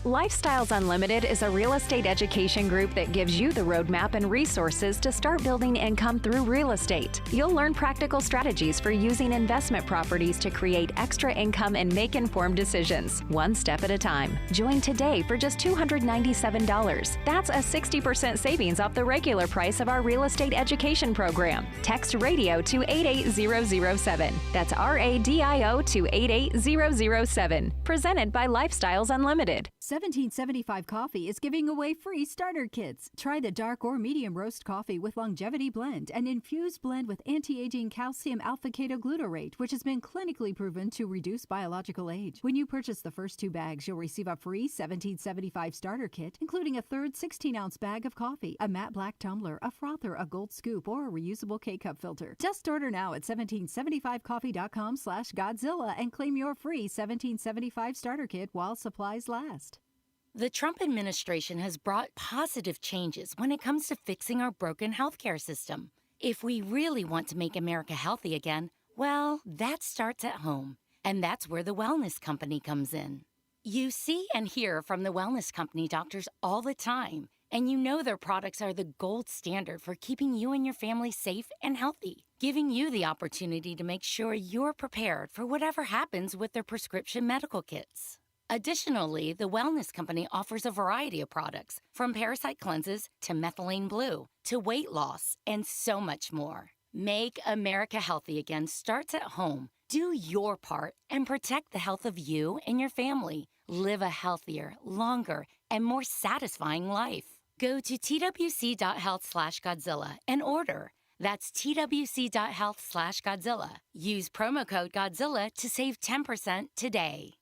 Lifestyles Unlimited is a real estate education group that gives you the roadmap and resources to start building income through real estate. You'll learn practical strategies for using investment properties to create extra income and make informed decisions, one step at a time. Join today for just $297. That's a 60% savings off the regular price of our real estate education program. Text RADIO to 88007. That's RADIO to 88007. Presented by Lifestyles Unlimited. 1775 Coffee is giving away free starter kits. Try the dark or medium roast coffee with longevity blend, an infused blend with anti-aging calcium alpha-ketoglutarate, which has been clinically proven to reduce biological age. When you purchase the first 2 bags, you'll receive a free 1775 starter kit, including a third 16-ounce bag of coffee, a matte black tumbler, a frother, a gold scoop, or a reusable K-cup filter. Just order now at 1775coffee.com/Godzilla and claim your free 1775 starter kit while supplies last. The Trump administration has brought positive changes when it comes to fixing our broken healthcare system. If we really want to make America healthy again, well, that starts at home. And that's where the Wellness Company comes in. You see and hear from the Wellness Company doctors all the time, and you know their products are the gold standard for keeping you and your family safe and healthy, giving you the opportunity to make sure you're prepared for whatever happens with their prescription medical kits. Additionally, the Wellness Company offers a variety of products, from parasite cleanses to methylene blue to weight loss and so much more. Make America healthy again starts at home. Do your part and protect the health of you and your family. Live a healthier, longer, and more satisfying life. Go to twc.health/Godzilla and order. That's twc.health/Godzilla. Use promo code Godzilla to save 10% today.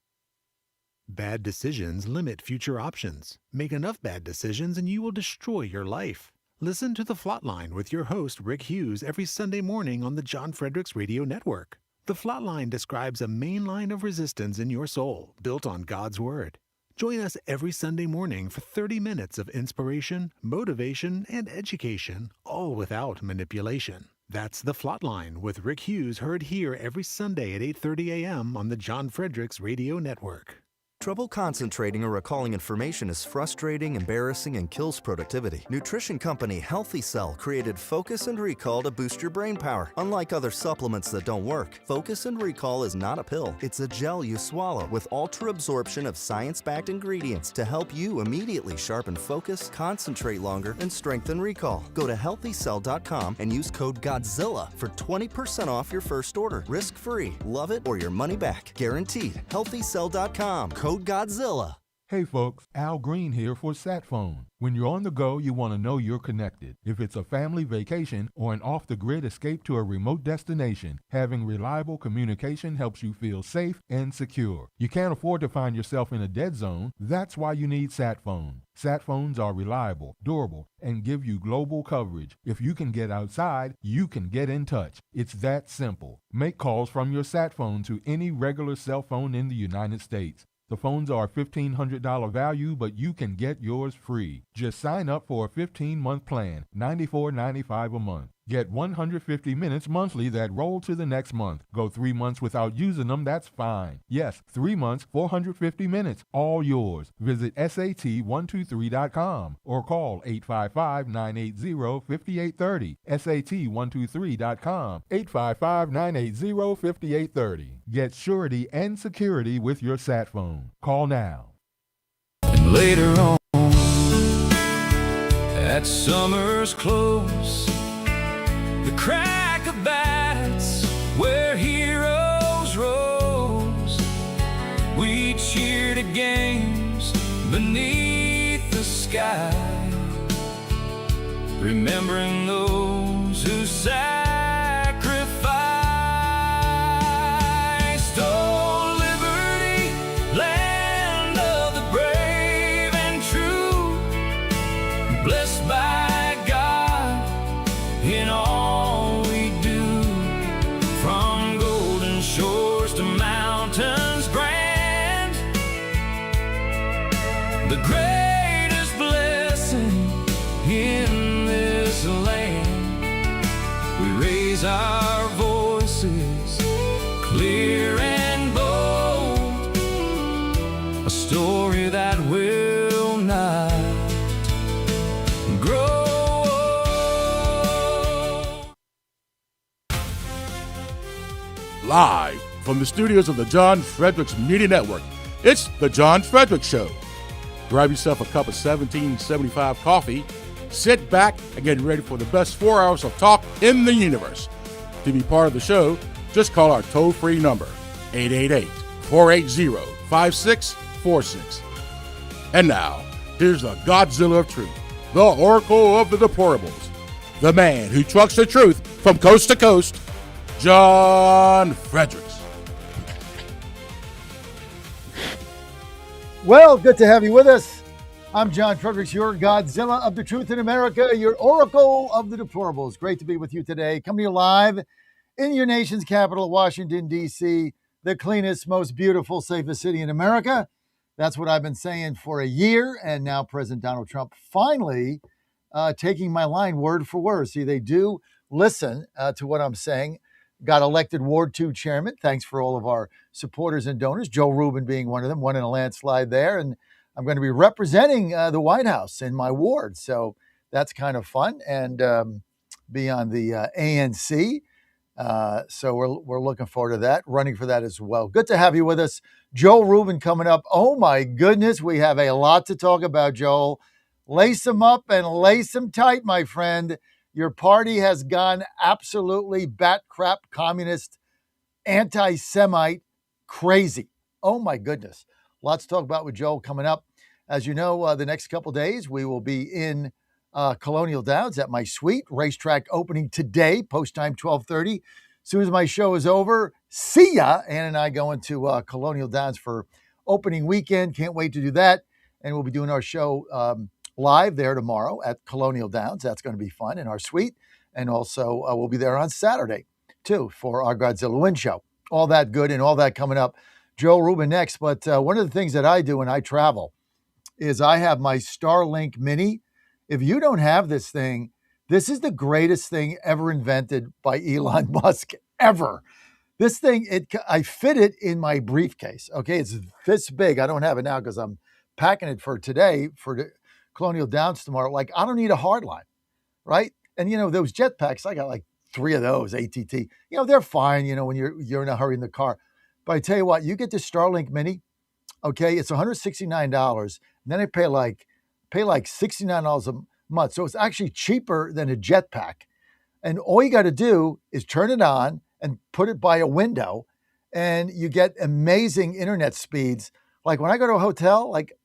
Bad decisions limit future options. Make enough bad decisions and you will destroy your life. Listen to The Flatline with your host, Rick Hughes, every Sunday morning on the John Fredericks Radio Network. The Flatline describes a main line of resistance in your soul, built on God's Word. Join us every Sunday morning for 30 minutes of inspiration, motivation, and education, all without manipulation. That's The Flatline with Rick Hughes, heard here every Sunday at 8:30 a.m. on the John Fredericks Radio Network. Trouble concentrating or recalling information is frustrating, embarrassing, and kills productivity. Nutrition company Healthy Cell created Focus and Recall to boost your brain power. Unlike other supplements that don't work, Focus and Recall is not a pill. It's a gel you swallow with ultra-absorption of science-backed ingredients to help you immediately sharpen focus, concentrate longer, and strengthen recall. Go to healthycell.com and use code GODZILLA for 20% off your first order. Risk-free. Love it or your money back. Guaranteed. Healthycell.com. Code GODZILLA. Hey folks, Al Green here for SatPhone. When you're on the go, you want to know you're connected. If it's a family vacation or an off-the-grid escape to a remote destination, having reliable communication helps you feel safe and secure. You can't afford to find yourself in a dead zone. That's why you need SatPhone. SatPhones are reliable, durable, and give you global coverage. If you can get outside, you can get in touch. It's that simple. Make calls from your SatPhone to any regular cell phone in the United States. The phones are a $1,500 value, but you can get yours free. Just sign up for a 15-month plan, $94.95 a month. Get 150 minutes monthly that roll to the next month. Go 3 months without using them, that's fine. Yes, 3 months, 450 minutes, all yours. Visit SAT123.com or call 855-980-5830. SAT123.com, 855-980-5830. Get surety and security with your SatPhone. Call now. Later on, at summer's close, the crack of bats where heroes rose. We cheered at games beneath the sky, remembering those who sacrificed. Oh, liberty, land of the brave and true, blessed by God in all we do, from golden shores to mountains grand. The greatest blessing in this land, we raise our voices clear and bold, a story that will not grow old. Live from the studios of the John Fredericks Media Network, it's The John Fredericks Show. Grab yourself a cup of 1775 coffee, sit back, and get ready for the best 4 hours of talk in the universe. To be part of the show, just call our toll-free number, 888-480-5646. And now, here's the Godzilla of Truth, the Oracle of the Deplorables, the man who trucks the truth from coast to coast, John Fredericks. Well, good to have you with us. I'm John Fredericks, your Godzilla of the Truth in America, your Oracle of the Deplorables. Great to be with you today. Coming to you live in your nation's capital, Washington, D.C., the cleanest, most beautiful, safest city in America. That's what I've been saying for a year, and now President Donald Trump finally taking my line word for word. See, they do listen to what I'm saying. Got elected Ward 2 chairman. Thanks for all of our supporters and donors. Joe Rubin being one of them, won in a landslide there. And I'm going to be representing the White House in my ward. So that's kind of fun. And be on the ANC. So we're looking forward to that, running for that as well. Good to have you with us. Joe Rubin coming up. Oh, my goodness. We have a lot to talk about, Joel. Lace them up and lace them tight, my friend. Your party has gone absolutely bat crap, communist, anti-Semite, crazy. Oh, my goodness. Lots to talk about with Joel coming up. As you know, the next couple days, we will be in Colonial Downs at my suite. Racetrack opening today, post time 12:30. As soon as my show is over, see ya. Ann and I going to Colonial Downs for opening weekend. Can't wait to do that. And we'll be doing our show live there tomorrow at Colonial Downs. That's going to be fun in our suite. And also we'll be there on Saturday, too, for our Godzilla Win Show. All that good and all that coming up. Joe Rubin next. But one of the things that I do when I travel is I have my Starlink Mini. If you don't have this thing, this is the greatest thing ever invented by Elon Musk, ever. This thing, I fit it in my briefcase. Okay, it's this big. I don't have it now because I'm packing it for today for the Colonial Downs tomorrow. Like, I don't need a hard line, right? And, you know, those jetpacks, I got like 3 of those, ATT. You know, they're fine, you know, when you're in a hurry in the car. But I tell you what, you get this Starlink Mini, okay, it's $169. And then I pay like $69 a month. So it's actually cheaper than a jetpack. And all you got to do is turn it on and put it by a window, and you get amazing internet speeds. Like when I go to a hotel, like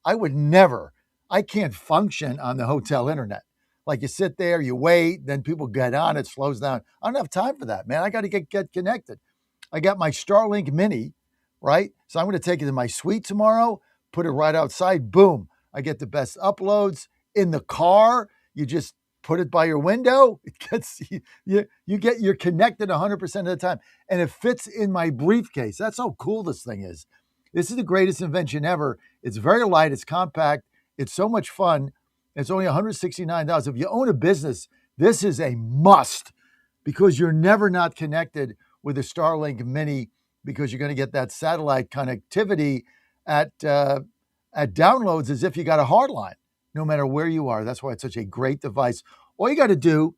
I can't function on the hotel internet. Like you sit there, you wait, then people get on, it slows down. I don't have time for that, man. I got to get connected. I got my Starlink Mini, right? So I'm going to take it to my suite tomorrow, put it right outside, boom. I get the best uploads. In the car, you just put it by your window. It gets you're connected 100% of the time. And it fits in my briefcase. That's how cool this thing is. This is the greatest invention ever. It's very light, it's compact, it's so much fun. It's only $169. If you own a business, this is a must because you're never not connected with a Starlink Mini because you're going to get that satellite connectivity at downloads as if you got a hard line, no matter where you are. That's why it's such a great device. All you got to do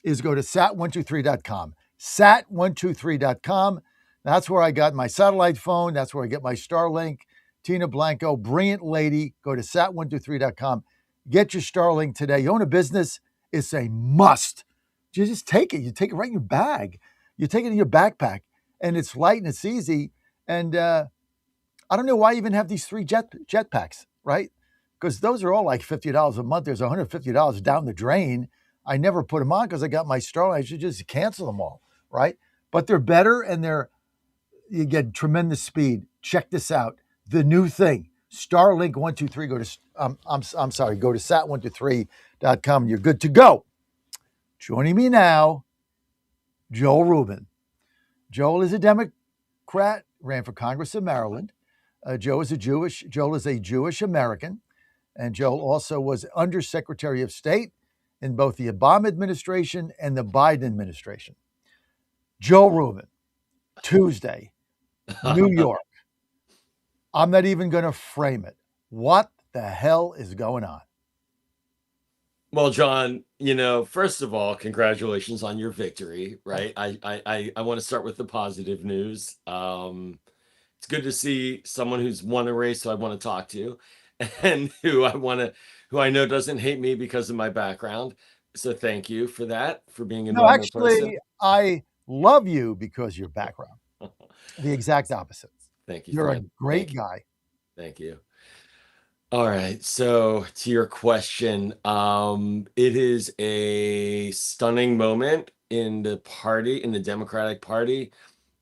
is go to sat123.com. Sat123.com. That's where I got my satellite phone. That's where I get my Starlink Tina Blanco, brilliant lady. Go to sat123.com. Get your Starlink today. You own a business, it's a must. You just take it. You take it right in your bag. You take it in your backpack, and it's light and it's easy. And I don't know why you even have these 3 jetpacks, right? Because those are all like $50 a month. There's $150 down the drain. I never put them on because I got my Starlink. I should just cancel them all, right? But they're better, and you get tremendous speed. Check this out. The new thing, Starlink 123. Go to go to sat123.com. You're good to go. Joining me now, Joel Rubin. Joel is a Democrat, ran for Congress of Maryland. Joel is a Jewish American, and Joel also was Undersecretary of State in both the Obama administration and the Biden administration. Joel Rubin, Tuesday, New York. I'm not even going to frame it. What the hell is going on? Well, John, first of all, congratulations on your victory, right? I want to start with the positive news. It's good to see someone who's won a race who I want to talk to and who I know doesn't hate me because of my background. So thank you for that, for being a normal person. I love you because of your background. The exact opposite. Thank you. You're friend. a great guy. Thank you. All right. So to your question, it is a stunning moment in the Democratic Party,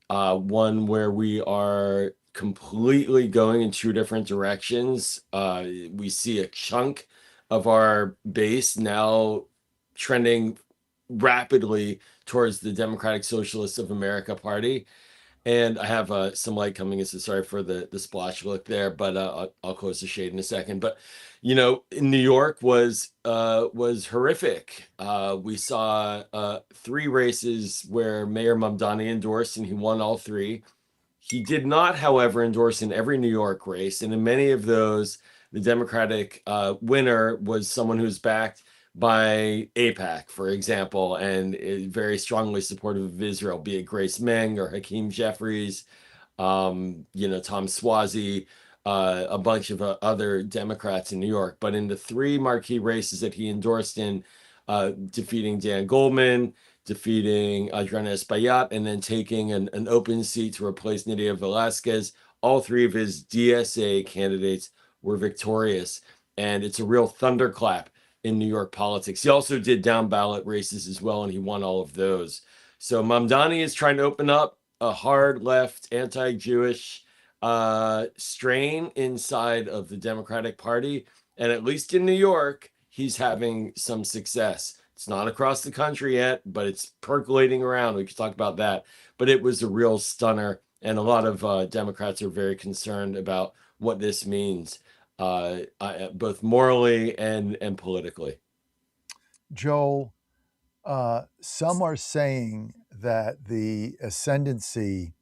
one where we are completely going in 2 different directions. We see a chunk of our base now trending rapidly towards the Democratic Socialists of America Party. And I have some light coming in, so sorry for the splotch look there, but I'll close the shade in a second. But in New York was horrific. We saw 3 races where Mayor Mamdani endorsed, and he won all 3. He did not, however, endorse in every New York race, and in many of those, the Democratic winner was someone who's backed by AIPAC, for example, and is very strongly supportive of Israel, be it Grace Meng or Hakeem Jeffries, Tom Suozzi, a bunch of other Democrats in New York. But in the 3 marquee races that he endorsed in, defeating Dan Goldman, defeating Adriana Espaillat, and then taking an open seat to replace Nydia Velasquez, all 3 of his DSA candidates were victorious. And it's a real thunderclap in New York politics. He also did down ballot races as well, and he won all of those. So Mamdani is trying to open up a hard left, anti-Jewish strain inside of the Democratic Party. And at least in New York, he's having some success. It's not across the country yet, but it's percolating around. We could talk about that. But it was a real stunner. And a lot of Democrats are very concerned about what this means, both morally and politically. Joel, some are saying that the ascendancy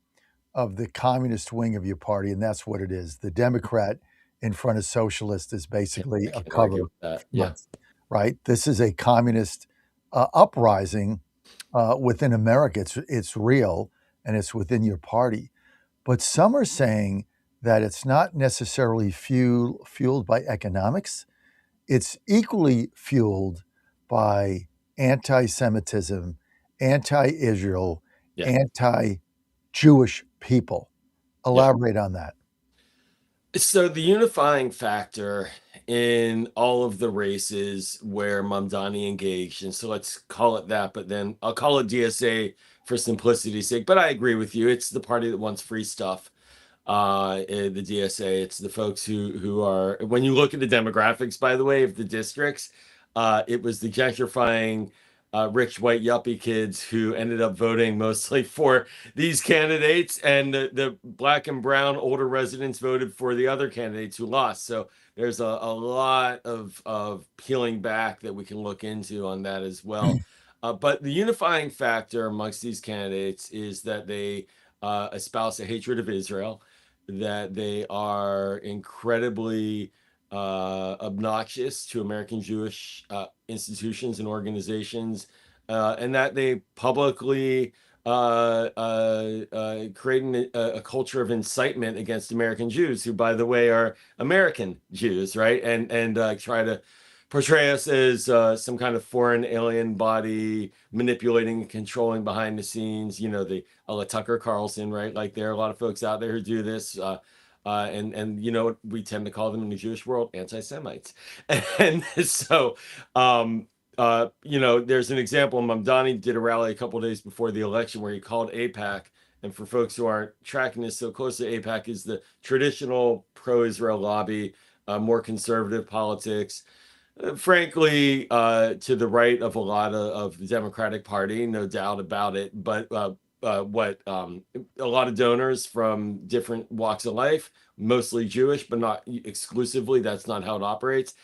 of the communist wing of your party, and that's what it is, the Democrat in front of socialist, is basically a cover. Yeah. Right? This is a communist uprising within America. It's real, and it's within your party. But some are saying that it's not necessarily fueled by economics. It's equally fueled by anti-Semitism, anti-Israel, anti-Jewish people. Elaborate on that. So the unifying factor in all of the races where Mamdani engaged, and so let's call it that, but then I'll call it DSA for simplicity's sake, but I agree with you. It's the party that wants free stuff. The DSA, it's the folks who are, when you look at the demographics, by the way, of the districts, it was the gentrifying rich white yuppie kids who ended up voting mostly for these candidates, and the black and brown older residents voted for the other candidates who lost. So there's a lot of peeling back that we can look into on that as well. But the unifying factor amongst these candidates is that they espouse a hatred of Israel, that they are incredibly obnoxious to American Jewish institutions and organizations, and that they publicly creating a culture of incitement against American Jews, who, by the way, are American Jews, right? And try to portray us as some kind of foreign alien body manipulating and controlling behind the scenes. You know, the Tucker Carlson, right? Like, there are a lot of folks out there who do this. And you know, we tend to call them in the Jewish world anti-Semites. And so, you know, there's an example. Mamdani did a rally a couple of days before the election where he called AIPAC. And for folks who aren't tracking this so closely, AIPAC is the traditional pro-Israel lobby, more conservative politics, frankly, to the right of a lot of the Democratic Party, no doubt about it. But a lot of donors from different walks of life, mostly Jewish, but not exclusively. That's not how it operates.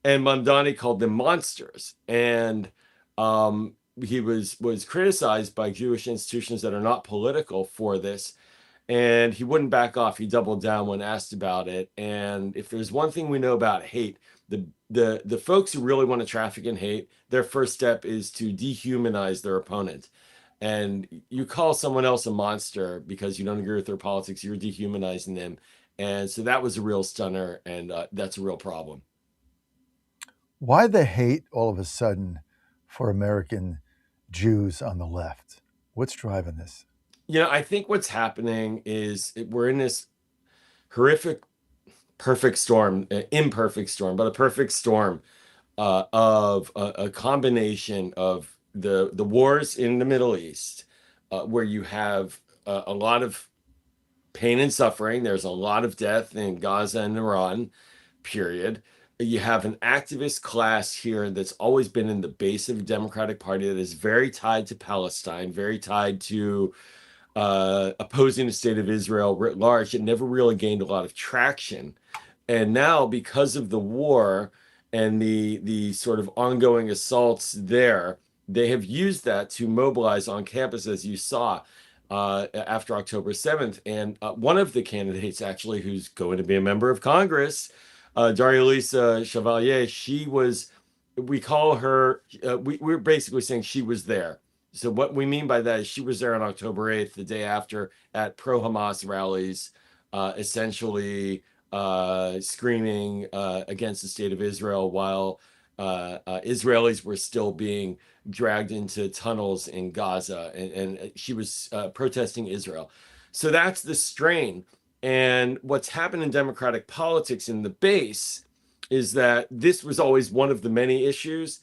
And Mamdani called them monsters, and he was criticized by Jewish institutions that are not political for this, and he wouldn't back off. He doubled down when asked about it. And if there's one thing we know about hate, the folks who really want to traffic in hate, their first step is to dehumanize their opponent. And you call someone else a monster because you don't agree with their politics, you're dehumanizing them. And so that was a real stunner, and that's a real problem. Why the hate all of a sudden for American Jews on the left? What's driving this? You know, I think what's happening is we're in this horrific, perfect storm, imperfect storm, but a perfect storm of a combination of the wars in the Middle East, where you have a lot of pain and suffering. There's a lot of death in Gaza and Iran, period. You have an activist class here that's always been in the base of the Democratic Party that is very tied to Palestine, very tied to opposing the state of Israel writ large. It never really gained a lot of traction. And now, because of the war and the sort of ongoing assaults there, they have used that to mobilize on campus, as you saw, after October 7th. And one of the candidates, actually, who's going to be a member of Congress, Daria-Lisa Chevalier, we call her, we're basically saying she was there. So what we mean by that is she was there on October 8th, the day after, at pro-Hamas rallies, essentially screaming against the state of Israel while Israelis were still being dragged into tunnels in Gaza, and she was protesting Israel. So that's the strain. And what's happened in Democratic politics in the base is that this was always one of the many issues.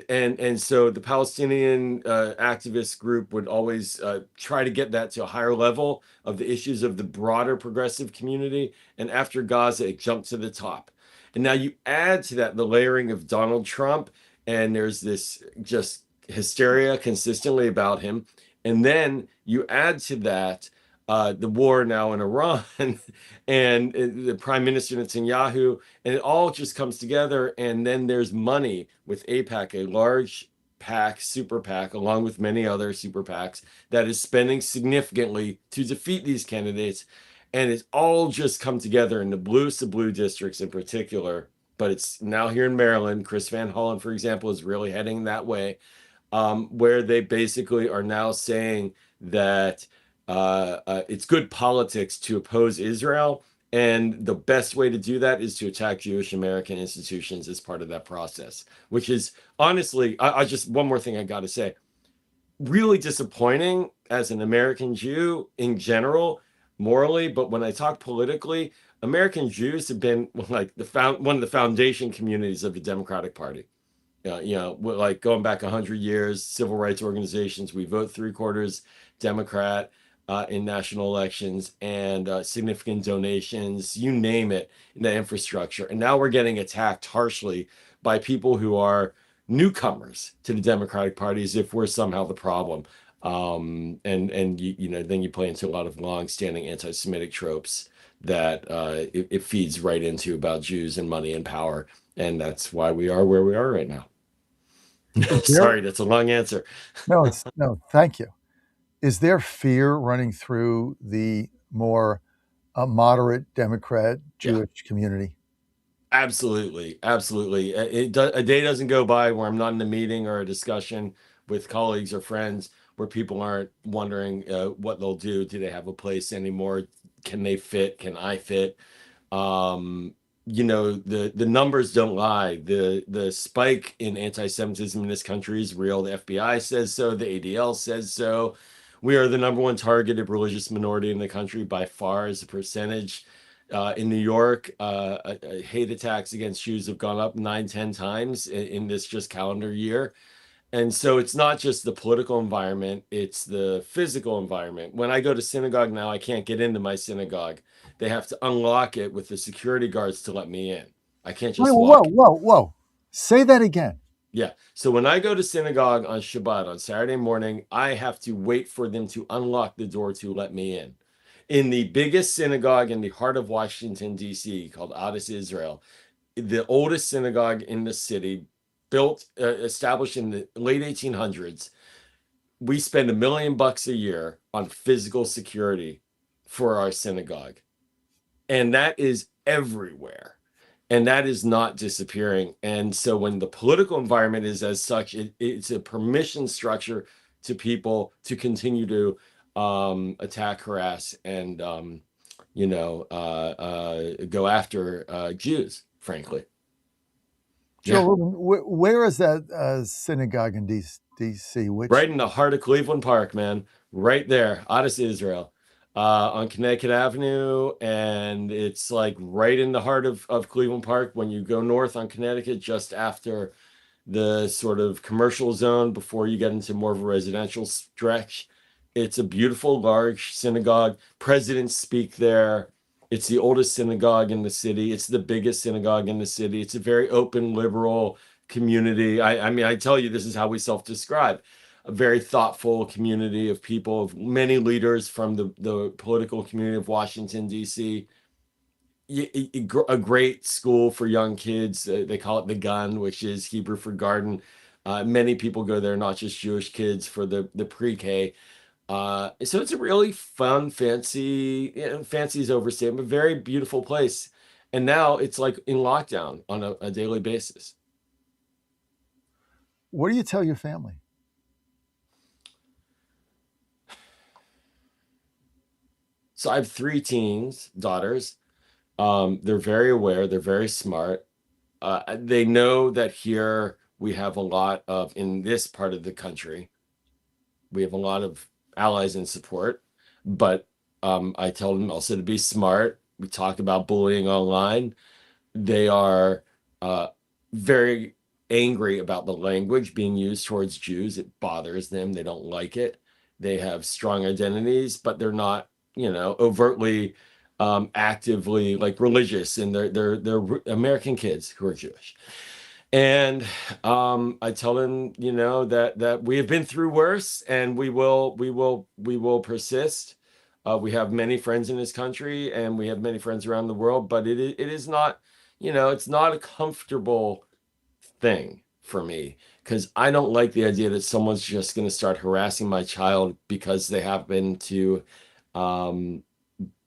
And so the Palestinian activist group would always try to get that to a higher level of the issues of the broader progressive community. And after Gaza, it jumped to the top. And now you add to that the layering of Donald Trump, and there's this just hysteria consistently about him. And then you add to that the war now in Iran and the Prime Minister Netanyahu, and it all just comes together. And then there's money with AIPAC, a large PAC, super PAC, along with many other super PACs, that is spending significantly to defeat these candidates. And it's all just come together in the bluest of blue districts in particular. But it's now here in Maryland. Chris Van Hollen, for example, is really heading that way, where they basically are now saying that it's good politics to oppose Israel. And the best way to do that is to attack Jewish American institutions as part of that process, which is honestly, I just, one more thing I got to say, really disappointing as an American Jew in general, morally. But when I talk politically, American Jews have been like one of the foundation communities of the Democratic Party. You know, like going back 100 years, civil rights organizations, we vote 3/4 Democrat in national elections, and significant donations, you name it, in the infrastructure. And now we're getting attacked harshly by people who are newcomers to the Democratic Party as if we're somehow the problem. And you know, then you play into a lot of long-standing anti-Semitic tropes that it feeds right into about Jews and money and power. And that's why we are where we are right now. Sorry, that's a long answer. No, thank you. Is there fear running through the more moderate Democrat Jewish community? Absolutely. A day doesn't go by where I'm not in a meeting or a discussion with colleagues or friends where people aren't wondering what they'll do. Do they have a place anymore? Can they fit? Can I fit? The numbers don't lie. The spike in anti-Semitism in this country is real. The FBI says so. The ADL says so. We are the number one targeted religious minority in the country by far as a percentage. In New York, hate attacks against Jews have gone up 9-10 times in this just calendar year. And so it's not just the political environment, it's the physical environment. When I go to synagogue now, I can't get into my synagogue. They have to unlock it with the security guards to let me in. I can't just walk. Whoa. Say that again. Yeah. So when I go to synagogue on Shabbat, on Saturday morning, I have to wait for them to unlock the door to let me in. In the biggest synagogue in the heart of Washington, D.C., called Adas Israel, the oldest synagogue in the city, established in the late 1800s, we spend $1 million a year on physical security for our synagogue. And that is everywhere. And that is not disappearing. And so when the political environment is as such, it's a permission structure to people to continue to attack, harass, and go after Jews, frankly. Joe Rubin, where is that synagogue in D.C.? Right in the heart of Cleveland Park, man. Right there, Adas Israel, on Connecticut Avenue. And it's like right in the heart of Cleveland Park when you go north on Connecticut, just after the sort of commercial zone before you get into more of a residential stretch. It's a beautiful, large synagogue. Presidents speak there. It's the oldest synagogue in the city. It's the biggest synagogue in the city. It's a very open, liberal community. I mean, I tell you, this is how we self-describe. A very thoughtful community of people, of many leaders from the political community of Washington, D.C. A great school for young kids. They call it the Gun, which is Hebrew for garden. Many people go there, not just Jewish kids, for the pre-K. So it's a really fun, fancy is overstated, but very beautiful place. And now it's like in lockdown on a daily basis. What do you tell your family? So I have 3 daughters. They're very aware. They're very smart. They know that here we have a lot of, in this part of the country, we have a lot of allies and support, but I tell them also to be smart. We talk about bullying online. They are very angry about the language being used towards Jews. It bothers them. They don't like it. They have strong identities, but they're not, overtly actively like religious, and they're American kids who are Jewish. And I tell them, that we have been through worse, and we will persist. We have many friends in this country, and we have many friends around the world, but it is not, it's not a comfortable thing for me, because I don't like the idea that someone's just going to start harassing my child because they happen to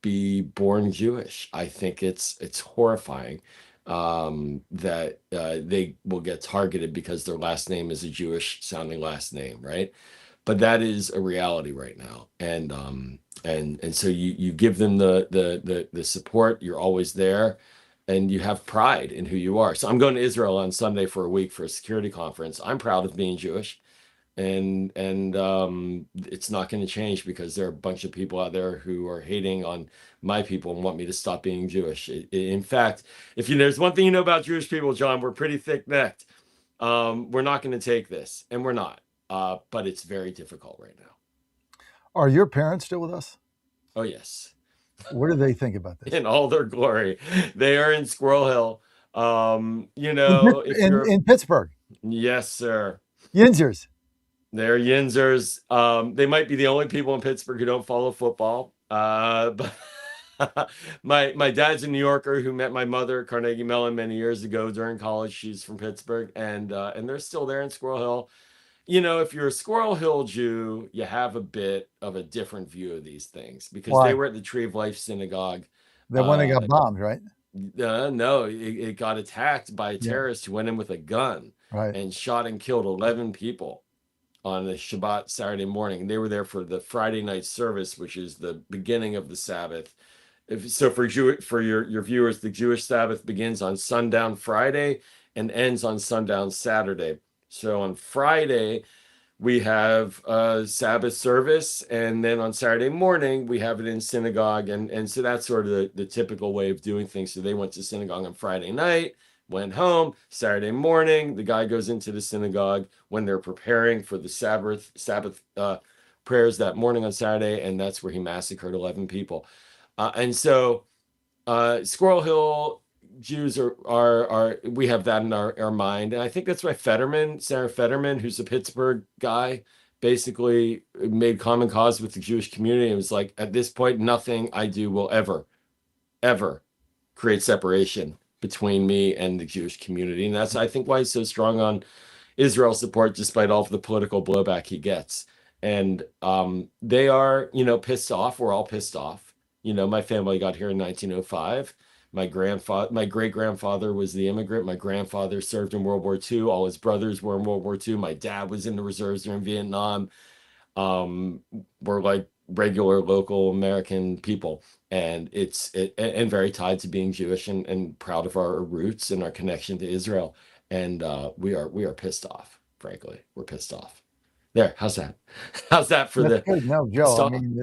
be born Jewish. I think it's horrifying. That they will get targeted because their last name is a Jewish sounding last name, right? But that is a reality right now, and so you give them the support. You're always there, and you have pride in who you are. So I'm going to Israel on Sunday for a week for a security conference. I'm proud of being Jewish, and it's not going to change because there are a bunch of people out there who are hating on my people and want me to stop being Jewish. In fact, there's one thing you know about Jewish people, John, we're pretty thick-necked. We're not going to take this, and we're not. But it's very difficult right now. Are your parents still with us? Oh, yes. What do they think about this? In all their glory. They are in Squirrel Hill. In Pittsburgh. Yes, sir. Yinzers. They're Yinzers. They might be the only people in Pittsburgh who don't follow football. But my dad's a New Yorker who met my mother at Carnegie Mellon many years ago during college. She's from Pittsburgh, and they're still there in Squirrel Hill. If you're a Squirrel Hill Jew, you have a bit of a different view of these things because Why? They were at the Tree of Life Synagogue. The one that got bombed, right? No, it got attacked by a terrorist who went in with a gun and shot and killed 11 people. on a Shabbat Saturday morning. They were there for the Friday night service, which is the beginning of the Sabbath. So for your viewers, the Jewish Sabbath begins on sundown Friday and ends on sundown Saturday. So on Friday, we have a Sabbath service, and then on Saturday morning, we have it in synagogue. And so that's sort of the typical way of doing things. So they went to synagogue on Friday night, went home. Saturday morning, the guy goes into the synagogue when they're preparing for the Sabbath prayers that morning on Saturday, and that's where he massacred 11 people. And so Squirrel Hill Jews are we have that in our mind. And I think that's why Sarah Fetterman, who's a Pittsburgh guy, basically made common cause with the Jewish community. It was like, at this point, nothing I do will ever create separation between me and the Jewish community. And that's, I think, why he's so strong on Israel support, despite all of the political blowback he gets. And they are, pissed off. We're all pissed off. My family got here in 1905. My great-grandfather was the immigrant. My grandfather served in World War II. All his brothers were in World War II. My dad was in the reserves during Vietnam. We're like regular local American people, and and very tied to being Jewish and proud of our roots and our connection to Israel. And we are pissed off. Frankly, we're pissed off. There, how's that? How's that for That's the good. No, Joe. stop? I mean,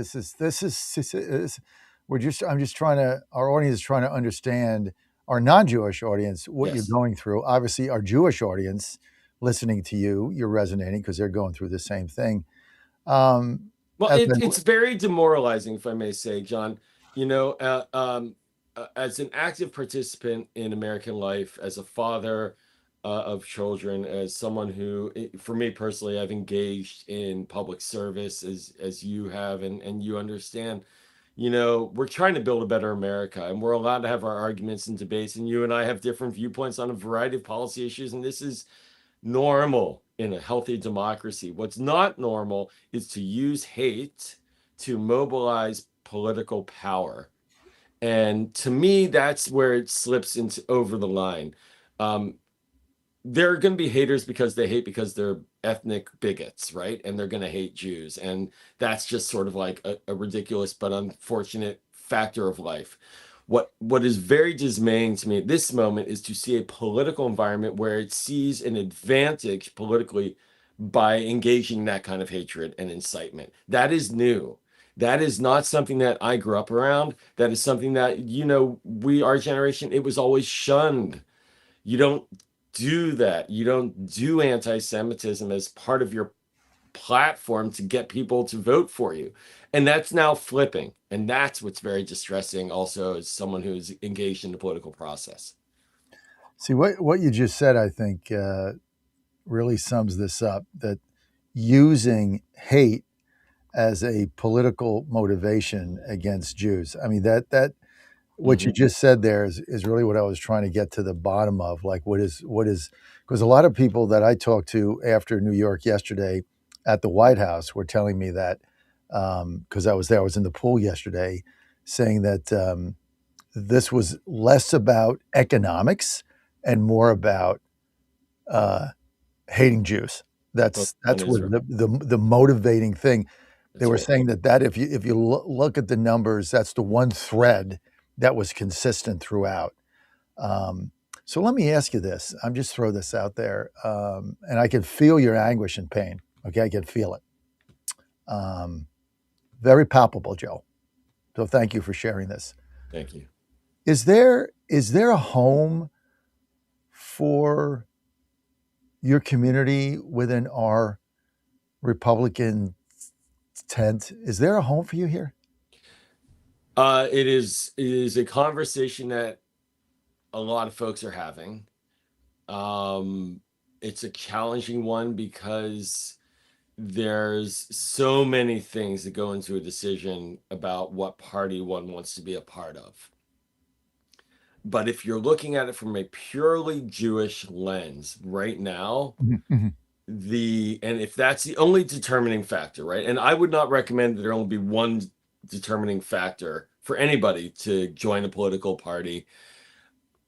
I'm just trying to. Our audience is trying to understand, our non-Jewish audience, what Yes. you're going through. Obviously, our Jewish audience listening to you're resonating because they're going through the same thing. Well, As an- it's very demoralizing, if I may say, John. As an active participant in American life, as a father of children, as someone who, for me personally, I've engaged in public service as you have, and you understand. We're trying to build a better America, and we're allowed to have our arguments and debates, and you and I have different viewpoints on a variety of policy issues, and this is normal in a healthy democracy. What's not normal is to use hate to mobilize political power. And to me, that's where it slips into over the line. There are going to be haters because they hate because they're ethnic bigots, right? And they're going to hate Jews. And that's just sort of like a ridiculous but unfortunate factor of life. What is very dismaying to me at this moment is to see a political environment where it sees an advantage politically by engaging in that kind of hatred and incitement. That is new. That is not something that I grew up around. That is something that, our generation, it was always shunned. You don't do that. You don't do anti-Semitism as part of your platform to get people to vote for you. And that's now flipping. And that's what's very distressing also as someone who's engaged in the political process. See, what you just said, I think, really sums this up, that using hate as a political motivation against Jews. I mean, that what you just said there is really what I was trying to get to the bottom of. Like, what is, because a lot of people that I talked to after New York yesterday at the White House were telling me that, because I was there, I was in the pool yesterday, saying that this was less about economics and more about hating Jews. That's what the motivating thing. They were saying that if you look at the numbers, that's the one thread that was consistent throughout. So let me ask you this. I'm just throw this out there, and I can feel your anguish and pain. Okay, I can feel it. Very palpable, Joe. So thank you for sharing this. Thank you. Is there a home for your community within our Republican tent? Is there a home for you here? It is a conversation that a lot of folks are having. It's a challenging one because there's so many things that go into a decision about what party one wants to be a part of. But if you're looking at it from a purely Jewish lens right now, and if that's the only determining factor, right? And I would not recommend that there only be one determining factor for anybody to join a political party.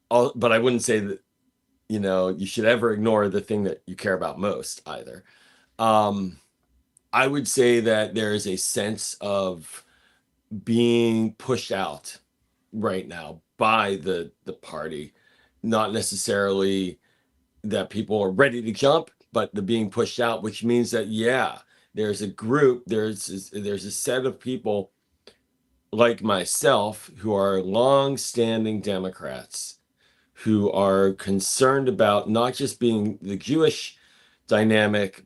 But I wouldn't say that, you should ever ignore the thing that you care about most either. I would say that there is a sense of being pushed out right now by the party, not necessarily that people are ready to jump, but the being pushed out, which means that, yeah, there's a group, there's a set of people like myself who are long-standing Democrats who are concerned about not just being the Jewish dynamic,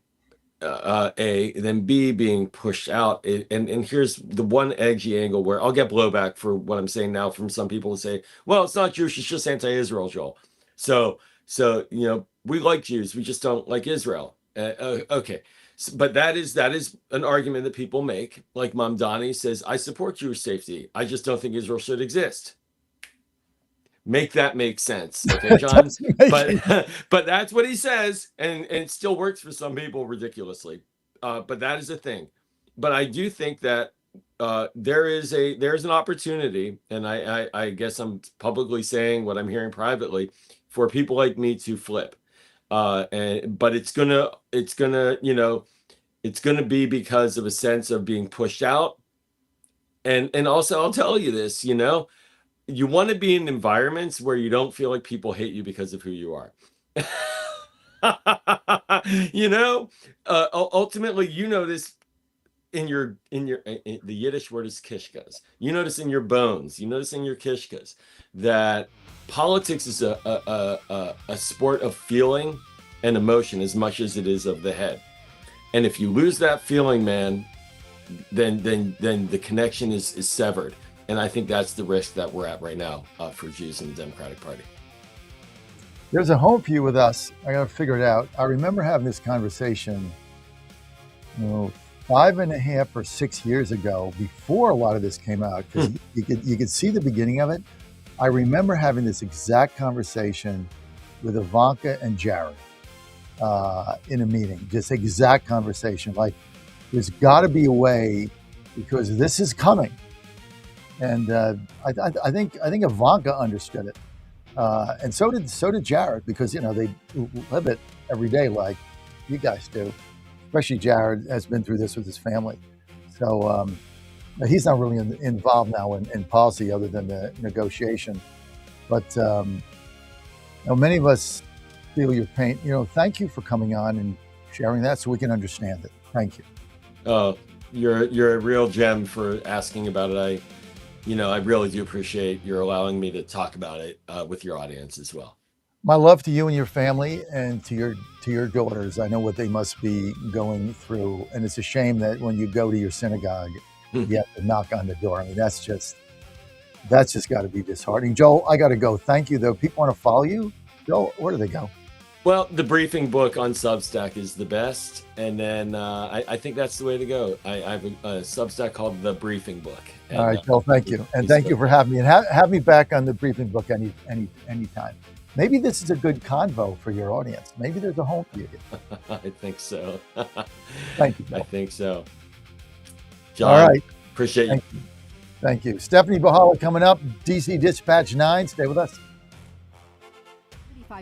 A, and then B, being pushed out. And here's the one edgy angle where I'll get blowback for what I'm saying now from some people who say, well, it's not Jewish, it's just anti-Israel, Joel. So, we like Jews, we just don't like Israel. Okay. But that is an argument that people make. Like Mamdani says, I support Jewish safety. I just don't think Israel should exist. Make that make sense, okay, John? But that's what he says, and it still works for some people ridiculously. But that is a thing. But I do think that there's an opportunity, and I guess I'm publicly saying what I'm hearing privately, for people like me to flip. But it's gonna be because of a sense of being pushed out. And also, I'll tell you this, you want to be in environments where you don't feel like people hate you because of who you are. Ultimately, this in the Yiddish word is kishkas. You notice in your bones, you notice in your kishkas that politics is a sport of feeling and emotion as much as it is of the head. And if you lose that feeling, man, then the connection is severed. And I think that's the risk that we're at right now for Jews in the Democratic Party. There's a home for you with us. I got to figure it out. I remember having this conversation, 5.5 or 6 years ago, before a lot of this came out, because you could see the beginning of it. I remember having this exact conversation with Ivanka and Jared in a meeting. Just exact conversation. Like, there's got to be a way, because this is coming. And I think Ivanka understood it, and so did Jared, because they live it every day like you guys do. Especially Jared has been through this with his family, so he's not really involved now in policy other than the negotiation. But many of us feel your pain. Thank you for coming on and sharing that so we can understand it. Thank you. Oh, you're a real gem for asking about it. I really do appreciate your allowing me to talk about it with your audience as well. My love to you and your family, and to your daughters. I know what they must be going through, and it's a shame that when you go to your synagogue, you have to knock on the door. I mean, that's just got to be disheartening. Joel, I got to go. Thank you, though. People want to follow you. Joel, where do they go? Well, the briefing book on Substack is the best, and then I think that's the way to go. I have a Substack called The Briefing Book. And, all right, Joel, thank you, and thank you for having me, and have me back on The Briefing Book anytime. Maybe this is a good convo for your audience. Maybe there's a home for you. I think so. Thank you, Joel. I think so. John, all right, appreciate you. Thank you. Stephanie Bahala coming up. DC Dispatch 9. Stay with us.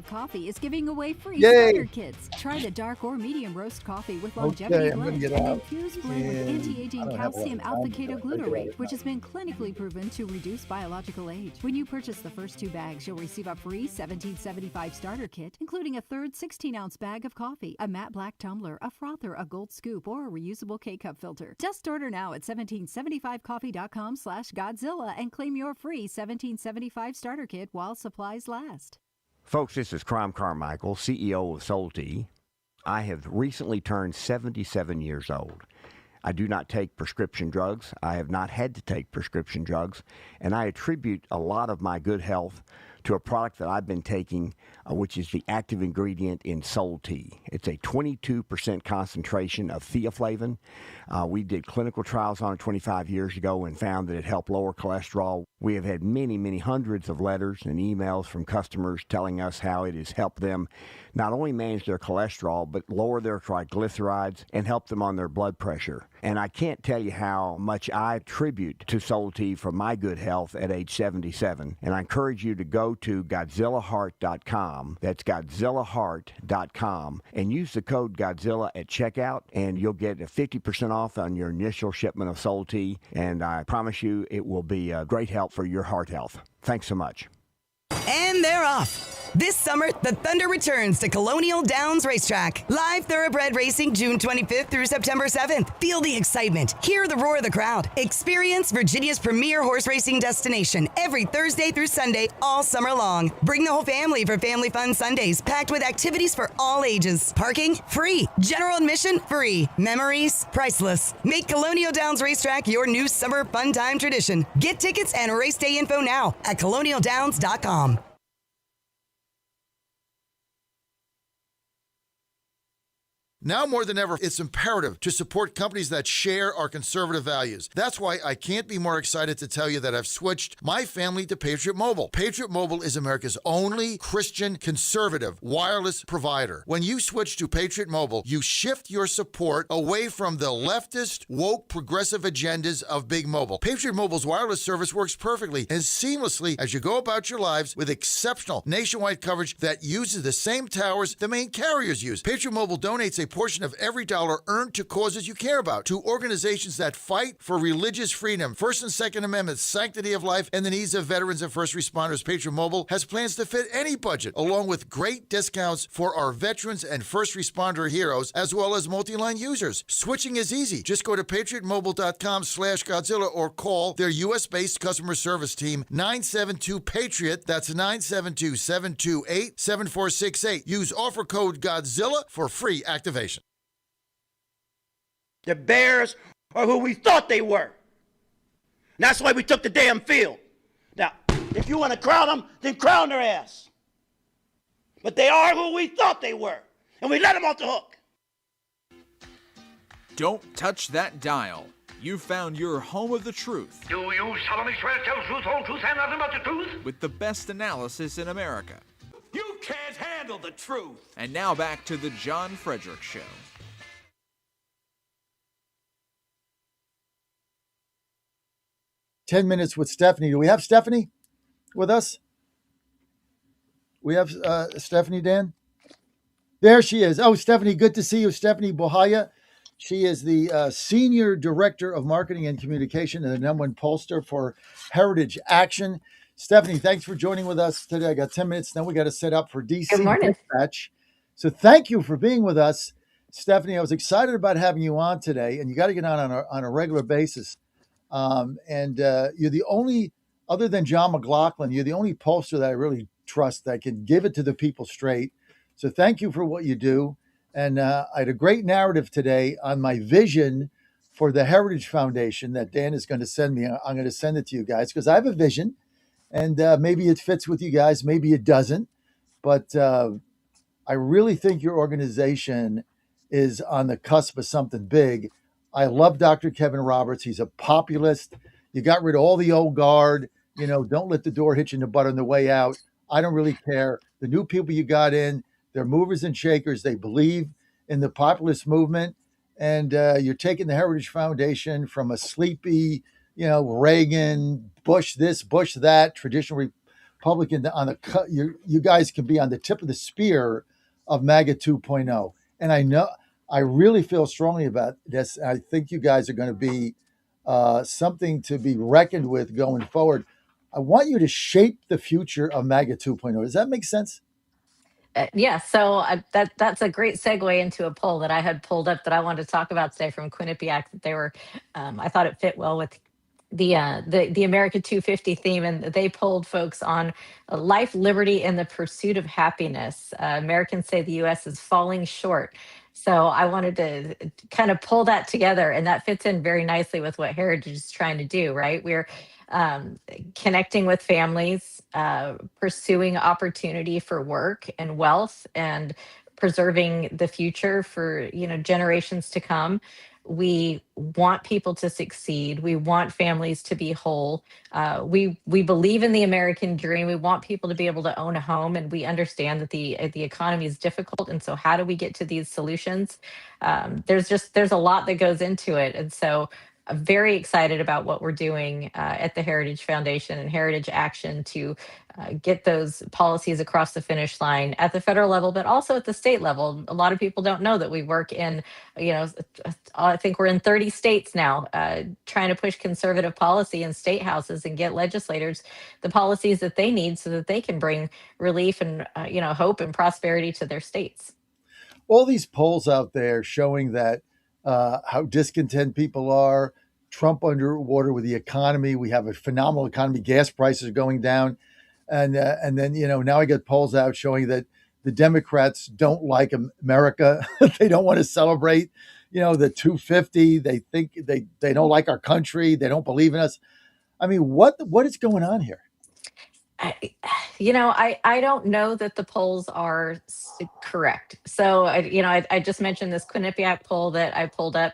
Coffee is giving away free Yay. starter kits. Try the dark or medium roast coffee with longevity blend and infused blend with anti-aging calcium alpha-ketoglutarate, which has been clinically proven to reduce biological age. When you purchase the first 2 bags, you'll receive a free 1775 starter kit, including a third 16-ounce bag of coffee, a matte black tumbler, a frother, a gold scoop, or a reusable K-cup filter. Just order now at 1775coffee.com/Godzilla and claim your free 1775 starter kit while supplies last. Folks, this is Crom Carmichael, CEO of Soul Tea. I have recently turned 77 years old. I do not take prescription drugs. I have not had to take prescription drugs, and I attribute a lot of my good health to a product that I've been taking, which is the active ingredient in Soul Tea. It's a 22% concentration of theaflavin. We did clinical trials on it 25 years ago and found that it helped lower cholesterol. We have had many, many hundreds of letters and emails from customers telling us how it has helped them not only manage their cholesterol, but lower their triglycerides and help them on their blood pressure. And I can't tell you how much I attribute to Soul Tea for my good health at age 77. And I encourage you to go to GodzillaHeart.com Godzilla.com. That's GodzillaHeart.com. And use the code Godzilla at checkout, and you'll get a 50% off on your initial shipment of Soul Tea. And I promise you it will be a great help for your heart health. Thanks so much. And they're off. This summer, the Thunder returns to Colonial Downs Racetrack. Live thoroughbred racing June 25th through September 7th. Feel the excitement. Hear the roar of the crowd. Experience Virginia's premier horse racing destination every Thursday through Sunday all summer long. Bring the whole family for Family Fun Sundays, packed with activities for all ages. Parking? Free. General admission? Free. Memories? Priceless. Make Colonial Downs Racetrack your new summer fun time tradition. Get tickets and race day info now at colonialdowns.com. Now more than ever, it's imperative to support companies that share our conservative values. That's why I can't be more excited to tell you that I've switched my family to Patriot Mobile. Patriot Mobile is America's only Christian conservative wireless provider. When you switch to Patriot Mobile, you shift your support away from the leftist, woke, progressive agendas of Big Mobile. Patriot Mobile's wireless service works perfectly and seamlessly as you go about your lives with exceptional nationwide coverage that uses the same towers the main carriers use. Patriot Mobile donates a portion of every dollar earned to causes you care about, to organizations that fight for religious freedom, First and Second Amendment, sanctity of life, and the needs of veterans and first responders. Patriot Mobile has plans to fit any budget, along with great discounts for our veterans and first responder heroes, as well as multi-line users. Switching is easy. Just go to patriotmobile.com/Godzilla or call their U.S.-based customer service team, 972-PATRIOT. That's 972-728-7468. Use offer code Godzilla for free activation. The Bears are who we thought they were. And that's why we took the damn field. Now, if you want to crown them, then crown their ass. But they are who we thought they were. And we let them off the hook. Don't touch that dial. You found your home of the truth. Do you solemnly swear to tell the truth, whole truth, and nothing but the truth? With the best analysis in America. You can't handle the truth. And now back to the John Fredericks Show. Minutes with Stephanie. Do we have Stephanie with us? We have Stephanie, Dan? There she is. Oh, Stephanie, good to see you. Stephanie Bohaya. She is the Senior Director of Marketing and Communication and the #1 pollster for Heritage Action. Stephanie, thanks for joining with us today. I got 10 minutes, then we got to set up for DC Good morning. Dispatch. So thank you for being with us. Stephanie, I was excited about having you on today, and you got to get on a regular basis. You're the only, other than John McLaughlin, you're the only pollster that I really trust that can give it to the people straight. So thank you for what you do. And I had a great narrative today on my vision for the Heritage Foundation that Dan is going to send me. I'm going to send it to you guys because I have a vision, and maybe it fits with you guys, maybe it doesn't. But I really think your organization is on the cusp of something big. I love Dr. Kevin Roberts. He's a populist. You got rid of all the old guard. Don't let the door hit you in the butt on the way out. I don't really care. The new people you got in, they're movers and shakers. They believe in the populist movement. And you're taking the Heritage Foundation from a sleepy, Reagan, Bush this, Bush that, traditional Republican you guys can be on the tip of the spear of MAGA 2.0. And I really feel strongly about this. I think you guys are going to be something to be reckoned with going forward. I want you to shape the future of MAGA 2.0. Does that make sense? Yeah, so that's a great segue into a poll that I had pulled up that I wanted to talk about today from Quinnipiac. That they were, I thought it fit well with the America 250 theme, and they polled folks on life, liberty, and the pursuit of happiness. Americans say the U.S. is falling short. So I wanted to kind of pull that together, and that fits in very nicely with what Heritage is trying to do, right? We're connecting with families, pursuing opportunity for work and wealth, and preserving the future for generations to come. We want people to succeed. We want families to be whole. We believe in the American dream. We want people to be able to own a home, and we understand that the economy is difficult. And so, how do we get to these solutions? There's a lot that goes into it, and so very excited about what we're doing at the Heritage Foundation and Heritage Action to get those policies across the finish line at the federal level, but also at the state level. A lot of people don't know that we work in, I think we're in 30 states now, trying to push conservative policy in state houses and get legislators the policies that they need so that they can bring relief and, hope and prosperity to their states. All these polls out there showing that how discontent people are, Trump underwater with the economy. We have a phenomenal economy. Gas prices are going down. And then, now I get polls out showing that the Democrats don't like America. They don't want to celebrate, the 250. They think they don't like our country. They don't believe in us. I mean, what is going on here? I don't know that the polls are correct. So, I just mentioned this Quinnipiac poll that I pulled up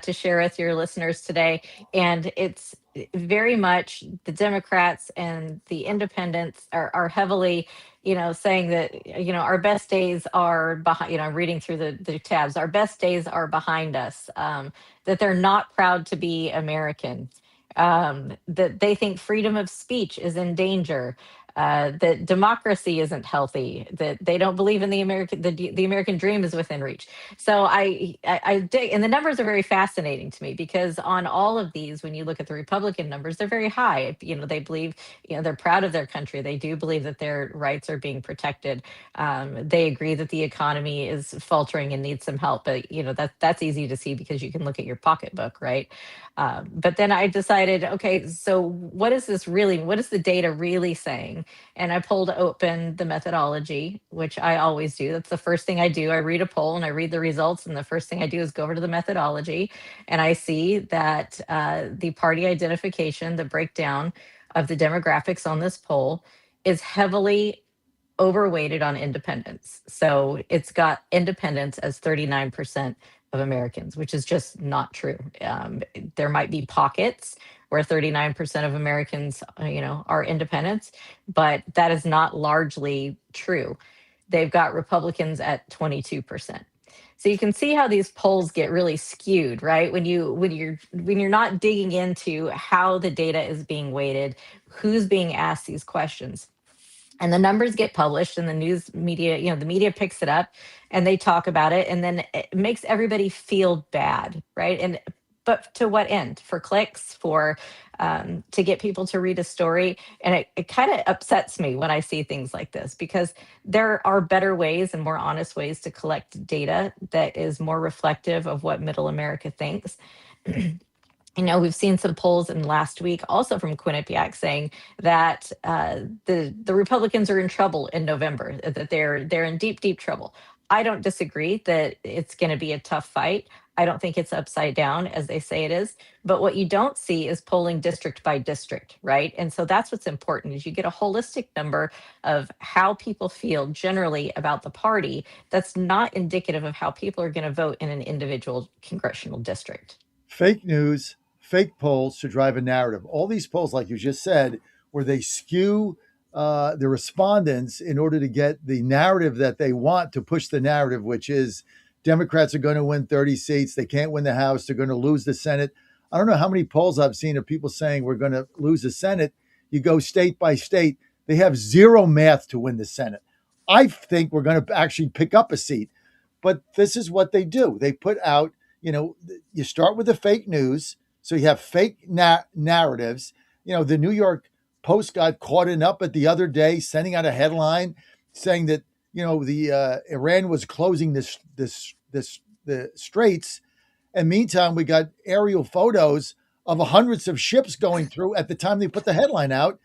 to share with your listeners today. And it's very much the Democrats and the independents are heavily, saying that, our best days are behind, I'm reading through the tabs, our best days are behind us, that they're not proud to be American. That they think freedom of speech is in danger, that democracy isn't healthy, that they don't believe in the American dream is within reach. So I dig, and the numbers are very fascinating to me because on all of these, when you look at the Republican numbers, they're very high. They believe, they're proud of their country. They do believe that their rights are being protected. They agree that the economy is faltering and needs some help. But that's easy to see because you can look at your pocketbook, right? But then I decided, okay, so what is the data really saying? And I pulled open the methodology, which I always do. That's the first thing I do. I read a poll and I read the results. And the first thing I do is go over to the methodology. And I see that the party identification, the breakdown of the demographics on this poll is heavily overweighted on independents. So it's got independents as 39% of Americans, which is just not true. There might be pockets where 39% of Americans, are independents, but that is not largely true. They've got Republicans at 22%. So you can see how these polls get really skewed, right? When you're not digging into how the data is being weighted, who's being asked these questions. And the numbers get published and the news media, the media picks it up and they talk about it and then it makes everybody feel bad, right? But to what end? For clicks, to get people to read a story. And it kind of upsets me when I see things like this because there are better ways and more honest ways to collect data that is more reflective of what middle America thinks. We've seen some polls in last week, also from Quinnipiac, saying that the Republicans are in trouble in November, that they're in deep, deep trouble. I don't disagree that it's going to be a tough fight. I don't think it's upside down, as they say it is. But what you don't see is polling district by district, right? And so that's what's important is you get a holistic number of how people feel generally about the party that's not indicative of how people are going to vote in an individual congressional district. Fake news, fake polls to drive a narrative. All these polls, like you just said, where they skew the respondents in order to get the narrative that they want to push the narrative, which is Democrats are going to win 30 seats. They can't win the House. They're going to lose the Senate. I don't know how many polls I've seen of people saying we're going to lose the Senate. You go state by state. They have zero math to win the Senate. I think we're going to actually pick up a seat. But this is what they do. They put out, you start with the fake news. So you have fake narratives. The New York Post got caught up at the other day, sending out a headline saying that, the Iran was closing the straits. And meantime, we got aerial photos of hundreds of ships going through at the time they put the headline out.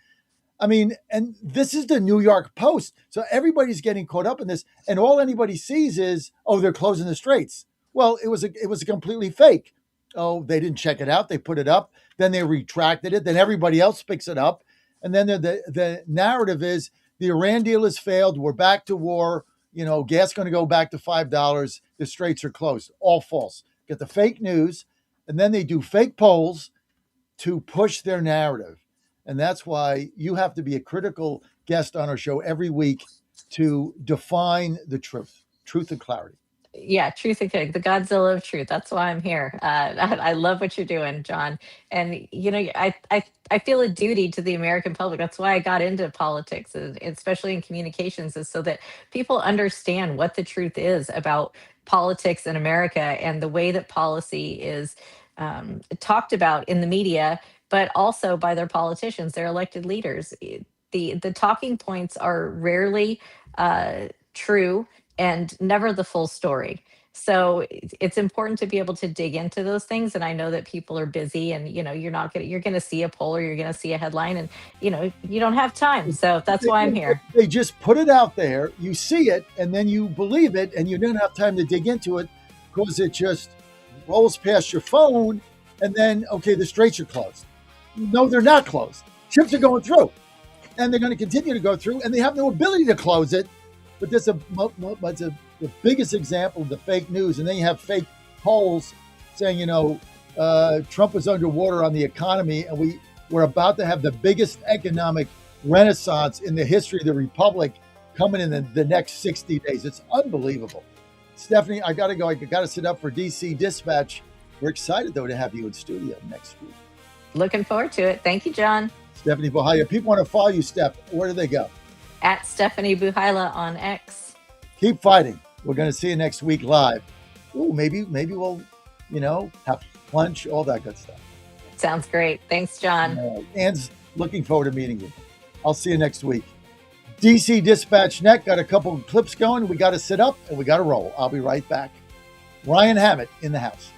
I mean, and this is the New York Post. So everybody's getting caught up in this. And all anybody sees is, oh, they're closing the straits. Well, it was a completely fake. Oh, they didn't check it out. They put it up. Then they retracted it. Then everybody else picks it up. And then the narrative is the Iran deal has failed. We're back to war. Gas going to go back to $5. The straits are closed. All false. Get the fake news. And then they do fake polls to push their narrative. And that's why you have to be a critical guest on our show every week to define the truth and clarity. Yeah, truth and the Godzilla of truth. That's why I'm here. I love what you're doing, John. And I feel a duty to the American public. That's why I got into politics, especially in communications, is so that people understand what the truth is about politics in America and the way that policy is talked about in the media, but also by their politicians, their elected leaders. The talking points are rarely true and never the full story. So it's important to be able to dig into those things. And I know that people are busy, and you're gonna see a poll or you're gonna see a headline, and you don't have time. So that's why I'm here. They just put it out there, you see it, and then you believe it, and you don't have time to dig into it because it just rolls past your phone, and then, okay, the straits are closed. No, they're not closed. Ships are going through, and they're going to continue to go through, and they have no ability to close it. But that's the biggest example of the fake news. And then you have fake polls saying, Trump is underwater on the economy, and we're about to have the biggest economic renaissance in the history of the republic coming in the next 60 days. It's unbelievable. Stephanie, I got to go. I got to sit up for DC Dispatch. We're excited, though, to have you in studio next week. Looking forward to it. Thank you, John. Stephanie Buhaila. People want to follow you, Steph. Where do they go? At Stephanie Buhaila on X. Keep fighting. We're going to see you next week live. Ooh, maybe we'll, have lunch, all that good stuff. Sounds great. Thanks, John. Ann's looking forward to meeting you. I'll see you next week. DC Dispatch Net got a couple of clips going. We got to sit up and we got to roll. I'll be right back. Ryan Hammett in the house.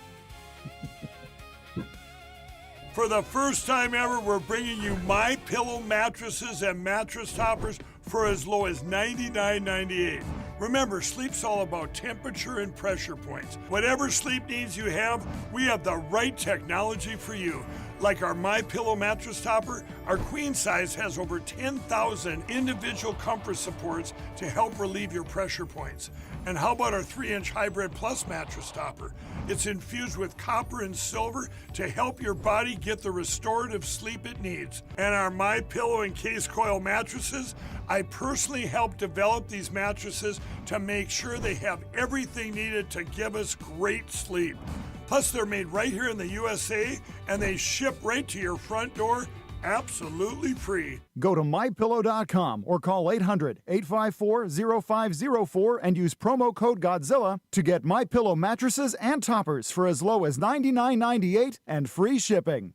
For the first time ever, we're bringing you MyPillow mattresses and mattress toppers for as low as $99.98. Remember, sleep's all about temperature and pressure points. Whatever sleep needs you have, we have the right technology for you. Like our MyPillow mattress topper, our queen size has over 10,000 individual comfort supports to help relieve your pressure points. And how about our 3-inch Hybrid Plus mattress topper? It's infused with copper and silver to help your body get the restorative sleep it needs. And our MyPillow and Case Coil mattresses, I personally helped develop these mattresses to make sure they have everything needed to give us great sleep. Plus, they're made right here in the USA, and they ship right to your front door, absolutely free. Go to MyPillow.com or call 800-854-0504 and use promo code Godzilla to get MyPillow mattresses and toppers for as low as $99.98 and free shipping.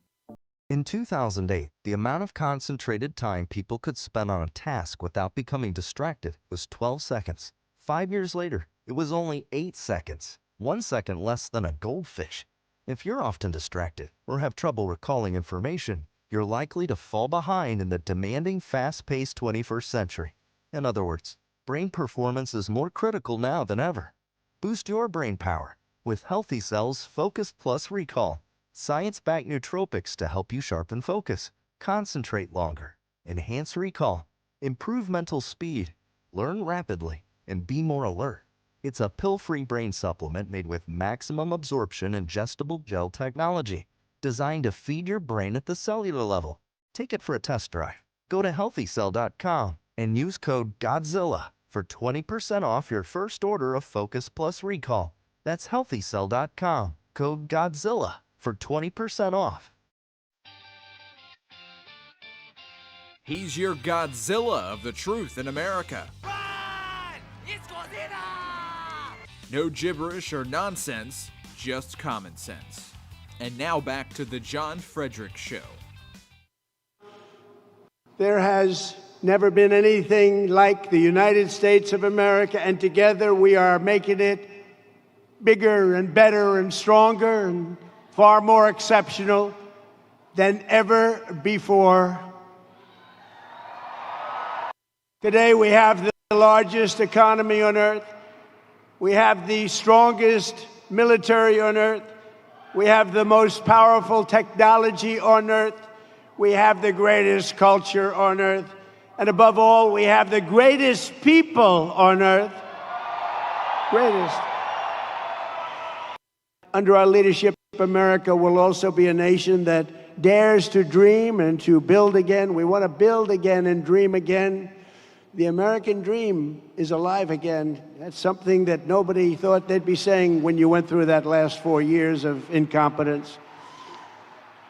In 2008, the amount of concentrated time people could spend on a task without becoming distracted was 12 seconds. 5 years later, it was only 8 seconds. 1 second less than a goldfish. If you're often distracted or have trouble recalling information, you're likely to fall behind in the demanding, fast-paced 21st century. In other words, brain performance is more critical now than ever. Boost your brain power with Healthy Cells Focus Plus Recall. Science-backed nootropics to help you sharpen focus, concentrate longer, enhance recall, improve mental speed, learn rapidly, and be more alert. It's a pill-free brain supplement made with maximum absorption ingestible gel technology, designed to feed your brain at the cellular level. Take it for a test drive. Go to healthycell.com and use code GODZILLA for 20% off your first order of Focus Plus Recall. That's healthycell.com, code GODZILLA for 20% off. He's your Godzilla of the truth in America. It's Godzilla! No gibberish or nonsense, just common sense. And now back to the John Fredericks Show. There has never been anything like the United States of America, and together we are making it bigger and better and stronger and far more exceptional than ever before. Today we have the largest economy on earth. We have the strongest military on earth. We have the most powerful technology on earth. We have the greatest culture on earth. And above all, we have the greatest people on earth. Greatest. Under our leadership, America will also be a nation that dares to dream and to build again. We want to build again and dream again. The American dream is alive again. That's something that nobody thought they'd be saying when you went through that last 4 years of incompetence.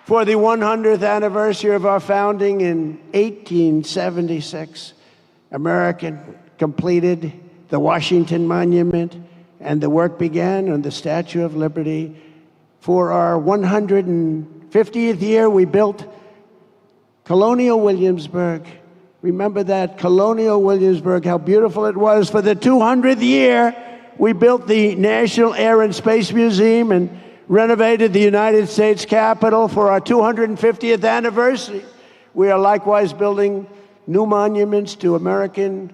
For the 100th anniversary of our founding in 1876, America completed the Washington Monument, and the work began on the Statue of Liberty. For our 150th year, we built Colonial Williamsburg. Remember that, Colonial Williamsburg, how beautiful it was. For the 200th year, we built the National Air and Space Museum and renovated the United States Capitol. For our 250th anniversary, we are likewise building new monuments to American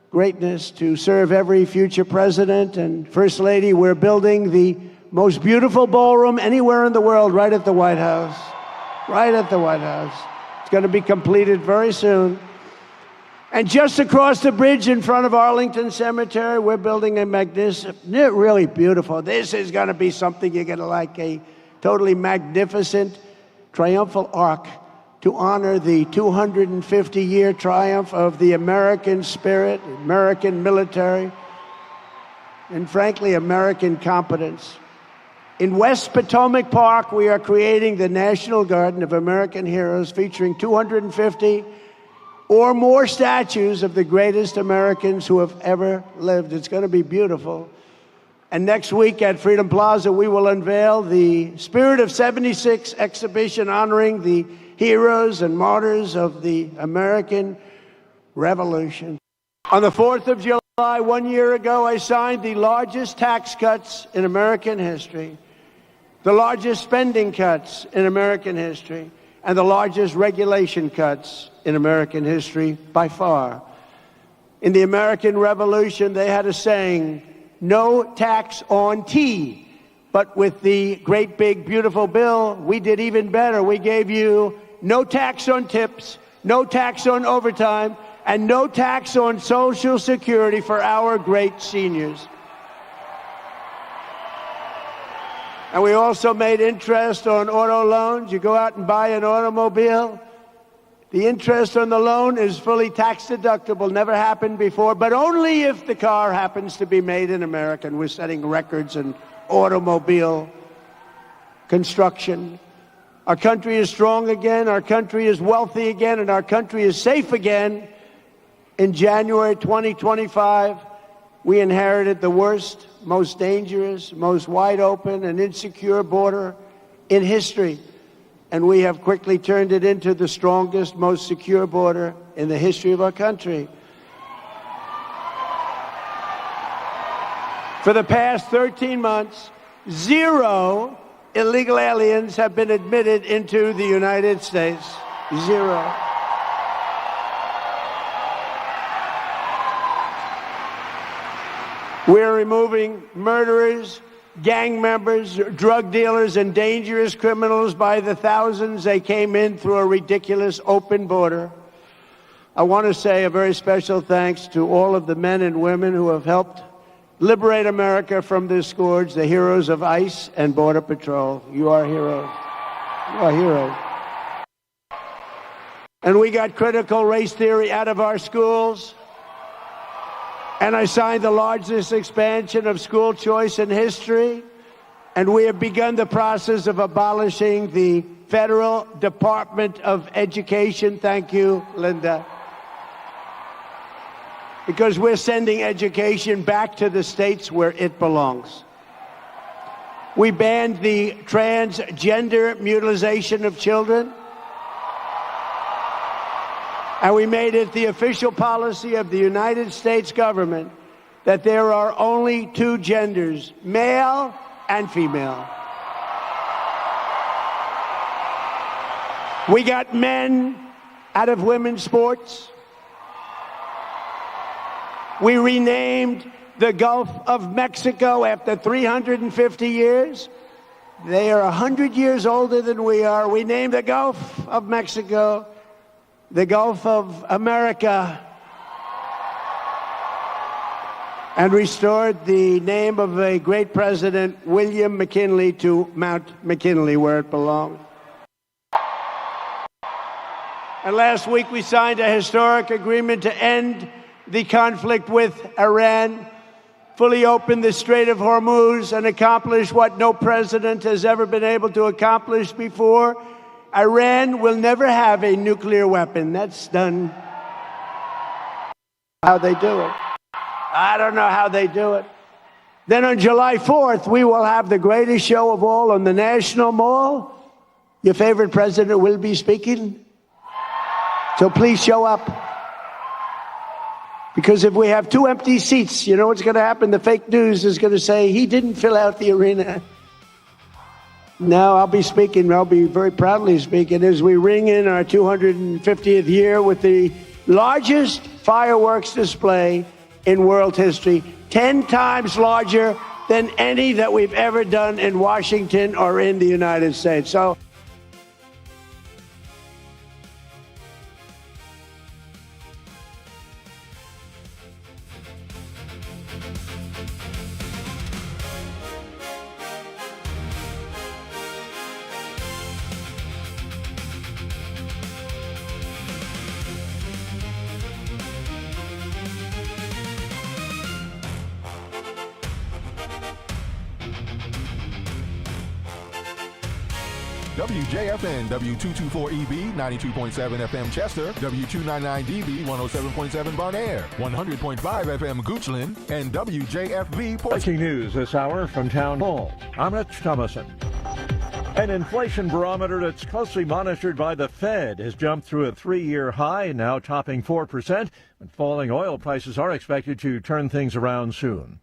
greatness to serve every future president and First Lady. We're building the most beautiful ballroom anywhere in the world right at the White House. Right at the White House. It's going to be completed very soon. And just across the bridge in front of Arlington Cemetery, we're building a magnificent, really beautiful. This is going to be something you're going to like, a totally magnificent triumphal arch to honor the 250-year triumph of the American spirit, American military, and frankly, American competence. In West Potomac Park, we are creating the National Garden of American Heroes, featuring 250 or more statues of the greatest Americans who have ever lived. It's going to be beautiful. And next week at Freedom Plaza, we will unveil the Spirit of 76 exhibition honoring the heroes and martyrs of the American Revolution. On the 4th of July, 1 year ago, I signed the largest tax cuts in American history, the largest spending cuts in American history, and the largest regulation cuts in American history by far. In the American Revolution, they had a saying, no tax on tea. But with the great big beautiful bill, we did even better. We gave you no tax on tips, no tax on overtime, and no tax on Social Security for our great seniors. And we also made interest on auto loans. You go out and buy an automobile, the interest on the loan is fully tax deductible. Never happened before, but only if the car happens to be made in America. And we're setting records in automobile construction. Our country is strong again, our country is wealthy again, and our country is safe again. In January 2025, we inherited the worst, most dangerous, most wide open and insecure border in history. And we have quickly turned it into the strongest, most secure border in the history of our country. For the past 13 months, 0 illegal aliens have been admitted into the United States. 0. We're removing murderers, gang members, drug dealers, and dangerous criminals by the thousands. They came in through a ridiculous open border. I want to say a very special thanks to all of the men and women who have helped liberate America from this scourge, the heroes of ICE and Border Patrol. You are heroes. You are heroes. And we got critical race theory out of our schools. And I signed the largest expansion of school choice in history. And we have begun the process of abolishing the Federal Department of Education. Thank you, Linda. Because we're sending education back to the states where it belongs. We banned the transgender mutilation of children. And we made it the official policy of the United States government that there are only 2 genders, male and female. We got men out of women's sports. We renamed the Gulf of Mexico after 350 years. They are 100 years older than we are. We named the Gulf of Mexico the Gulf of America, and restored the name of a great president, William McKinley, to Mount McKinley, where it belonged. And last week we signed a historic agreement to end the conflict with Iran, fully open the Strait of Hormuz, and accomplish what no president has ever been able to accomplish before, Iran will never have a nuclear weapon. That's done. How they do it. I don't know how they do it. Then on July 4th, we will have the greatest show of all on the National Mall. Your favorite president will be speaking. So please show up. Because if we have 2 empty seats, you know what's going to happen? The fake news is going to say, he didn't fill out the arena. No, I'll be speaking. I'll be very proudly speaking as we ring in our 250th year with the largest fireworks display in world history, 10 times larger than any that we've ever done in Washington or in the United States. So WJFN W224EB 92.7 FM Chester, W299DB 107.7 Barnaire, 100.5 FM Goochland, and WJFB Breaking news this hour from Town Hall. I'm Rich Thomason. An inflation barometer that's closely monitored by the Fed has jumped through a 3-year high, now topping 4%, and falling oil prices are expected to turn things around soon.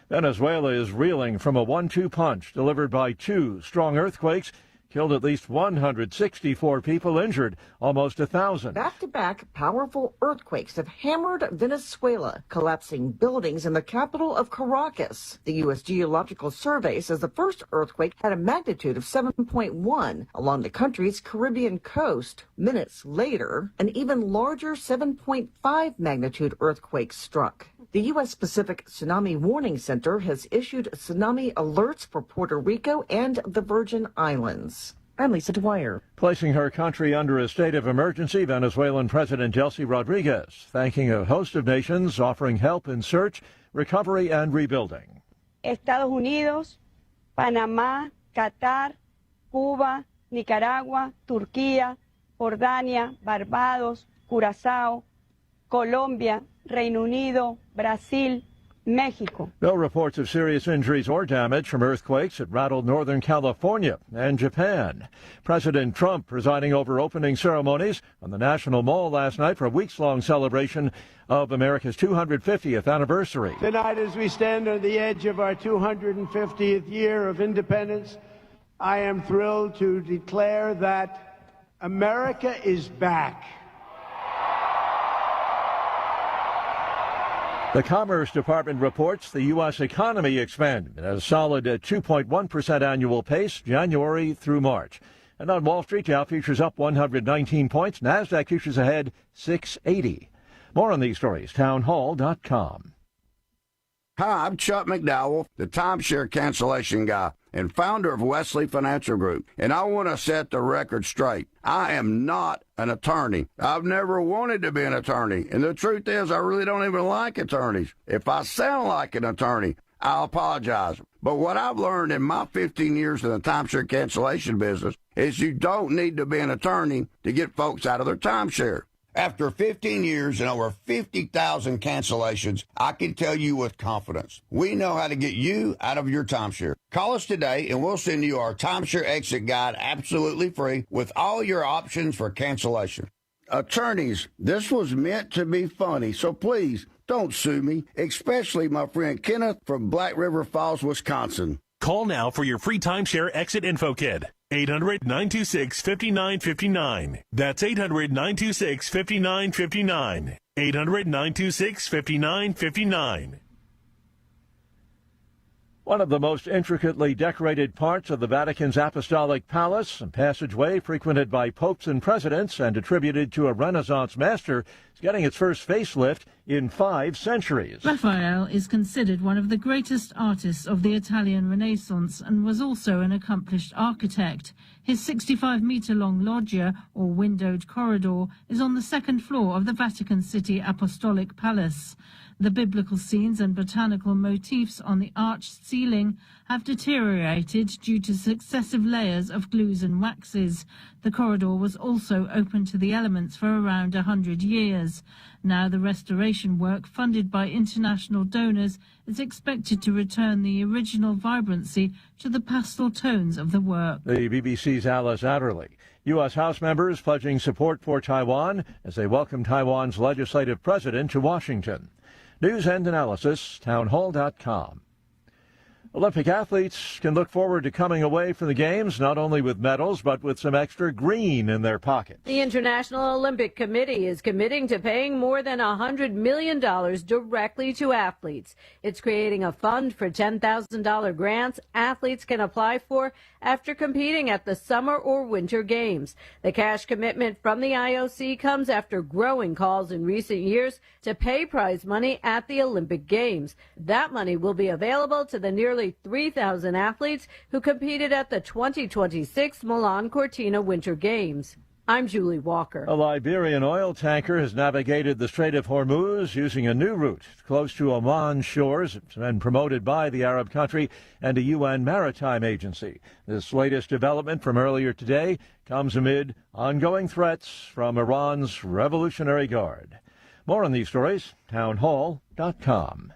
Venezuela is reeling from a 1-2 punch delivered by 2 strong earthquakes, killed at least 164 people, injured almost 1,000. Back-to-back powerful earthquakes have hammered Venezuela, collapsing buildings in the capital of Caracas. The U.S. Geological Survey says the first earthquake had a magnitude of 7.1 along the country's Caribbean coast. Minutes later, an even larger 7.5 magnitude earthquake struck. The U.S. Pacific Tsunami Warning Center has issued tsunami alerts for Puerto Rico and the Virgin Islands. I'm Lisa Dwyer. Placing her country under a state of emergency, Venezuelan President Delcy Rodriguez thanking a host of nations offering help in search, recovery, and rebuilding. Estados Unidos, Panamá, Qatar, Cuba, Nicaragua, Turquía, Jordania, Barbados, Curazao, Colombia, Reino Unido, Brazil, Mexico. No reports of serious injuries or damage from earthquakes that rattled Northern California and Japan. President Trump presiding over opening ceremonies on the National Mall last night for a weeks-long celebration of America's 250th anniversary. Tonight, as we stand on the edge of our 250th year of independence, I am thrilled to declare that America is back. The Commerce Department reports the U.S. economy expanded at a solid 2.1% annual pace, January through March. And on Wall Street, Dow futures up 119 points. NASDAQ futures ahead 680. More on these stories, townhall.com. Hi, I'm Chuck McDowell, the timeshare cancellation guy and founder of Wesley Financial Group, and I want to set the record straight. I am not an attorney. I've never wanted to be an attorney, and the truth is I really don't even like attorneys. If I sound like an attorney, I'll apologize. But what I've learned in my 15 years in the timeshare cancellation business is you don't need to be an attorney to get folks out of their timeshare. After 15 years and over 50,000 cancellations, I can tell you with confidence, we know how to get you out of your timeshare. Call us today and we'll send you our timeshare exit guide absolutely free with all your options for cancellation. Attorneys, this was meant to be funny, so please don't sue me, especially my friend Kenneth from Black River Falls, Wisconsin. Call now for your free timeshare exit info kit. 800-926-5959. That's 800-926-5959. 800-926-5959. One of the most intricately decorated parts of the Vatican's Apostolic Palace, a passageway frequented by popes and presidents and attributed to a Renaissance master, is getting its first facelift in 5 centuries. Raphael is considered one of the greatest artists of the Italian Renaissance and was also an accomplished architect. His 65-metre-long loggia, or windowed corridor, is on the second floor of the Vatican City Apostolic Palace. The biblical scenes and botanical motifs on the arched ceiling have deteriorated due to successive layers of glues and waxes. The corridor was also open to the elements for around 100 years. Now the restoration work, funded by international donors, is expected to return the original vibrancy to the pastel tones of the work. The BBC's Alice Adderley. U.S. House members pledging support for Taiwan as they welcome Taiwan's legislative president to Washington. News and analysis, townhall.com. Olympic athletes can look forward to coming away from the Games not only with medals but with some extra green in their pocket. The International Olympic Committee is committing to paying more than $100 million directly to athletes. It's creating a fund for $10,000 grants athletes can apply for after competing at the Summer or Winter Games. The cash commitment from the IOC comes after growing calls in recent years to pay prize money at the Olympic Games. That money will be available to the nearly 3,000 athletes who competed at the 2026 Milan Cortina Winter Games. I'm Julie Walker. A Liberian oil tanker has navigated the Strait of Hormuz using a new route close to Oman shores. It's been promoted by the Arab country and a UN maritime agency. This latest development from earlier today comes amid ongoing threats from Iran's Revolutionary Guard. More on these stories, townhall.com.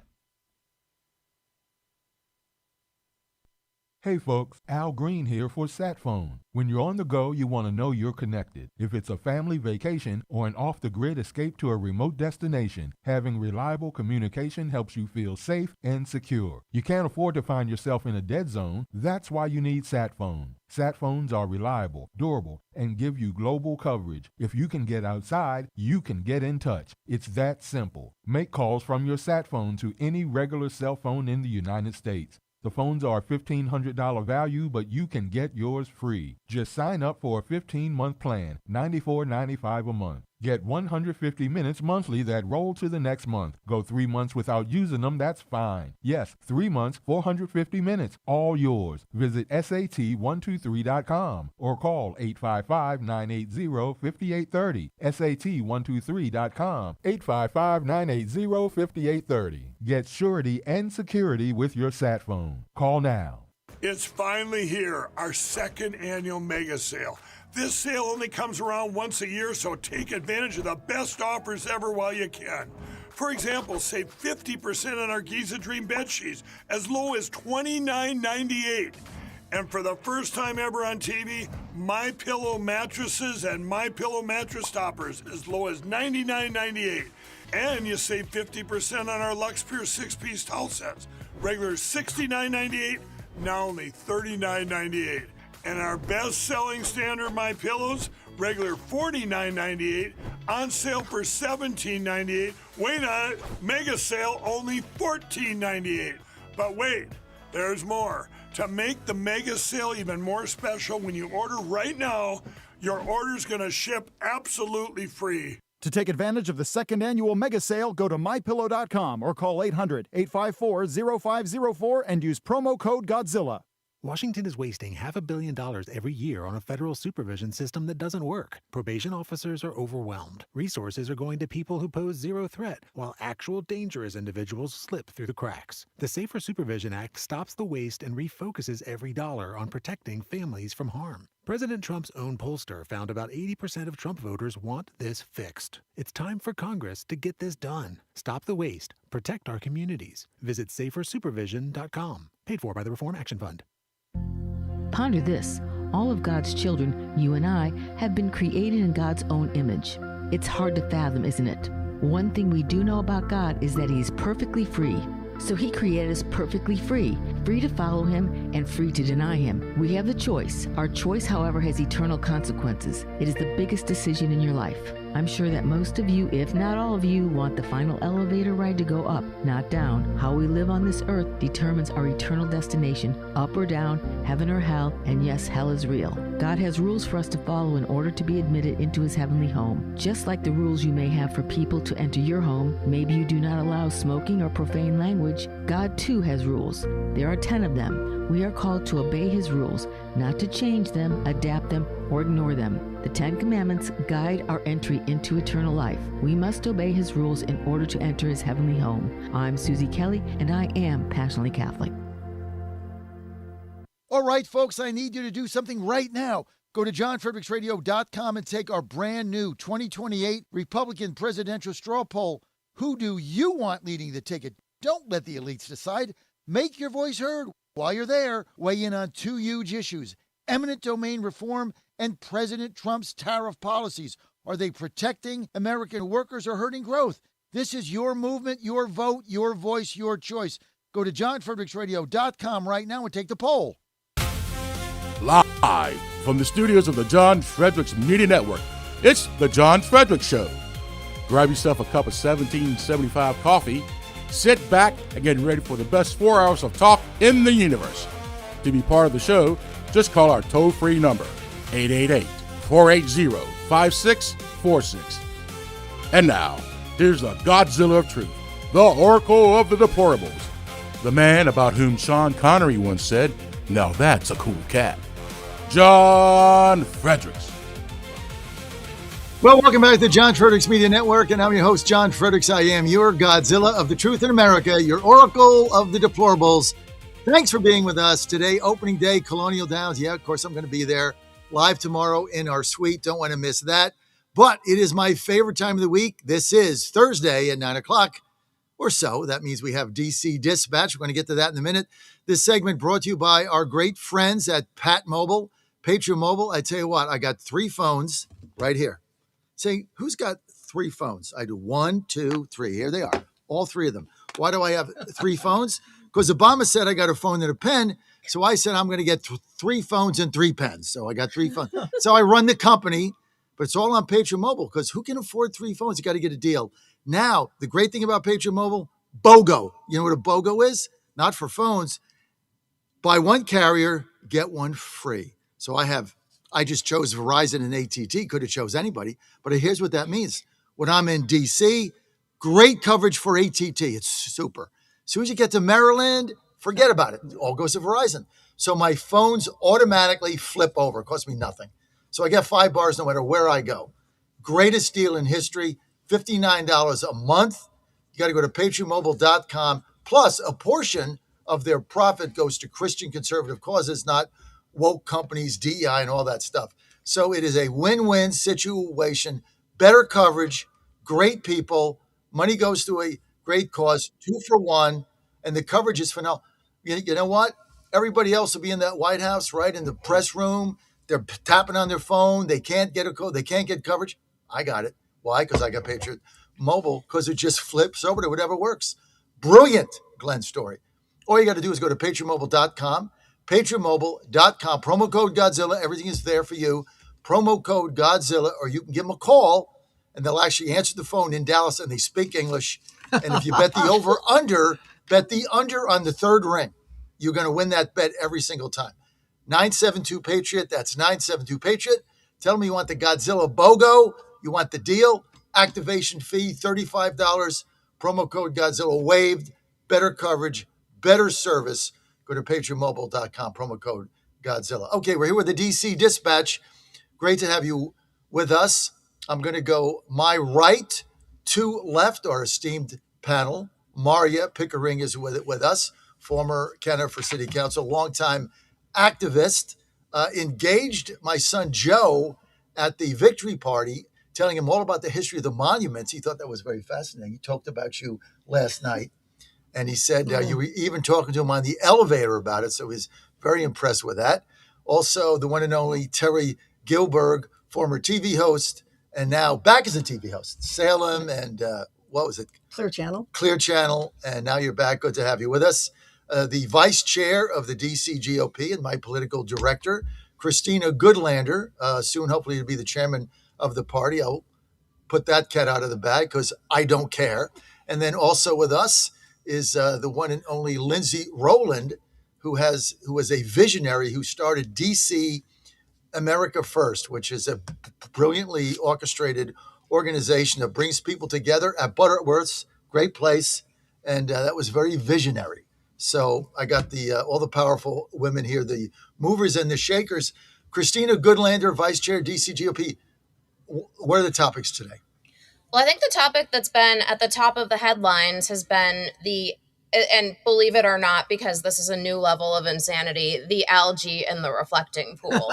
Hey folks, Al Green here for SatPhone. When you're on the go, you want to know you're connected. If it's a family vacation or an off-the-grid escape to a remote destination, having reliable communication helps you feel safe and secure. You can't afford to find yourself in a dead zone. That's why you need SatPhone. SatPhones are reliable, durable, and give you global coverage. If you can get outside, you can get in touch. It's that simple. Make calls from your SatPhone to any regular cell phone in the United States. The phones are $1,500 value, but you can get yours free. Just sign up for a 15-month plan, $94.95 a month. Get 150 minutes monthly that roll to the next month. Go 3 months without using them, that's fine. Yes, 3 months, 450 minutes, all yours. Visit SAT123.com or call 855-980-5830. SAT123.com, 855-980-5830. Get surety and security with your sat phone. Call now. It's finally here, our second annual mega sale. This sale only comes around once a year, so take advantage of the best offers ever while you can. For example, save 50% on our Giza Dream bed sheets, as low as $29.98. And for the first time ever on TV, MyPillow mattresses and MyPillow mattress toppers, as low as $99.98. And you save 50% on our Lux Pure 6-piece towel sets. Regular $69.98, now only $39.98. And our best-selling standard MyPillows, regular $49.98, on sale for $17.98. Wait on it, mega sale, only $14.98. But wait, there's more. To make the mega sale even more special, when you order right now, your order's going to ship absolutely free. To take advantage of the second annual mega sale, go to MyPillow.com or call 800-854-0504 and use promo code Godzilla. Washington is wasting $500 million every year on a federal supervision system that doesn't work. Probation officers are overwhelmed. Resources are going to people who pose zero threat, while actual dangerous individuals slip through the cracks. The Safer Supervision Act stops the waste and refocuses every dollar on protecting families from harm. President Trump's own pollster found about 80% of Trump voters want this fixed. It's time for Congress to get this done. Stop the waste. Protect our communities. Visit safersupervision.com. Paid for by the Reform Action Fund. Ponder this. All of God's children, you and I, have been created in God's own image. It's hard to fathom, isn't it? One thing we do know about God is that He is perfectly free. So He created us perfectly free to follow Him and free to deny Him. We have the choice. Our choice, however, has eternal consequences. It is the biggest decision in your life. I'm sure that most of you, if not all of you, want the final elevator ride to go up, not down. How we live on this earth determines our eternal destination, up or down, heaven or hell, and yes, hell is real. God has rules for us to follow in order to be admitted into his heavenly home. Just like the rules you may have for people to enter your home, maybe you do not allow smoking or profane language. God too has rules. There are 10 of them. We are called to obey his rules, not to change them, adapt them, or ignore them. The 10 Commandments guide our entry into eternal life. We must obey his rules in order to enter his heavenly home. I'm Susie Kelly, and I am passionately Catholic. All right, folks, I need you to do something right now. Go to johnfredericksradio.com and take our brand new 2028 Republican presidential straw poll. Who do you want leading the ticket? Don't let the elites decide. Make your voice heard. While you're there, weigh in on 2 huge issues: eminent domain reform and President Trump's tariff policies. Are they protecting American workers or hurting growth? This is your movement, your vote, your voice, your choice. Go to johnfredericksradio.com right now and take the poll. Live from the studios of the John Fredericks Media Network, it's The John Fredericks Show. Grab yourself a cup of 1775 coffee, sit back, and get ready for the best 4 hours of talk in the universe. To be part of the show, just call our toll-free number, 888-480-5646. And now, here's the Godzilla of Truth, the Oracle of the Deplorables, the man about whom Sean Connery once said, "Now that's a cool cat," John Fredericks. Well, welcome back to the John Fredericks Media Network, and I'm your host, John Fredericks. I am your Godzilla of the Truth in America, your Oracle of the Deplorables. Thanks for being with us today. Opening day, Colonial Downs. Yeah, of course, I'm going to be there live tomorrow in our suite. Don't want to miss that. But it is my favorite time of the week. This is Thursday at 9 o'clock or so. That means we have DC Dispatch. We're going to get to that in a minute. This segment brought to you by our great friends at Pat Mobile, Patriot Mobile. I tell you what, I got 3 phones right here. Say, who's got 3 phones? I do 1, 2, 3. Here they are, all 3 of them. Why do I have 3 phones? Because Obama said I got a phone and a pen. So I said I'm going to get 3 phones and 3 pens. So I got 3 phones. So I run the company, but it's all on Patriot Mobile because who can afford 3 phones? You got to get a deal. Now, the great thing about Patriot Mobile, BOGO. You know what a BOGO is? Not for phones. Buy 1 carrier, get 1 free. So I just chose Verizon and AT&T. Could have chose anybody. But here's what that means. When I'm in DC, great coverage for AT&T. It's super. As soon as you get to Maryland, forget about it. It all goes to Verizon. So my phones automatically flip over. It costs me nothing. So I get 5 bars no matter where I go. Greatest deal in history, $59 a month. You got to go to patriotmobile.com. Plus, a portion of their profit goes to Christian conservative causes, not woke companies, DEI, and all that stuff. So it is a win-win situation. Better coverage, great people. Money goes to a great cause, 2 for 1, and the coverage is phenomenal. You know what? Everybody else will be in that White House, right, in the press room. They're tapping on their phone. They can't get a code. They can't get coverage. I got it. Why? Because I got Patriot Mobile, because it just flips over to whatever works. Brilliant, Glenn's story. All you got to do is go to patriotmobile.com, patriotmobile.com, promo code Godzilla. Everything is there for you. Promo code Godzilla, or you can give them a call, and they'll actually answer the phone in Dallas, and they speak English. And if you bet the over-under, bet the under on the 3rd ring. You're going to win that bet every single time. 972-PATRIOT. That's 972-PATRIOT. Tell them you want the Godzilla BOGO. You want the deal. Activation fee, $35. Promo code Godzilla waived. Better coverage, better service. Go to patriotmobile.com. Promo code Godzilla. Okay, we're here with the DC Dispatch. Great to have you with us. I'm going to go my right to left, our esteemed panel. Maria Pickering is with us, former candidate for city council, longtime activist, engaged my son Joe at the victory party, telling him all about the history of the monuments. He thought that was very fascinating. He talked about you last night, and he said you were even talking to him on the elevator about it, so he was very impressed with that. Also, the one and only Terry Gilberg, former TV host, and now back as a TV host, Salem and what was it? Clear Channel. Clear Channel, and now you're back. Good to have you with us. The vice chair of the DC GOP and my political director, Christina Goodlander, soon hopefully to be the chairman of the party. I'll put that cat out of the bag because I don't care. And then also with us is the one and only Lindsay Rowland, who was a visionary who started DC America First, which is a brilliantly orchestrated organization that brings people together at Butterworth's, great place, and that was very visionary. So I got all the powerful women here, the movers and the shakers. Christina Goodlander, Vice Chair, DC GOP. What are the topics today? Well, I think the topic that's been at the top of the headlines has been and believe it or not, because this is a new level of insanity, the algae in the reflecting pool.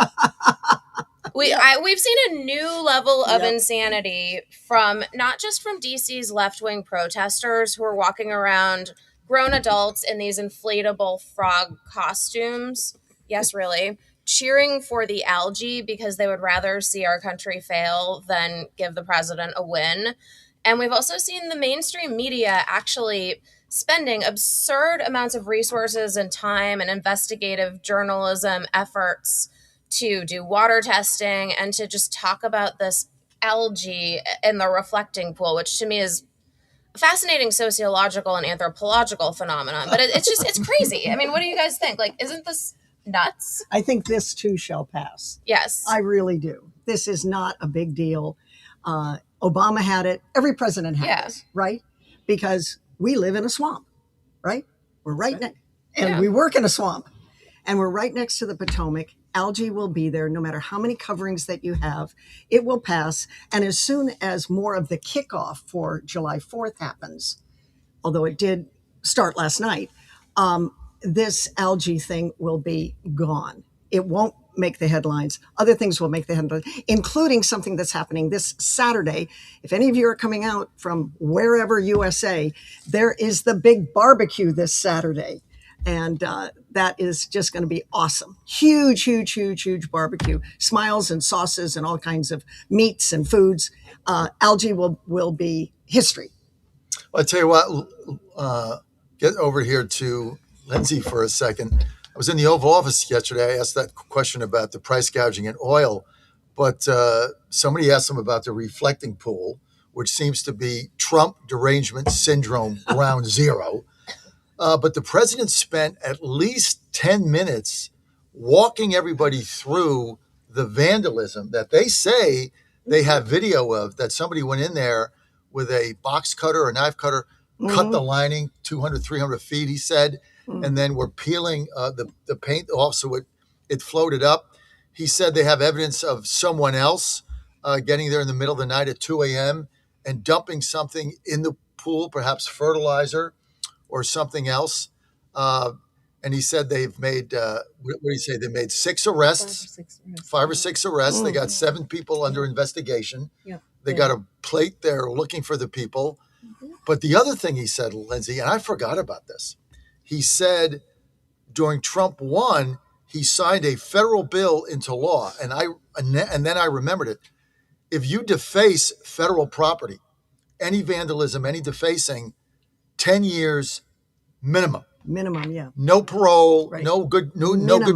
We've seen a new level of insanity from not just from DC's left-wing protesters who are walking around, grown adults in these inflatable frog costumes. Yes, really. Cheering for the algae because they would rather see our country fail than give the president a win. And we've also seen the mainstream media actually spending absurd amounts of resources and time and investigative journalism efforts to do water testing and to just talk about this algae in the reflecting pool, which to me is a fascinating sociological and anthropological phenomenon. But it's crazy. I mean, what do you guys think? Like, isn't this nuts? I think this too shall pass. Yes. I really do. This is not a big deal. Obama had it. Every president had it, right? Because we live in a swamp, right? We're right next, and we work in a swamp, and we're right next to the Potomac. Algae will be there no matter how many coverings that you have. It will pass. And as soon as more of the kickoff for July 4th happens, although it did start last night, this algae thing will be gone. It won't make the headlines. Other things will make the headlines, including something that's happening this Saturday. If any of you are coming out from wherever USA, there is the big barbecue this Saturday. And that is just going to be awesome. Huge, huge, huge, huge barbecue. Smiles and sauces and all kinds of meats and foods. Algae will be history. Well, I tell you what, get over here to Lindsay for a second. I was in the Oval Office yesterday. I asked that question about the price gouging in oil, but somebody asked them about the reflecting pool, which seems to be Trump derangement syndrome ground zero. But the president spent at least 10 minutes walking everybody through the vandalism that they say they have video of, that somebody went in there with a box cutter or knife cutter, cut the lining 200, 300 feet, he said, and then were peeling the paint off so it floated up. He said they have evidence of someone else getting there in the middle of the night at 2 a.m. and dumping something in the pool, perhaps fertilizer or something else. And he said they've made, what did he say? They made 6 arrests, 5 or 6 arrests. They got 7 people under investigation. They got a plate there looking for the people. But the other thing he said, Lindsay, and I forgot about this, he said during Trump 1, he signed a federal bill into law. And then I remembered it. If you deface federal property, any vandalism, any defacing, 10 years minimum. Minimum, yeah. No parole, Right. no good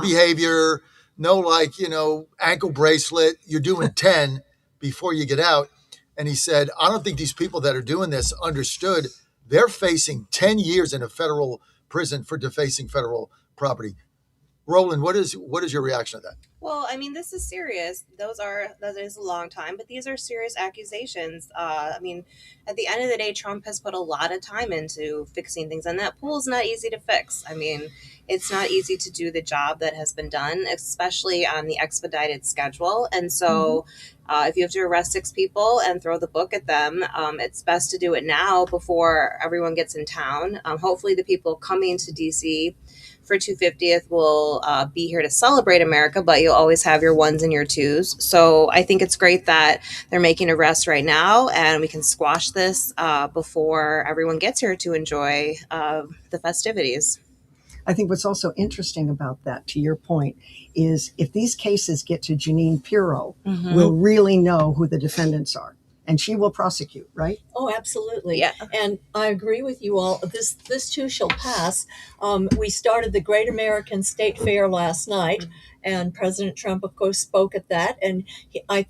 behavior, no ankle bracelet. You're doing 10 before you get out. And he said, I don't think these people that are doing this understood they're facing 10 years in a federal prison for defacing federal property. Roland, what is your reaction to that? Well, I mean, this is serious. That is a long time, but these are serious accusations. I mean, at the end of the day, Trump has put a lot of time into fixing things, and that pool is not easy to fix. I mean, it's not easy to do the job that has been done, especially on the expedited schedule. And so if you have to arrest 6 people and throw the book at them, it's best to do it now before everyone gets in town. Hopefully the people coming to DC for 250th will be here to celebrate America, but you'll always have your 1s and your 2s. So I think it's great that they're making arrests right now, and we can squash this before everyone gets here to enjoy the festivities. I think what's also interesting about that, to your point, is if these cases get to Jeanine Pirro, we'll really know who the defendants are. And she will prosecute, right? Oh, absolutely. Yeah. And I agree with you all. This too shall pass. We started the Great American State Fair last night, and President Trump, of course, spoke at that. And I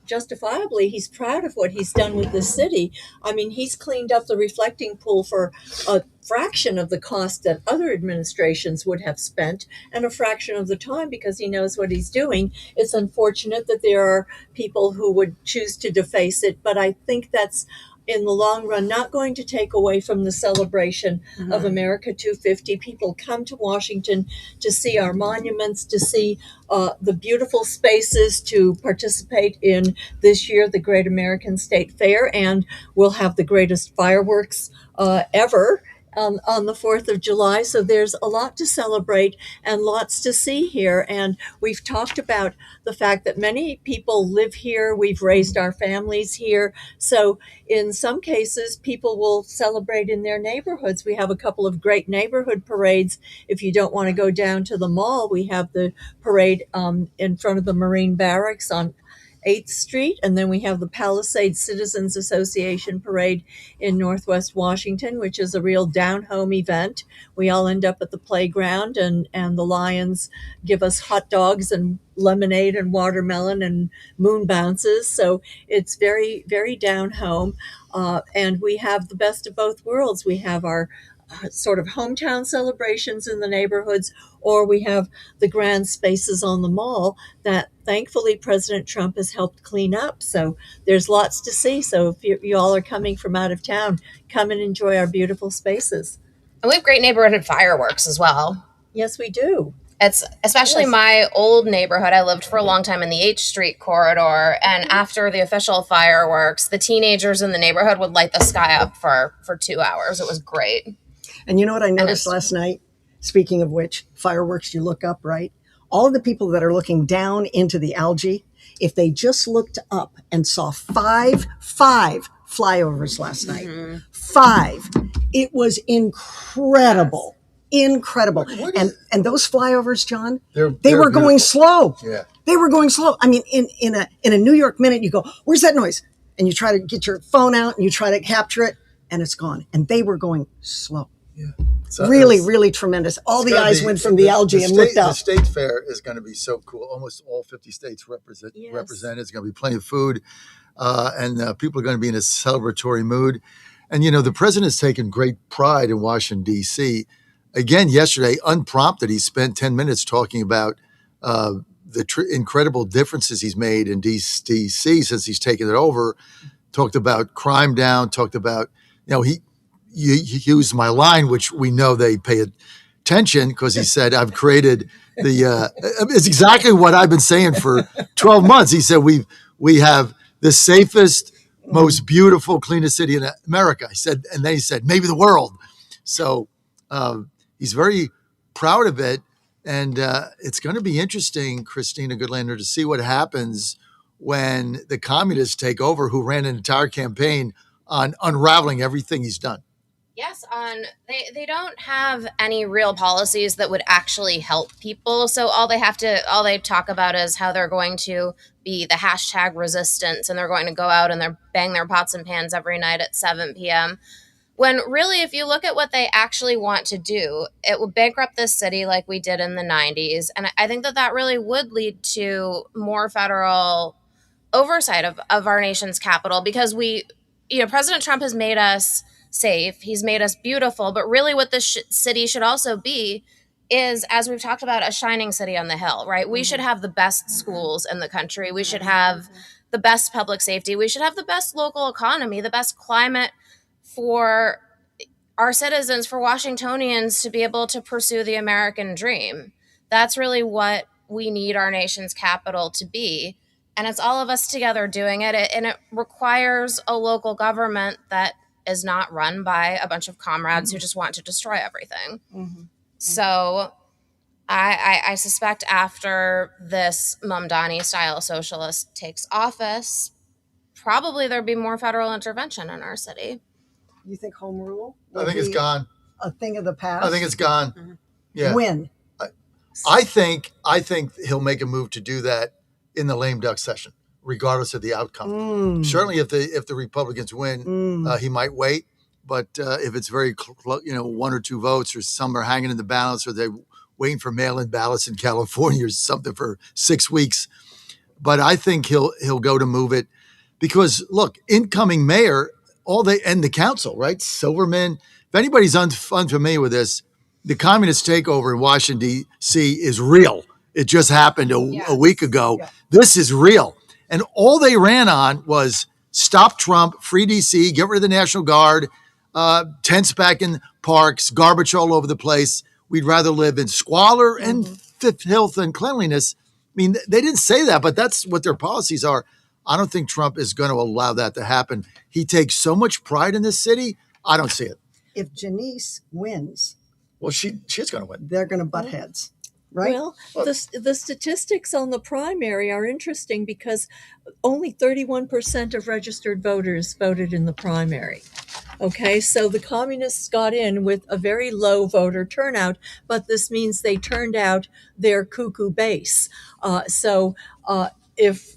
justifiably, he's proud of what he's done with the city. I mean, he's cleaned up the reflecting pool for a fraction of the cost that other administrations would have spent and a fraction of the time because he knows what he's doing. It's unfortunate that there are people who would choose to deface it, but I think that's in the long run not going to take away from the celebration of America 250. People come to Washington to see our monuments, to see the beautiful spaces, to participate in this year the Great American State Fair, and we'll have the greatest fireworks ever on the 4th of July. So there's a lot to celebrate and lots to see here. And we've talked about the fact that many people live here. We've raised our families here. So in some cases, people will celebrate in their neighborhoods. We have a couple of great neighborhood parades. If you don't want to go down to the mall, we have the parade in front of the Marine Barracks on 8th Street, and then we have the Palisades Citizens Association Parade in Northwest Washington, which is a real down-home event. We all end up at the playground, and the Lions give us hot dogs and lemonade and watermelon and moon bounces. So it's very, very down-home, and we have the best of both worlds. We have our sort of hometown celebrations in the neighborhoods, or we have the grand spaces on the mall that thankfully President Trump has helped clean up. So there's lots to see. So if you all are coming from out of town, come and enjoy our beautiful spaces. And we have great neighborhood fireworks as well. Yes, we do. It's especially my old neighborhood. I lived for a long time in the H Street corridor. And after the official fireworks, the teenagers in the neighborhood would light the sky up for 2 hours. It was great. And you know what I noticed last night? Speaking of which, fireworks you look up, right? All of the people that are looking down into the algae, if they just looked up and saw five flyovers last night, 5, it was incredible. Incredible. And those flyovers, John, they were going slow. Yeah. They were going slow. I mean, in a New York minute, you go, where's that noise? And you try to get your phone out and you try to capture it, and it's gone. And they were going slow. Yeah. So really tremendous. All the eyes went from the algae and looked up. The state fair is going to be so cool. Almost all 50 states represented. It's going to be plenty of food, and people are going to be in a celebratory mood. And, you know, the president has taken great pride in Washington, D.C. Again, yesterday, unprompted, he spent 10 minutes talking about the incredible differences he's made in D.C. since he's taken it over. Talked about crime down, talked about, you know, he used my line, which we know they pay attention, because he said, I've created it's exactly what I've been saying for 12 months. He said, we have the safest, most beautiful, cleanest city in America. He said, and then he said, maybe the world. So he's very proud of it. And it's going to be interesting, Christina Goodlander, to see what happens when the communists take over, who ran an entire campaign on unraveling everything he's done. Yes, they don't have any real policies that would actually help people. So all they talk about is how they're going to be the hashtag resistance, and they're going to go out and they're bang their pots and pans every night at 7 p.m. When really, if you look at what they actually want to do, it would bankrupt this city like we did in the 90s. And I think that really would lead to more federal oversight of our nation's capital, because President Trump has made us safe. He's made us beautiful. But really what this city should also be is, as we've talked about, a shining city on the hill, right? We should have the best schools in the country. We should have the best public safety. We should have the best local economy, the best climate for our citizens, for Washingtonians to be able to pursue the American dream. That's really what we need our nation's capital to be. And it's all of us together doing it. And it requires a local government that is not run by a bunch of comrades who just want to destroy everything. So I suspect after this Mamdani style socialist takes office, probably there'd be more federal intervention in our city. You think home rule? I think it's gone. A thing of the past? I think it's gone. Yeah. When? I think he'll make a move to do that in the lame duck session, regardless of the outcome. Certainly, if the Republicans win, he might wait. But if it's very, 1 or 2 votes, or some are hanging in the balance, or they're waiting for mail-in ballots in California or something for 6 weeks, but I think he'll go to move it because look, incoming mayor, and the council, right? Silverman. If anybody's unfamiliar with this, the communist takeover in Washington, D.C. is real. It just happened a week ago. Yeah. This is real. And all they ran on was stop Trump, free D.C., get rid of the National Guard, tents back in parks, garbage all over the place. We'd rather live in squalor and filth and cleanliness. I mean, they didn't say that, but that's what their policies are. I don't think Trump is going to allow that to happen. He takes so much pride in this city. I don't see it. If Janice wins, well, she's going to win. They're going to butt heads, right? Well, the statistics on the primary are interesting because only 31% of registered voters voted in the primary. Okay, so the communists got in with a very low voter turnout, but this means they turned out their cuckoo base. So if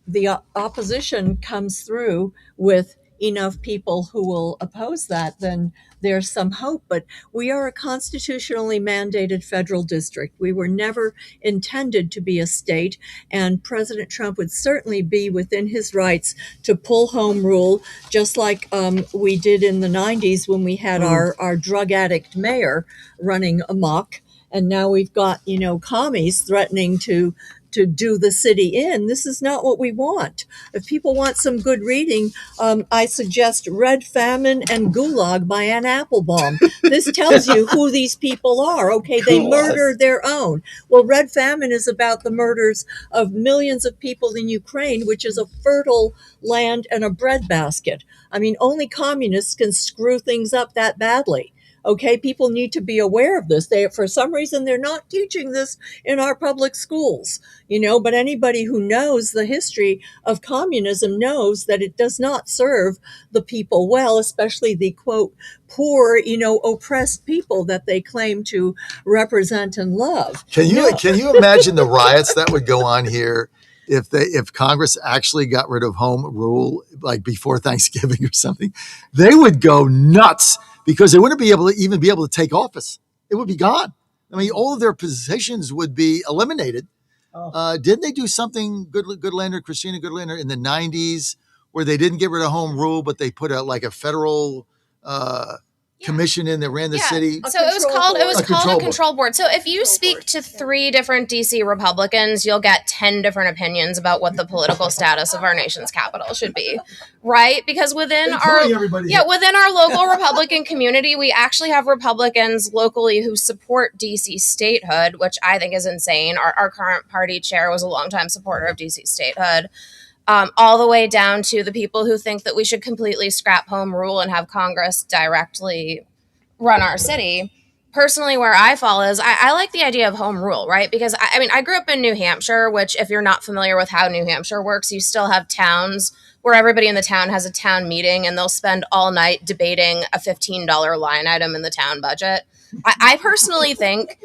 the opposition comes through with enough people who will oppose that, then there's some hope. But we are a constitutionally mandated federal district. We were never intended to be a state, and President Trump would certainly be within his rights to pull home rule, just like we did in the 90s when we had our drug addict mayor running amok. And now we've got, commies threatening to do the city in. This is not what we want. If people want some good reading, I suggest Red Famine and Gulag by Anne Applebaum. This tells you who these people are. Okay, they murder their own. Well, Red Famine is about the murders of millions of people in Ukraine, which is a fertile land and a breadbasket. I mean, only communists can screw things up that badly. Okay, people need to be aware of this. For some reason, they're not teaching this in our public schools, but anybody who knows the history of communism knows that it does not serve the people well, especially the, quote, poor, oppressed people that they claim to represent and love. Can you imagine the riots that would go on here if Congress actually got rid of home rule, like before Thanksgiving or something? They would go nuts. Because they wouldn't be able to take office. It would be gone. I mean, all of their positions would be eliminated. Didn't they do something, Christina Goodlander, in the 90s where they didn't get rid of home rule, but they put a federal commission in that ran the city? So it was called a control board. So if you speak to 3 different DC Republicans, you'll get 10 different opinions about what the political status of our nation's capital should be, right? Because within our local Republican community, we actually have Republicans locally who support DC statehood, which I think is insane. Our current party chair was a longtime supporter of DC statehood. All the way down to the people who think that we should completely scrap home rule and have Congress directly run our city. Personally, where I fall is I like the idea of home rule, right? Because I grew up in New Hampshire, which if you're not familiar with how New Hampshire works, you still have towns where everybody in the town has a town meeting and they'll spend all night debating a $15 line item in the town budget. I personally think,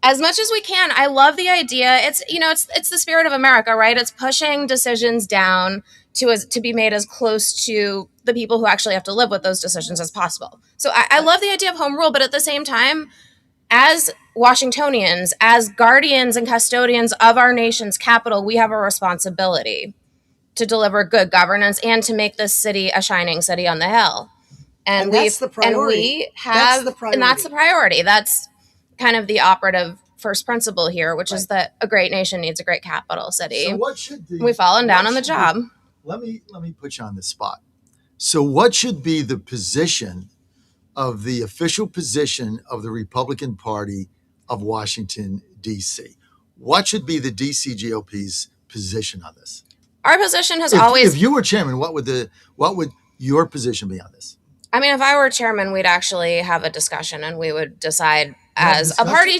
as much as we can, I love the idea. It's the spirit of America, right? It's pushing decisions down to be made as close to the people who actually have to live with those decisions as possible. So I love the idea of home rule, but at the same time, as Washingtonians, as guardians and custodians of our nation's capital, we have a responsibility to deliver good governance and to make this city a shining city on the hill. And that's the priority. That's the priority. That's kind of the operative first principle here, which is that a great nation needs a great capital city. So we've fallen down on the job. Let me put you on the spot. So what should be the position of the official position of the Republican Party of Washington, D.C.? What should be the D.C. GOP's position on this? Our position has always... If you were chairman, what would your position be on this? I mean, if I were chairman, we'd actually have a discussion and we would decide as a party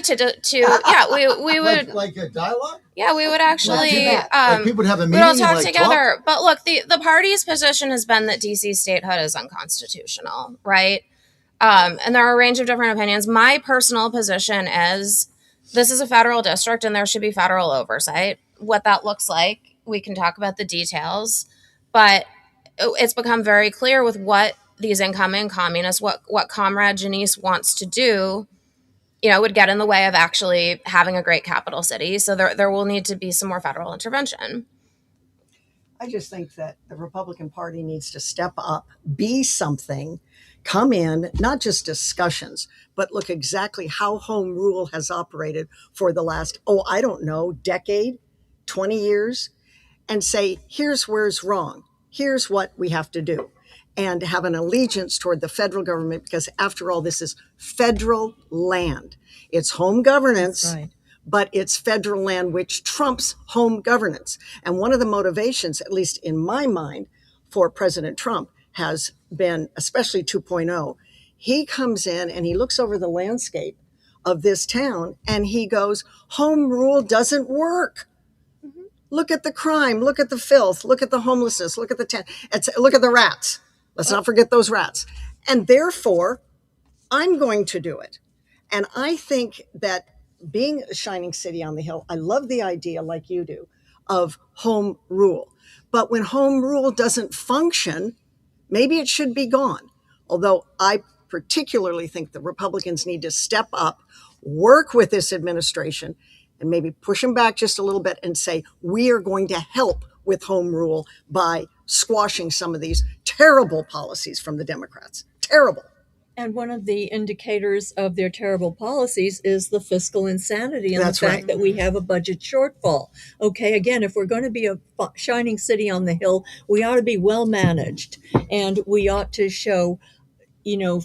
we would like a dialogue. Yeah, we would actually people would have a meeting. We would all talk together. Talk? But look, the party's position has been that DC statehood is unconstitutional, right? And there are a range of different opinions. My personal position is this is a federal district and there should be federal oversight. What that looks like, we can talk about the details, but it's become very clear with what these incoming communists, what Comrade Janice wants to do, would get in the way of actually having a great capital city. So there will need to be some more federal intervention. I just think that the Republican Party needs to step up, be something, come in, not just discussions, but look exactly how home rule has operated for the last, I don't know, decade, 20 years, and say, here's where it's wrong. Here's what we have to do. And have an allegiance toward the federal government, because after all, this is federal land. It's home governance. That's right. But it's federal land, which trumps home governance. And one of the motivations, at least in my mind, for President Trump has been, especially 2.0, he comes in and he looks over the landscape of this town and he goes, home rule doesn't work. Mm-hmm. Look at the crime, look at the filth, look at the homelessness, look at look at the rats. Let's not forget those rats. And therefore, I'm going to do it. And I think that being a shining city on the hill, I love the idea, like you do, of home rule. But when home rule doesn't function, maybe it should be gone. Although I particularly think the Republicans need to step up, work with this administration, and maybe push them back just a little bit and say, we are going to help with home rule by squashing some of these terrible policies from the Democrats. Terrible. And one of the indicators of their terrible policies is the fiscal insanity and That's the fact right. that we have a budget shortfall. Okay, again, if we're going to be a shining city on the hill, we ought to be well managed, and we ought to show,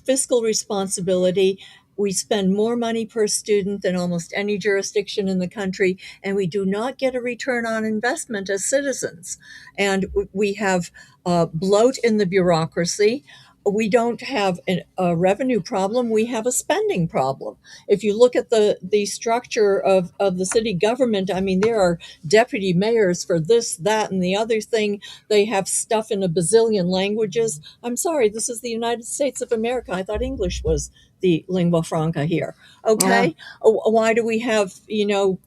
fiscal responsibility. We spend more money per student than almost any jurisdiction in the country, and we do not get a return on investment as citizens. And we have bloat in the bureaucracy. We don't have a revenue problem. We have a spending problem. If you look at the structure of the city government, I mean, there are deputy mayors for this, that, and the other thing. They have stuff in a bazillion languages. I'm sorry, this is the United States of America. I thought English was the lingua franca here. Okay. Yeah. Why do we have,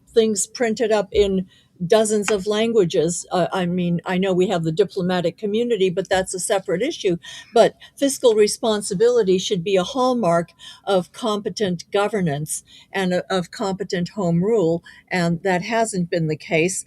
things printed up in dozens of languages? I mean, I know we have the diplomatic community, but that's a separate issue. But fiscal responsibility should be a hallmark of competent governance and of competent home rule. And that hasn't been the case.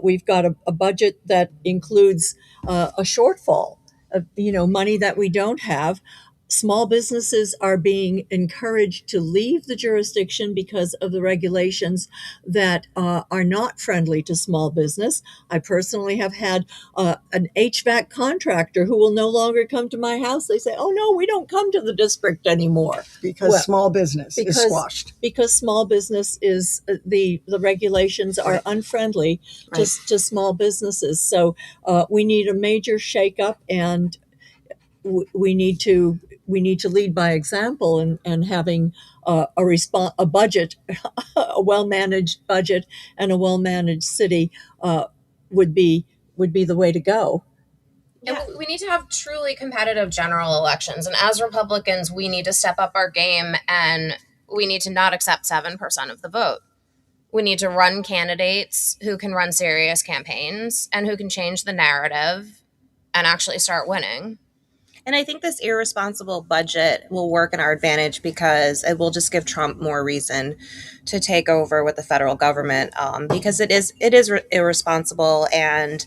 We've got a budget that includes a shortfall of, money that we don't have. Small businesses are being encouraged to leave the jurisdiction because of the regulations that are not friendly to small business. I personally have had an HVAC contractor who will no longer come to my house. They say, oh, no, we don't come to the district anymore. Because small business is squashed. Because small business is, the regulations are unfriendly to small businesses. So we need a major shakeup, and we need to lead by example, and having a budget, a well-managed budget, and a well-managed city would be the way to go. And we need to have truly competitive general elections. And as Republicans, we need to step up our game, and we need to not accept 7% of the vote. We need to run candidates who can run serious campaigns and who can change the narrative and actually start winning. And I think this irresponsible budget will work in our advantage because it will just give Trump more reason to take over with the federal government, because it is irresponsible. And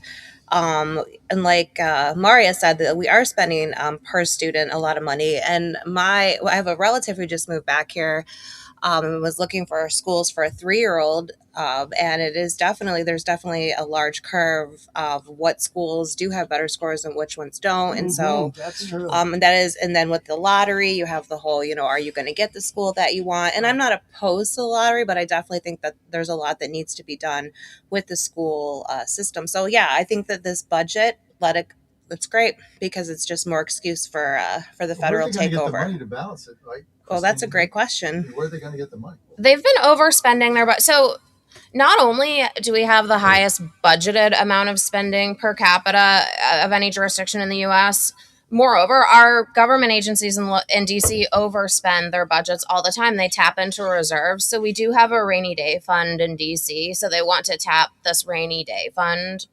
like Maria said, that we are spending per student a lot of money. And I have a relative who just moved back here and was looking for schools for a 3-year-old. And there's definitely a large curve of what schools do have better scores and which ones don't. And so that's true. And then with the lottery, you have the whole, are you going to get the school that you want? And I'm not opposed to the lottery, but I definitely think that there's a lot that needs to be done with the school system. So yeah, I think that this budget, it's great because it's just more excuse for the federal takeover. Where are they going to get the money to balance it, right? Well, that's a great question. Where are they going to get the money? They've been overspending their budget. So not only do we have the highest budgeted amount of spending per capita of any jurisdiction in the U.S., moreover, our government agencies in D.C. overspend their budgets all the time. They tap into reserves. So we do have a rainy day fund in D.C., so they want to tap this rainy day fund.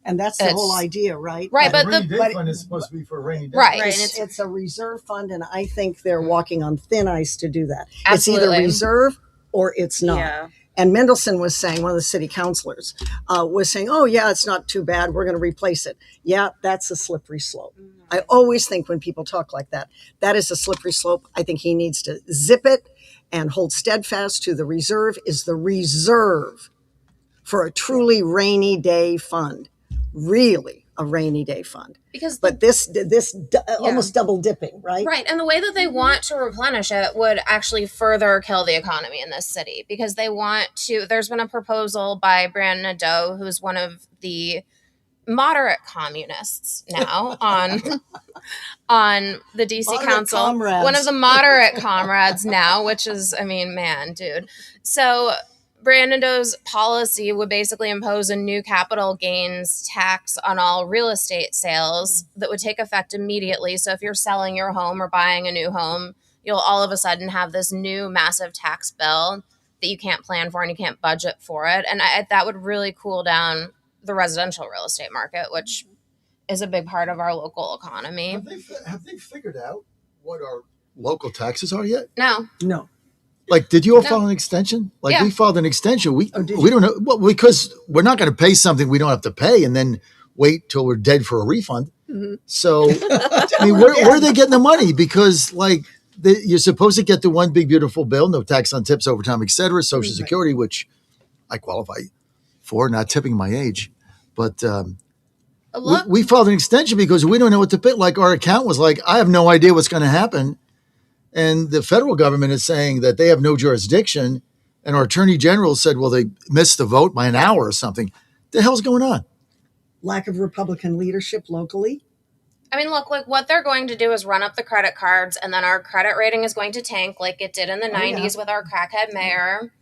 And that's the whole idea, right? Right, but the rainy day fund is supposed to be for a rainy day. Right. It's a reserve fund, and I think they're walking on thin ice to do that. Absolutely. It's either reserve or it's not. Yeah. And Mendelson was saying, one of the city councilors was saying, oh, yeah, it's not too bad. We're going to replace it. Yeah, that's a slippery slope. I always think when people talk like that, that is a slippery slope. I think he needs to zip it and hold steadfast to the reserve is the reserve for a truly rainy day fund. Really a rainy day fund. But this almost double dipping, right? Right. And the way that they want to replenish it would actually further kill the economy in this city, because they want to. There's been a proposal by Brandon Nadeau, who's one of the moderate communists now on the DC Moderate Council. comrades. One of the moderate comrades now, which is, I mean, man, dude. So Brandon Nadeau's policy would basically impose a new capital gains tax on all real estate sales that would take effect immediately. So if you're selling your home or buying a new home, you'll all of a sudden have this new massive tax bill that you can't plan for and you can't budget for it. And that would really cool down the residential real estate market, which is a big part of our local economy. Have they figured out what our local taxes are yet? No. Like, did you all file an extension? Like, Yeah. we filed an extension. We don't know. Well, because we're not going to pay something we don't have to pay and then wait till we're dead for a refund. So, I mean, where are they getting the money? Because, like, you're supposed to get the one big, beautiful bill, no tax on tips, overtime, et cetera, Social Security, which I qualify for, not tipping my age. But we filed an extension because we don't know what to pay. Like, our account was like, I have no idea what's going to happen. And the federal government is saying that they have no jurisdiction. And our attorney general said, well, they missed the vote by an hour or something. The hell's going on? Lack of Republican leadership locally. I mean, look, like what they're going to do is run up the credit cards, and then our credit rating is going to tank like it did in the 90s with our crackhead mayor.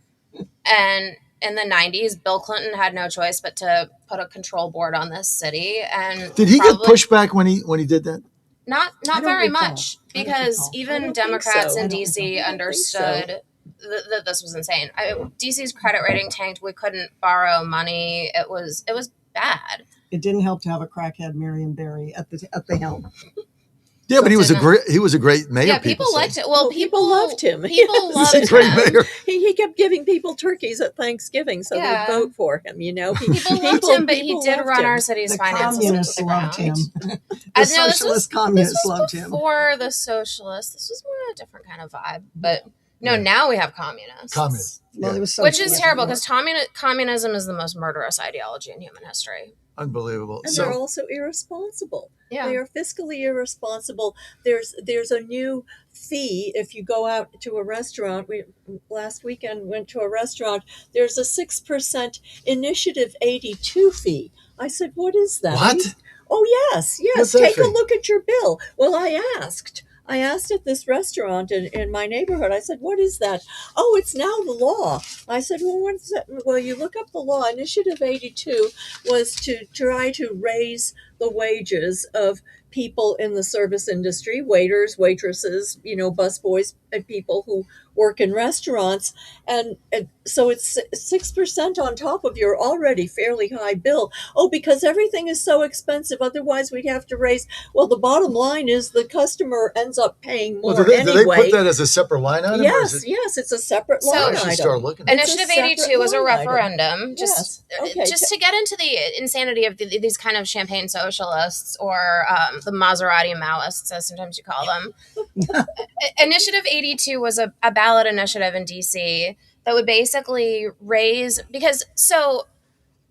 And in the 90s, Bill Clinton had no choice but to put a control board on this city. And did he get pushback when he did that? Not very much, because even Democrats in DC understood that this was insane. DC's credit rating tanked. We couldn't borrow money. It was bad. It didn't help to have a crackhead Marion Barry at the helm. Yeah, but he was a great mayor. Yeah, people liked it. Well, people loved him. People loved He's a great him. mayor. He kept giving people turkeys at Thanksgiving, so Yeah. they'd vote for him. You know, People loved him, but he people did loved run him. our city's The finances communists into the loved ground. him. The The socialist communists loved him. Before the socialists, this was more a different kind of vibe. But no, now we have communists. Well, it was Which is socialism. terrible, because communism is the most murderous ideology in human history. Unbelievable. And they're also irresponsible. Yeah. They are fiscally irresponsible. There's a new fee if you go out to a restaurant. We last weekend went to a restaurant. There's a 6% Initiative 82 fee. I said, "What is that?" What? Oh yes. What's that Take a fee? look at your bill. Well, I asked at this restaurant in my neighborhood. I said, "What is that?" "Oh, it's now the law." I said, "Well, what is that?" "Well, you look up the law. Initiative 82 was to try to raise the wages of people in the service industry, waiters, waitresses, busboys, and people who work in restaurants. And so it's 6% on top of your already fairly high bill. Oh, because everything is so expensive. Otherwise, we'd have to raise. Well, the bottom line is the customer ends up paying more Do they anyway. put that as a separate line item? or is Yes, it's a separate So- line I should item. start looking at Initiative 82 was a referendum, just Okay. to get into the insanity of these kind of champagne socialists, or the Maserati Maoists, as sometimes you call them. Initiative 82 was a ballot initiative in DC that would basically raise, because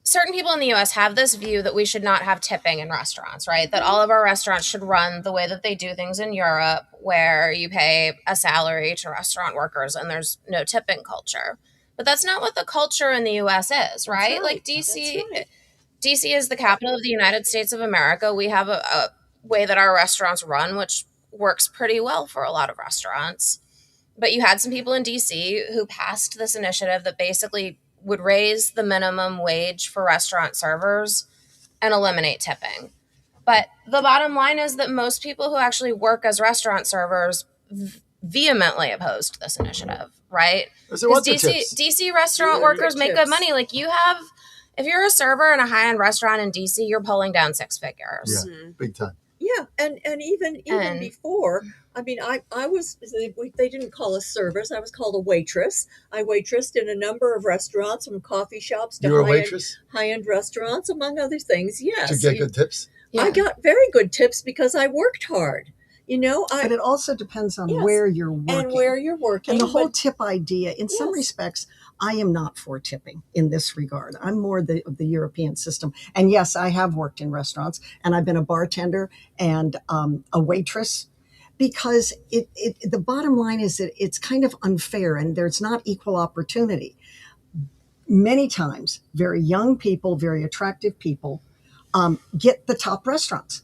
certain people in the US have this view that we should not have tipping in restaurants, right? That all of our restaurants should run the way that they do things in Europe, where you pay a salary to restaurant workers and there's no tipping culture. But that's not what the culture in the US is, right? Like DC is the capital of the United States of America. We have a way that our restaurants run, which works pretty well for a lot of restaurants. But you had some people in DC who passed this initiative that basically would raise the minimum wage for restaurant servers and eliminate tipping. But the bottom line is that most people who actually work as restaurant servers vehemently opposed this initiative, right? Because DC restaurant workers make good money. Like if you're a server in a high-end restaurant in DC, you're pulling down six figures. Yeah, big time. Yeah, and even before, I mean, I was, they didn't call us servers. I was called a waitress. I waitressed in a number of restaurants, from coffee shops to You were a waitress? high-end restaurants, among other things. Yes. To get good tips? I got very good tips because I worked hard. You know, but it also depends on Yes. where you're working. And where you're working. And the whole but- tip idea, in some Yes. respects, I am not for tipping in this regard. I'm more of the European system. And yes, I have worked in restaurants, and I've been a bartender and a waitress, because the bottom line is that it's kind of unfair and there's not equal opportunity. Many times, very young people, very attractive people get the top restaurants,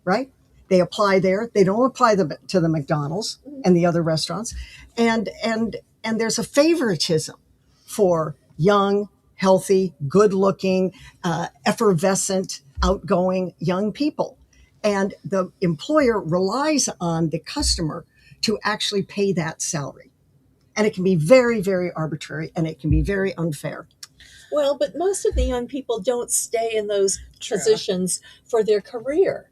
right? They apply there. They don't apply to the McDonald's and the other restaurants. And there's a favoritism for young, healthy, good-looking, effervescent, outgoing young people. And the employer relies on the customer to actually pay that salary. And it can be very, very arbitrary, and it can be very unfair. Well, but most of the young people don't stay in those positions for their career.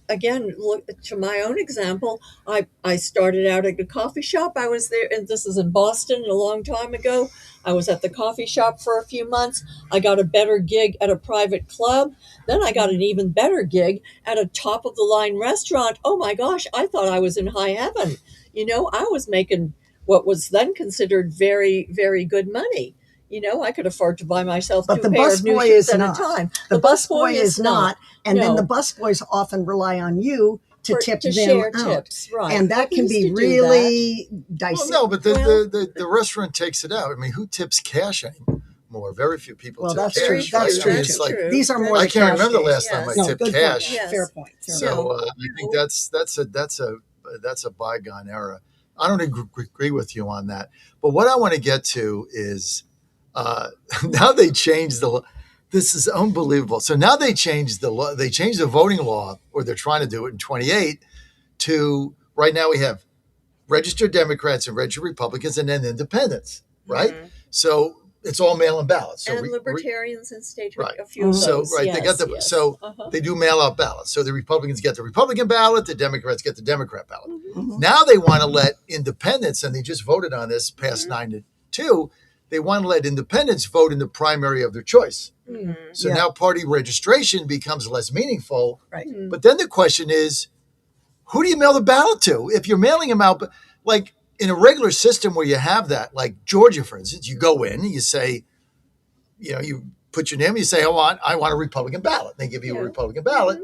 Again, look to my own example. I started out at a coffee shop. I was there, and this is in Boston a long time ago. I was at the coffee shop for a few months. I got a better gig at a private club. Then I got an even better gig at a top-of-the-line restaurant. Oh my gosh, I thought I was in high heaven. You know, I was making what was then considered very, very good money. You know, I could afford to buy myself But two the pair of new busboy shoes is at not. a time. The busboy is not. And then No. the busboys often rely on you to tip to them share out. tips, right. And that We can used be to do really dicey. Well, no, but the restaurant takes it out. I mean, who tips cash anymore? Very few people Well, tip that's cash. true. Right? That's I true. mean, it's like, These are more I the can't cash remember the days. last time No, I tipped good cash. point. Fair point. So I think that's a bygone era. I don't agree with you on that. But what I want to get to is now they changed the. This is unbelievable. So now they changed the law. They changed the voting law, or they're trying to do it in 28. To right now we have registered Democrats and registered Republicans, and then independents. Right. Mm-hmm. So it's all mail-in ballots. So and libertarians and state right. a few of those. Right, yes, they got the they do mail-out ballots. So the Republicans get the Republican ballot, the Democrats get the Democrat ballot. Mm-hmm. Now they want to let independents, and they just voted on this past 9-2. They want to let independents vote in the primary of their choice. Mm-hmm. So now party registration becomes less meaningful. Right. Mm-hmm. But then the question is, who do you mail the ballot to? If you're mailing them out, like in a regular system where you have that, like Georgia, for instance, you go in and you say, you put your name, you say, I want a Republican ballot. They give you a Republican ballot,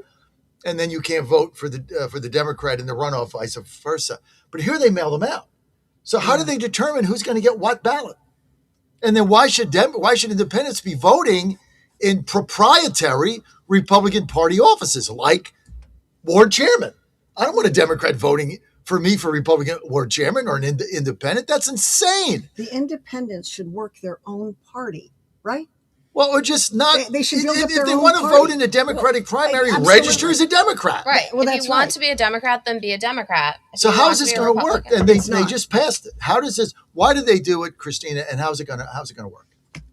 and then you can't vote for the Democrat in the runoff, vice versa. But here they mail them out. So how do they determine who's going to get what ballot? And then why should independents be voting in proprietary Republican Party offices like ward chairman? I don't want a Democrat voting for me for Republican ward chairman or an independent. That's insane. The independents should work their own party, right? Well, or just not. They should build up their if they own want to party. vote in a Democratic primary, register as a Democrat. Right. Well, if you want to be a Democrat, then be a Democrat. So how is this going to work? And they just passed it. How does this? Why did they do it, Christina? And how's it going to work?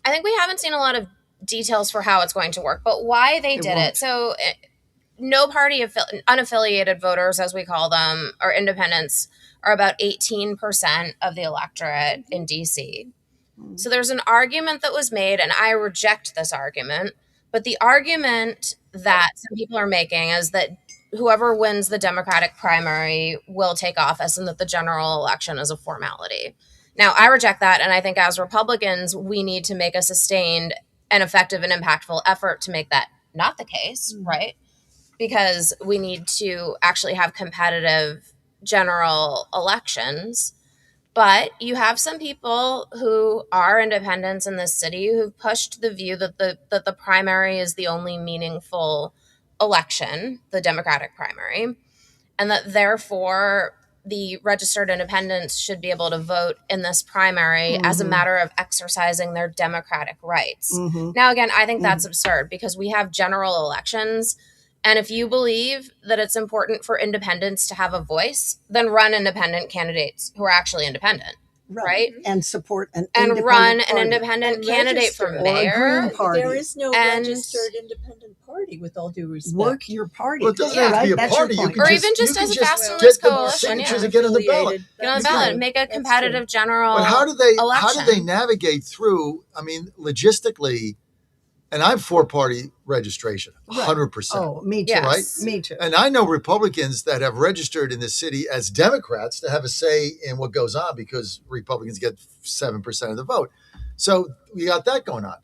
I think we haven't seen a lot of details for how it's going to work, but why they did it. So no party unaffiliated voters, as we call them, or independents, are about 18% of the electorate in DC. So there's an argument that was made, and I reject this argument, but the argument that some people are making is that whoever wins the Democratic primary will take office and that the general election is a formality. Now, I reject that, and I think as Republicans, we need to make a sustained and effective and impactful effort to make that not the case, right? Because we need to actually have competitive general elections. But you have some people who are independents in this city who've pushed the view that the primary is the only meaningful election, the Democratic primary, and that therefore the registered independents should be able to vote in this primary as a matter of exercising their democratic rights. Now, again, I think that's absurd because we have general elections. And if you believe that it's important for independents to have a voice, then run independent candidates who are actually independent. right? And support an and independent run party. an independent And candidate for register. mayor. Or a Green party. There is no And- registered independent party, with all due respect. Work your party. Well, it doesn't have to be a That's party. your You point. can Or just, even just you can as a just fast and get loose the coalition, signatures yeah. and get on the ballot. Affiliated. Get on the That's ballot, true. make a That's competitive true. general But how do election. they navigate through? I mean, logistically, and I'm for party registration, 100%. Oh, me too. Yes. Right? Me too. And I know Republicans that have registered in this city as Democrats to have a say in what goes on because Republicans get 7% of the vote. So we got that going on.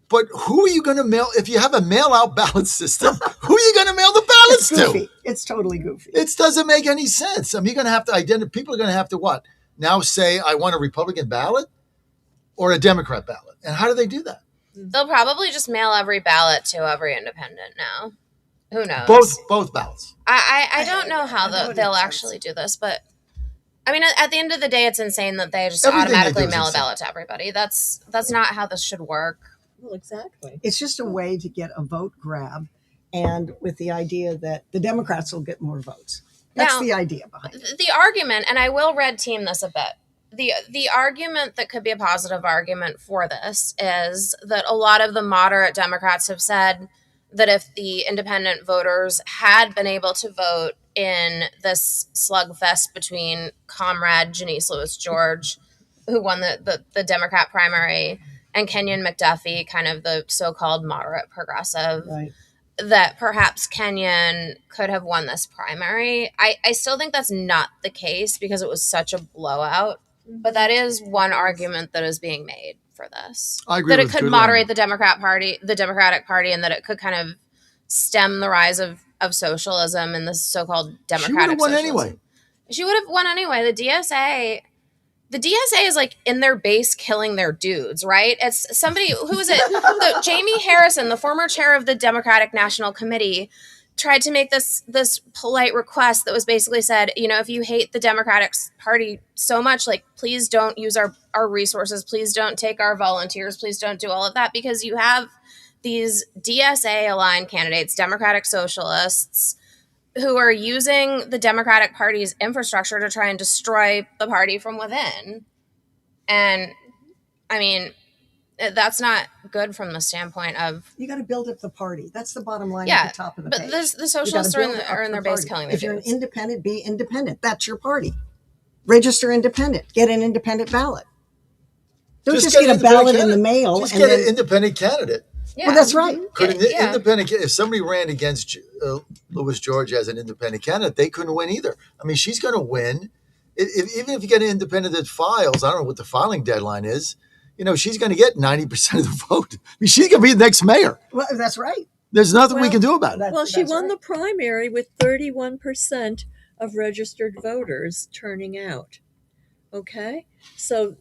But who are you going to mail? If you have a mail-out ballot system, who are you going to mail the ballots It's goofy. to? It's totally goofy. It doesn't make any sense. I mean, you're going to have to identify. People are going to have to what? Now say, I want a Republican ballot or a Democrat ballot. And how do they do that? They'll probably just mail every ballot to every independent now. Who knows? Both ballots. I don't know how they'll actually do this, but I mean, at the end of the day, it's insane that they just Everything they automatically do is mail a insane. ballot to everybody. That's not how this should work. Well, exactly. It's just a way to get a vote grab, and with the idea that the Democrats will get more votes. That's Now, the idea behind it. The argument, and I will red team this a bit. The argument that could be a positive argument for this is that a lot of the moderate Democrats have said that if the independent voters had been able to vote in this slugfest between Comrade Janice Lewis George, who won the Democrat primary, and Kenyon McDuffie, kind of the so-called moderate progressive, Right. that perhaps Kenyon could have won this primary. I still think that's not the case because it was such a blowout. But that is one argument that is being made for this. I agree that it with could Goodland. moderate the Democratic Party, and that it could kind of stem the rise of socialism and the so-called democratic She would have won socialism. anyway. She would have won anyway. The DSA is like in their base killing their dudes, right? It's somebody, who is it? Jamie Harrison, the former chair of the Democratic National Committee, tried to make this polite request that was basically said, if you hate the Democratic Party so much, like, please don't use our resources, please don't take our volunteers, please don't do all of that, because you have these DSA aligned candidates, Democratic Socialists, who are using the Democratic Party's infrastructure to try and destroy the party from within. And I mean, that's not good from the standpoint of, You got to build up the party. That's the bottom line Yeah, at the top of the but page. the socialists You are gotta in build up their the base party. killing their If you're an dudes. independent, be independent. That's your party. Register independent. Get an independent ballot. Don't just an get a independent ballot in the candidate. mail. Just and get then, an independent candidate. Well, that's right. Could an Yeah. independent, if somebody ran against Louis George as an independent candidate, they couldn't win either. I mean, she's going to win. Even if you get an independent that files, I don't know what the filing deadline is, she's going to get 90% of the vote. I mean, she's going to be the next mayor. Well, that's right. There's nothing we can do about it. Well, she won the primary with 31% of registered voters turning out. Okay, so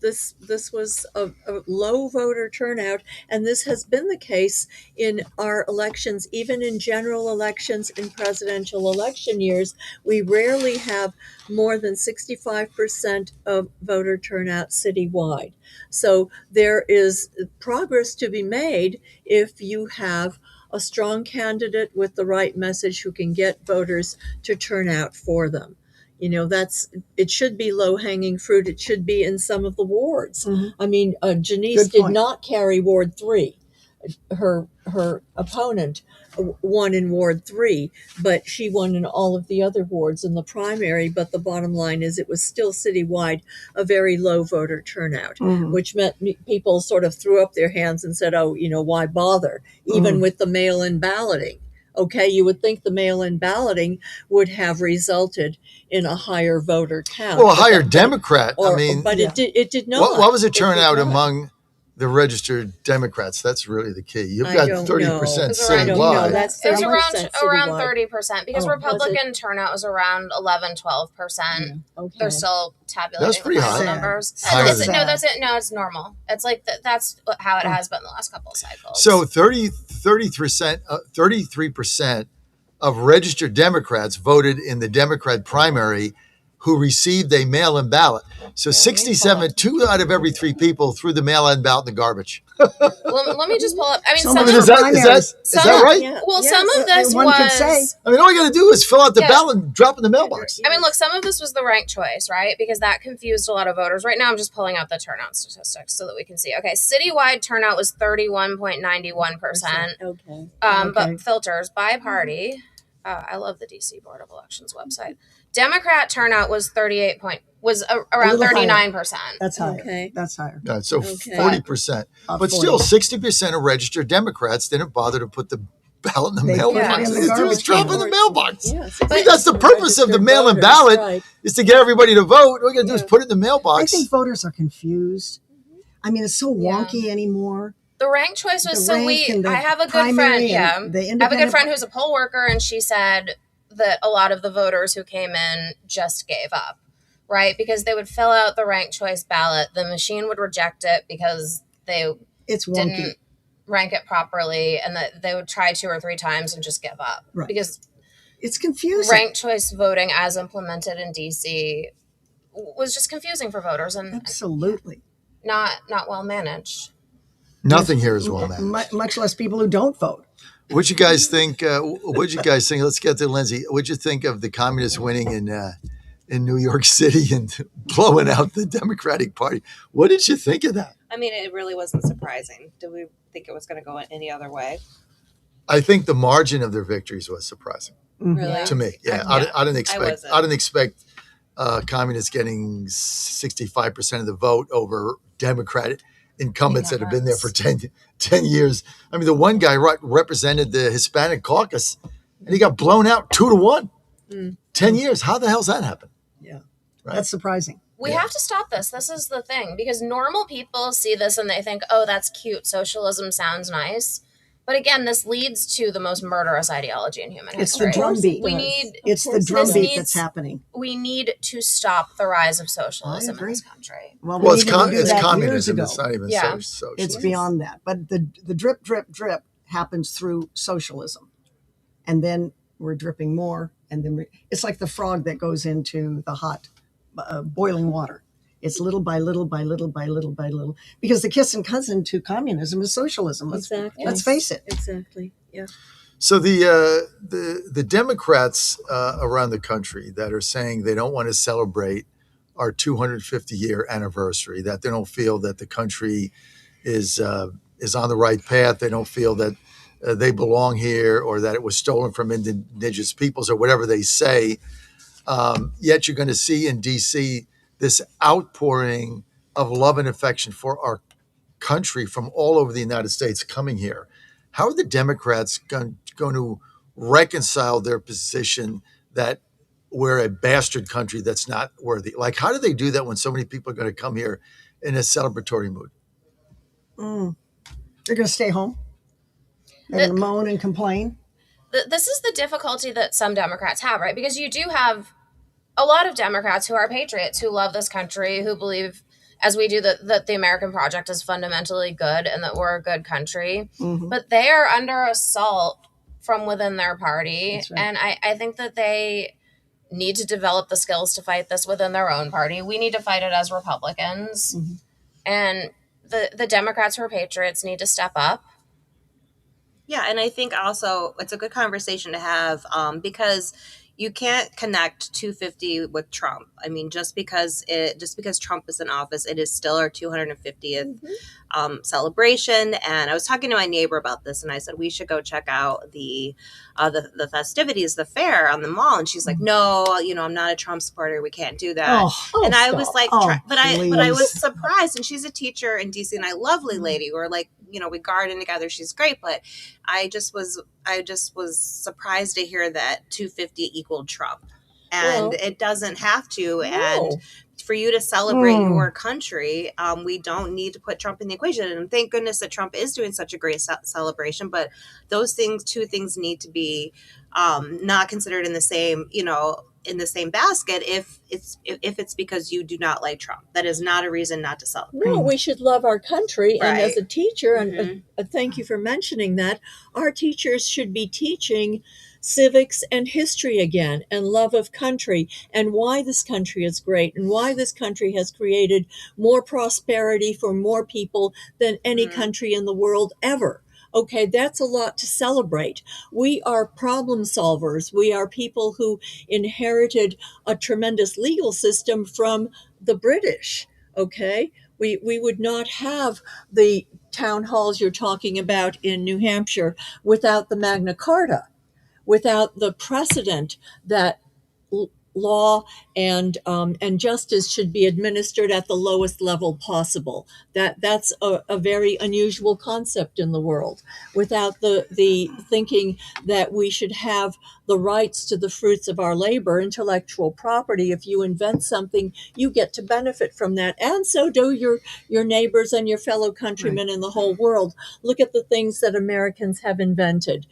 this was a low voter turnout, and this has been the case in our elections, even in general elections, in presidential election years. We rarely have more than 65% of voter turnout citywide. So there is progress to be made if you have a strong candidate with the right message who can get voters to turn out for them. It should be low-hanging fruit. It should be in some of the wards. Mm-hmm. I mean, Janice Good did point. not carry Ward 3. Her opponent won in Ward 3, but she won in all of the other wards in the primary. But the bottom line is it was still citywide a very low voter turnout, Mhm. which meant people sort of threw up their hands and said, oh, why bother? Even Mhm. with the mail-in balloting. Okay, you would think the mail-in balloting would have resulted in a higher voter count. Well, a higher Democrat. But Yeah. it did not. What was the It did turnout not. among the registered Democrats? That's really the key. You've I got don't 30% know. I don't know. citywide. That's It was 30% around citywide. 30% because Oh, was it? Republican turnout was around 11-12%. Okay. They're still tabulating That's pretty the final high. numbers. Higher It's- than- no, it's normal. It's like that's how it has been the last couple of cycles. So 33% of registered Democrats voted in the Democrat primary, who received a mail-in ballot. So 67, 2 out of every 3 people threw the mail-in ballot in the garbage. Let me just pull up. I mean, is that right? Yeah. Well, some of this one could say. I mean, all you got to do is fill out the ballot and drop it in the mailbox. I mean, look, some of this was the ranked choice, right? Because that confused a lot of voters. Right now, I'm just pulling out the turnout statistics so that we can see. Okay, citywide turnout was 31.91%. Okay. But filters by party. I love the DC Board of Elections website. Democrat turnout was around 39%. That's higher. Okay. That's higher. Yeah, so 40%. But still, 60% of registered Democrats didn't bother to put the ballot in the mailbox. They just drop it in the mailbox. Yes. I mean, that's the purpose of the mail-in ballot, is to get everybody to vote. All you got to do is put it in the mailbox. I think voters are confused. I mean, it's so wonky anymore. The ranked choice was I have a good friend. Yeah, I have a good friend who's a poll worker, and she said that a lot of the voters who came in just gave up, right? Because they would fill out the ranked choice ballot, the machine would reject it because they didn't rank it properly, and that they would try 2 or 3 times and just give up, because it's confusing. Ranked choice voting, as implemented in DC, was just confusing for voters and absolutely not well managed. Nothing here is well managed. Much less people who don't vote. What'd you guys think? Let's get to Lindsay. What'd you think of the communists winning in New York City and blowing out the Democratic Party? What did you think of that? I mean, it really wasn't surprising. Did we think it was going to go any other way? I think the margin of their victories was surprising. Really? To me. Yeah. I didn't expect communists getting 65% of the vote over Democrat incumbents that have been there for 10 years. I mean, the one guy represented the Hispanic caucus, and he got blown out 2-1. 10 years. How the hell's that happen? Yeah. Right? That's surprising. We have to stop this. This is the thing, because normal people see this and they think, oh, that's cute. Socialism sounds nice. But again, this leads to the most murderous ideology in human history. It's the drumbeat. It's the drumbeat that's happening. We need to stop the rise of socialism in this country. Well, it's communism. It's not even socialism. It's beyond that. But the drip, drip, drip happens through socialism. And then we're dripping more. And then it's like the frog that goes into the hot boiling water. It's little by little by little by little by little, because the kissing cousin to socialism. Exactly. Let's face it. Exactly. Yeah. So the Democrats around the country that are saying they don't want to celebrate our 250-year anniversary, that they don't feel that the country is on the right path, they don't feel that they belong here, or that it was stolen from indigenous peoples, or whatever they say. Yet you're going to see in D.C. this outpouring of love and affection for our country from all over the United States coming here. How are the Democrats going to reconcile their position that we're a bastard country that's not worthy? Like, how do they do that when so many people are going to come here in a celebratory mood? They're going to stay home. They're going to moan and complain. This is the difficulty that some Democrats have, right? Because you do have a lot of Democrats who are patriots, who love this country, who believe, as we do, that the American project is fundamentally good and that we're a good country. Mm-hmm. But they are under assault from within their party. That's right. And I think that they need to develop the skills to fight this within their own party. We need to fight it as Republicans. Mm-hmm. And the Democrats who are patriots need to step up. Yeah, and I think also it's a good conversation to have because you can't connect 250 with Trump. I mean, just because Trump is in office, it is still our 250th celebration. And I was talking to my neighbor about this, and I said we should go check out the festivities, the fair on the mall. And she's like, "No, I'm not a Trump supporter. We can't do that." And I was like, but I was surprised. And she's a teacher in DC, and a lovely lady. We're like, we garden together. She's great, but I just was surprised to hear that 250 equaled Trump, and it doesn't have to. No. And for you to celebrate your country, we don't need to put Trump in the equation. And thank goodness that Trump is doing such a great celebration. But those two things need to be not considered in the same, in the same basket. If it's because you do not like Trump, that is not a reason not to celebrate. No, we should love our country. Right. And as a teacher, and thank you for mentioning that, our teachers should be teaching civics and history again, and love of country, and why this country is great, and why this country has created more prosperity for more people than any country in the world ever. Okay, that's a lot to celebrate. We are problem solvers. We are people who inherited a tremendous legal system from the British. Okay, we would not have the town halls you're talking about in New Hampshire without the Magna Carta, without the precedent that law and justice should be administered at the lowest level possible. That's a very unusual concept in the world. Without the thinking that we should have the rights to the fruits of our labor, intellectual property. If you invent something, you get to benefit from that, and so do your neighbors and your fellow countrymen in the whole world. Look at the things that Americans have invented,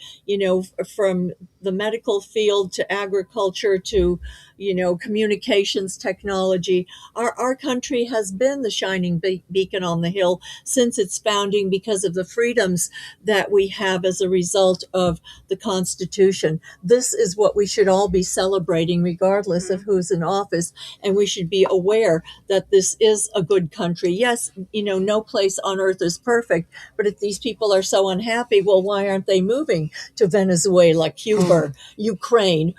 from the medical field to agriculture to communications technology. Our country has been the shining beacon on the hill since its founding because of the freedoms that we have as a result of the Constitution. This is what we should all be celebrating regardless of who's in office, and we should be aware that this is a good country. Yes, no place on earth is perfect, but if these people are so unhappy, well, why aren't they moving to Venezuela, Cuba, Ukraine,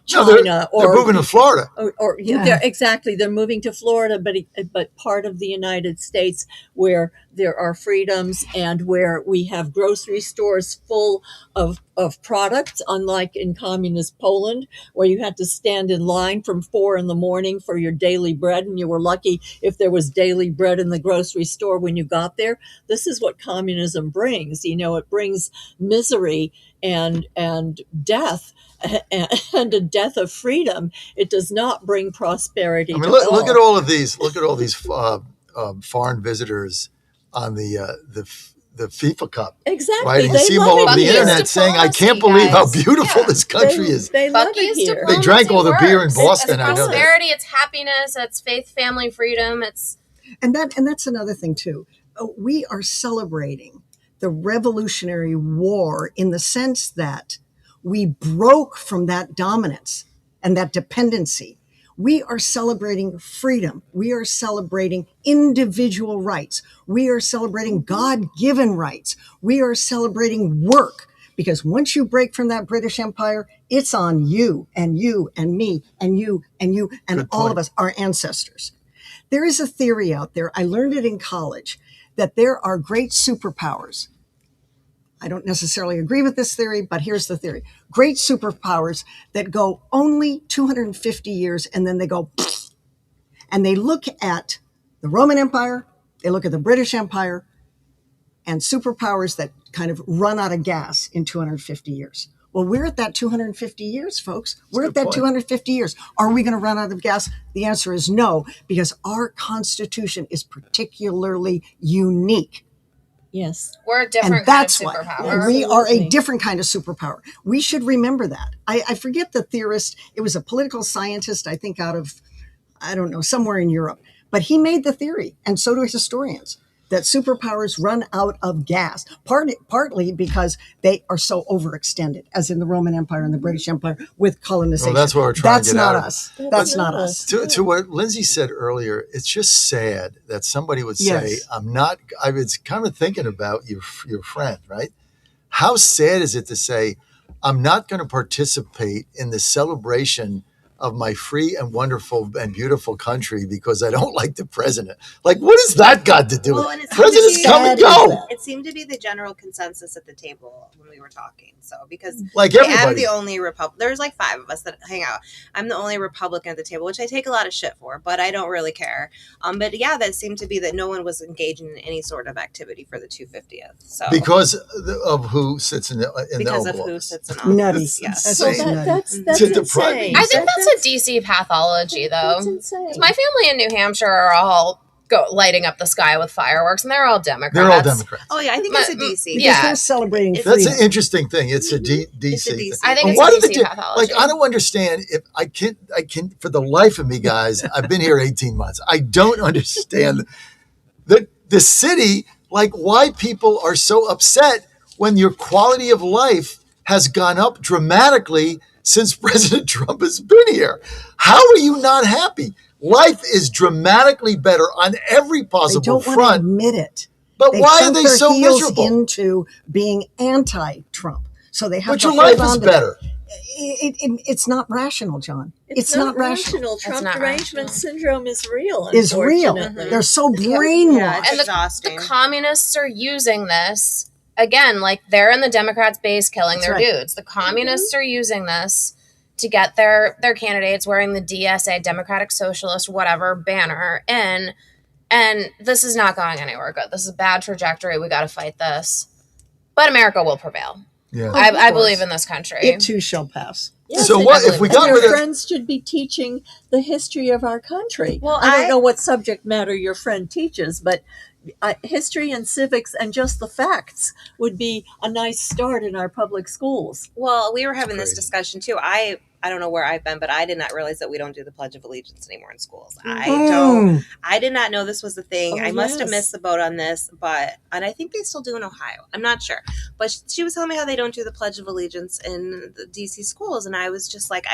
China, they're moving to Florida. Exactly. They're moving to Florida, but part of the United States where there are freedoms and where we have grocery stores full of products, unlike in communist Poland, where you had to stand in line from 4 a.m. for your daily bread, and you were lucky if there was daily bread in the grocery store when you got there. This is what communism brings. It brings misery and death, and a death of freedom. It does not bring prosperity. I mean, look at all of these. Look at all these foreign visitors on the FIFA Cup. Exactly. Right? And you see them all over the internet saying, "I can't believe how beautiful this country is." They love it here. They drank all the beer in Boston. It's prosperity. It's happiness. It's faith, family, freedom. And that's another thing too. We are celebrating the Revolutionary War in the sense that we broke from that dominance and that dependency. We are celebrating freedom. We are celebrating individual rights. We are celebrating God-given rights. We are celebrating work, because once you break from that British Empire, it's on you and you and me and you and you and all of us, our ancestors. There is a theory out there, I learned it in college, that there are great superpowers. I don't necessarily agree with this theory, but here's the theory. Great superpowers that go only 250 years and then they go, and they look at the Roman Empire, they look at the British Empire, and superpowers that kind of run out of gas in 250 years. Well, we're at that 250 years, folks. We're at that 250 years. Are we going to run out of gas? The answer is no, because our Constitution is particularly unique. Yes. We're a different kind of superpower. We are a different kind of superpower. We should remember that. I forget the theorist. It was a political scientist, I think out of, I don't know, somewhere in Europe. But he made the theory, and so do historians, that superpowers run out of gas, partly because they are so overextended, as in the Roman Empire and the British Empire with colonization. Well, that's what we're trying to get out of. That's not us. To what Lindsay said earlier, it's just sad that somebody would say, I was kind of thinking about your friend, right? How sad is it to say, I'm not going to participate in the celebration of my free and wonderful and beautiful country because I don't like the president? Like, what has that got to do with it? Presidents come and go. It seemed to be the general consensus at the table when we were talking. So, because like I'm the only Republican, there's like 5 of us that hang out. I'm the only Republican at the table, which I take a lot of shit for, but I don't really care. But yeah, that seemed to be that no one was engaging in any sort of activity for the 250th. So because of who sits in the because Oval of who Office. sits in office. Nutty. Yes. So that's insane. I think that's a DC pathology, though. My family in New Hampshire are all lighting up the sky with fireworks, and they're all Democrats. They're all Democrats. Oh yeah, I think it's a DC. Because they're celebrating freedom. That's an interesting thing. It's a DC thing. I think it's a DC pathology. Like, I don't understand if I can for the life of me, guys. I've been here 18 months. I don't understand the city, like why people are so upset when your quality of life has gone up dramatically since President Trump has been here. How are you not happy? Life is dramatically better on every possible They don't front. want to admit it. But They've why are sunk they their so heels miserable? into being anti-Trump. So they have But to your hold life is on to better. It's not rational, John. It's not rational. Trump derangement syndrome is real. Is real. unfortunately. They're so Yeah, brainwashed. and the communists are using this again, like they're in the Democrats' base killing That's their right. dudes. The communists are using this to get their candidates wearing the DSA, Democratic Socialist, whatever banner in, and this is not going anywhere good. This is a bad trajectory. We got to fight this, but America will prevail. Yeah. I believe in this country. It too shall pass. Yes, So and what if we got your rid of- friends should be teaching the history of our country. Well, I don't know what subject matter your friend teaches, but history and civics and just the facts would be a nice start in our public schools. Well, we were having this discussion too. I don't know where I've been, but I did not realize that we don't do the Pledge of Allegiance anymore in schools. I did not know this was a thing. Oh, I must have yes. missed the boat on this, and I think they still do in Ohio. I'm not sure. But she was telling me how they don't do the Pledge of Allegiance in the DC schools, and I was just like,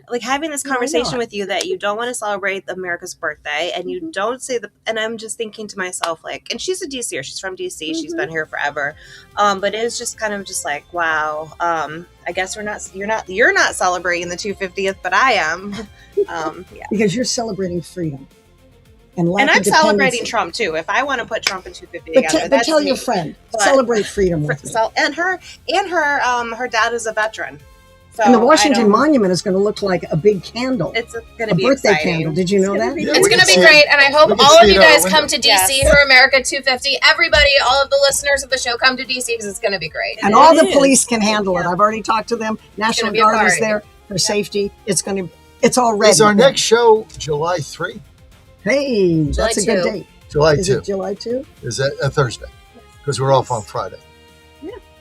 like having this conversation with you that you don't want to celebrate America's birthday, and you don't say and I'm just thinking to myself, like, and she's a DCer, she's from DC, she's been here forever. But it was just kind of just like, wow, I guess you're not celebrating the 250th, but I am. Yeah. Because you're celebrating freedom. And And I'm of celebrating dependency. Trump too. If I want to put Trump and 250 But, together, but that's tell me. your friend, But- celebrate freedom with me. And her dad is a veteran. So And the I Washington don't- Monument is going to look like a big candle. It's going a to be birthday exciting. candle. Did you know that? It's going to be great, and I hope We can all of see you it out guys our come window. to DC for America 250. Everybody, all of the listeners of the show, come to DC because it's going to be great. And all the police can handle it. I've already talked to them. National be a Guard is party. there for safety. It's all ready. Is our next show July 3? Hey, that's a July good 2. date. July Is 2. it July 2? Is that a Thursday? Because we're off on Friday.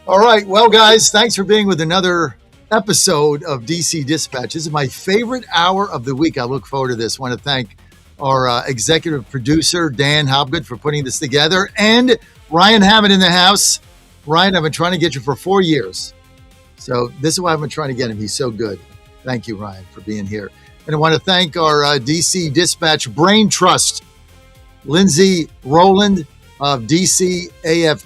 All right. Well, guys, thanks for being with another episode of DC Dispatch. This is my favorite hour of the week. I look forward to this. I want to thank our executive producer, Dan Hobgood, for putting this together, and Ryan Hammond in the house. Ryan, I've been trying to get you for 4 years. So this is why I've been trying to get him. He's so good. Thank you, Ryan, for being here. And I want to thank our DC Dispatch Brain Trust, Lindsay Rowland of DC AF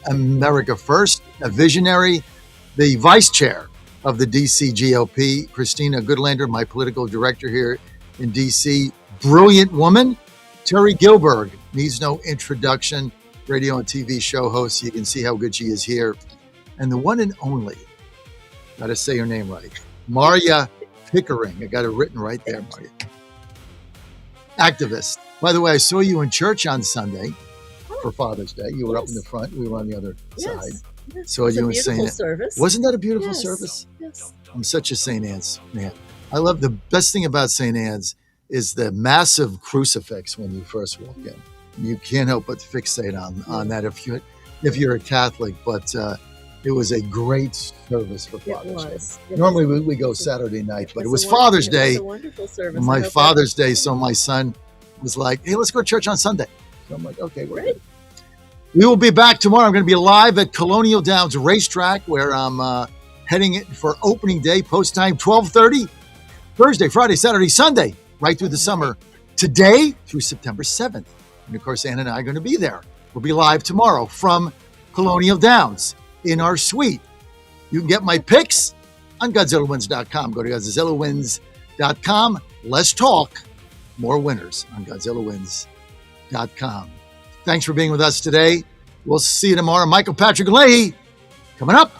America First, a visionary, the vice chair of the DC GOP, Christina Goodlander, my political director here in DC, brilliant woman. Terry Gilberg needs no introduction, radio and TV show host. You can see how good she is here. And the one and only, got to say her name right, Maria Pickering. I got it written right there, Maria. Activist. By the way, I saw you in church on Sunday for Father's Day. You were up in the front. We were on the other side. Saw It's a you in beautiful St. service. Wasn't that a beautiful Yes. service? Yes. I'm such a St. Anne's man. I love the best thing about St. Anne's is the massive crucifix when you first walk in. You can't help but fixate on that if you're a Catholic. But it was a great service for Father's Day. Normally we go Saturday night, but it was Father's Day. a wonderful service. I My hope Father's Day, so my son was like, "Hey, let's go to church on Sunday." So I'm like, "Okay, we're good." We will be back tomorrow. I'm going to be live at Colonial Downs Racetrack, where I'm heading it for opening day, post time 12:30, Thursday, Friday, Saturday, Sunday, right through the summer, today through September 7th. And of course, Ann and I are going to be there. We'll be live tomorrow from Colonial Downs in our suite. You can get my picks on GodzillaWins.com. Go to GodzillaWins.com. Let's talk more winners on GodzillaWins.com. Thanks for being with us today. We'll see you tomorrow. Michael Patrick Leahy coming up.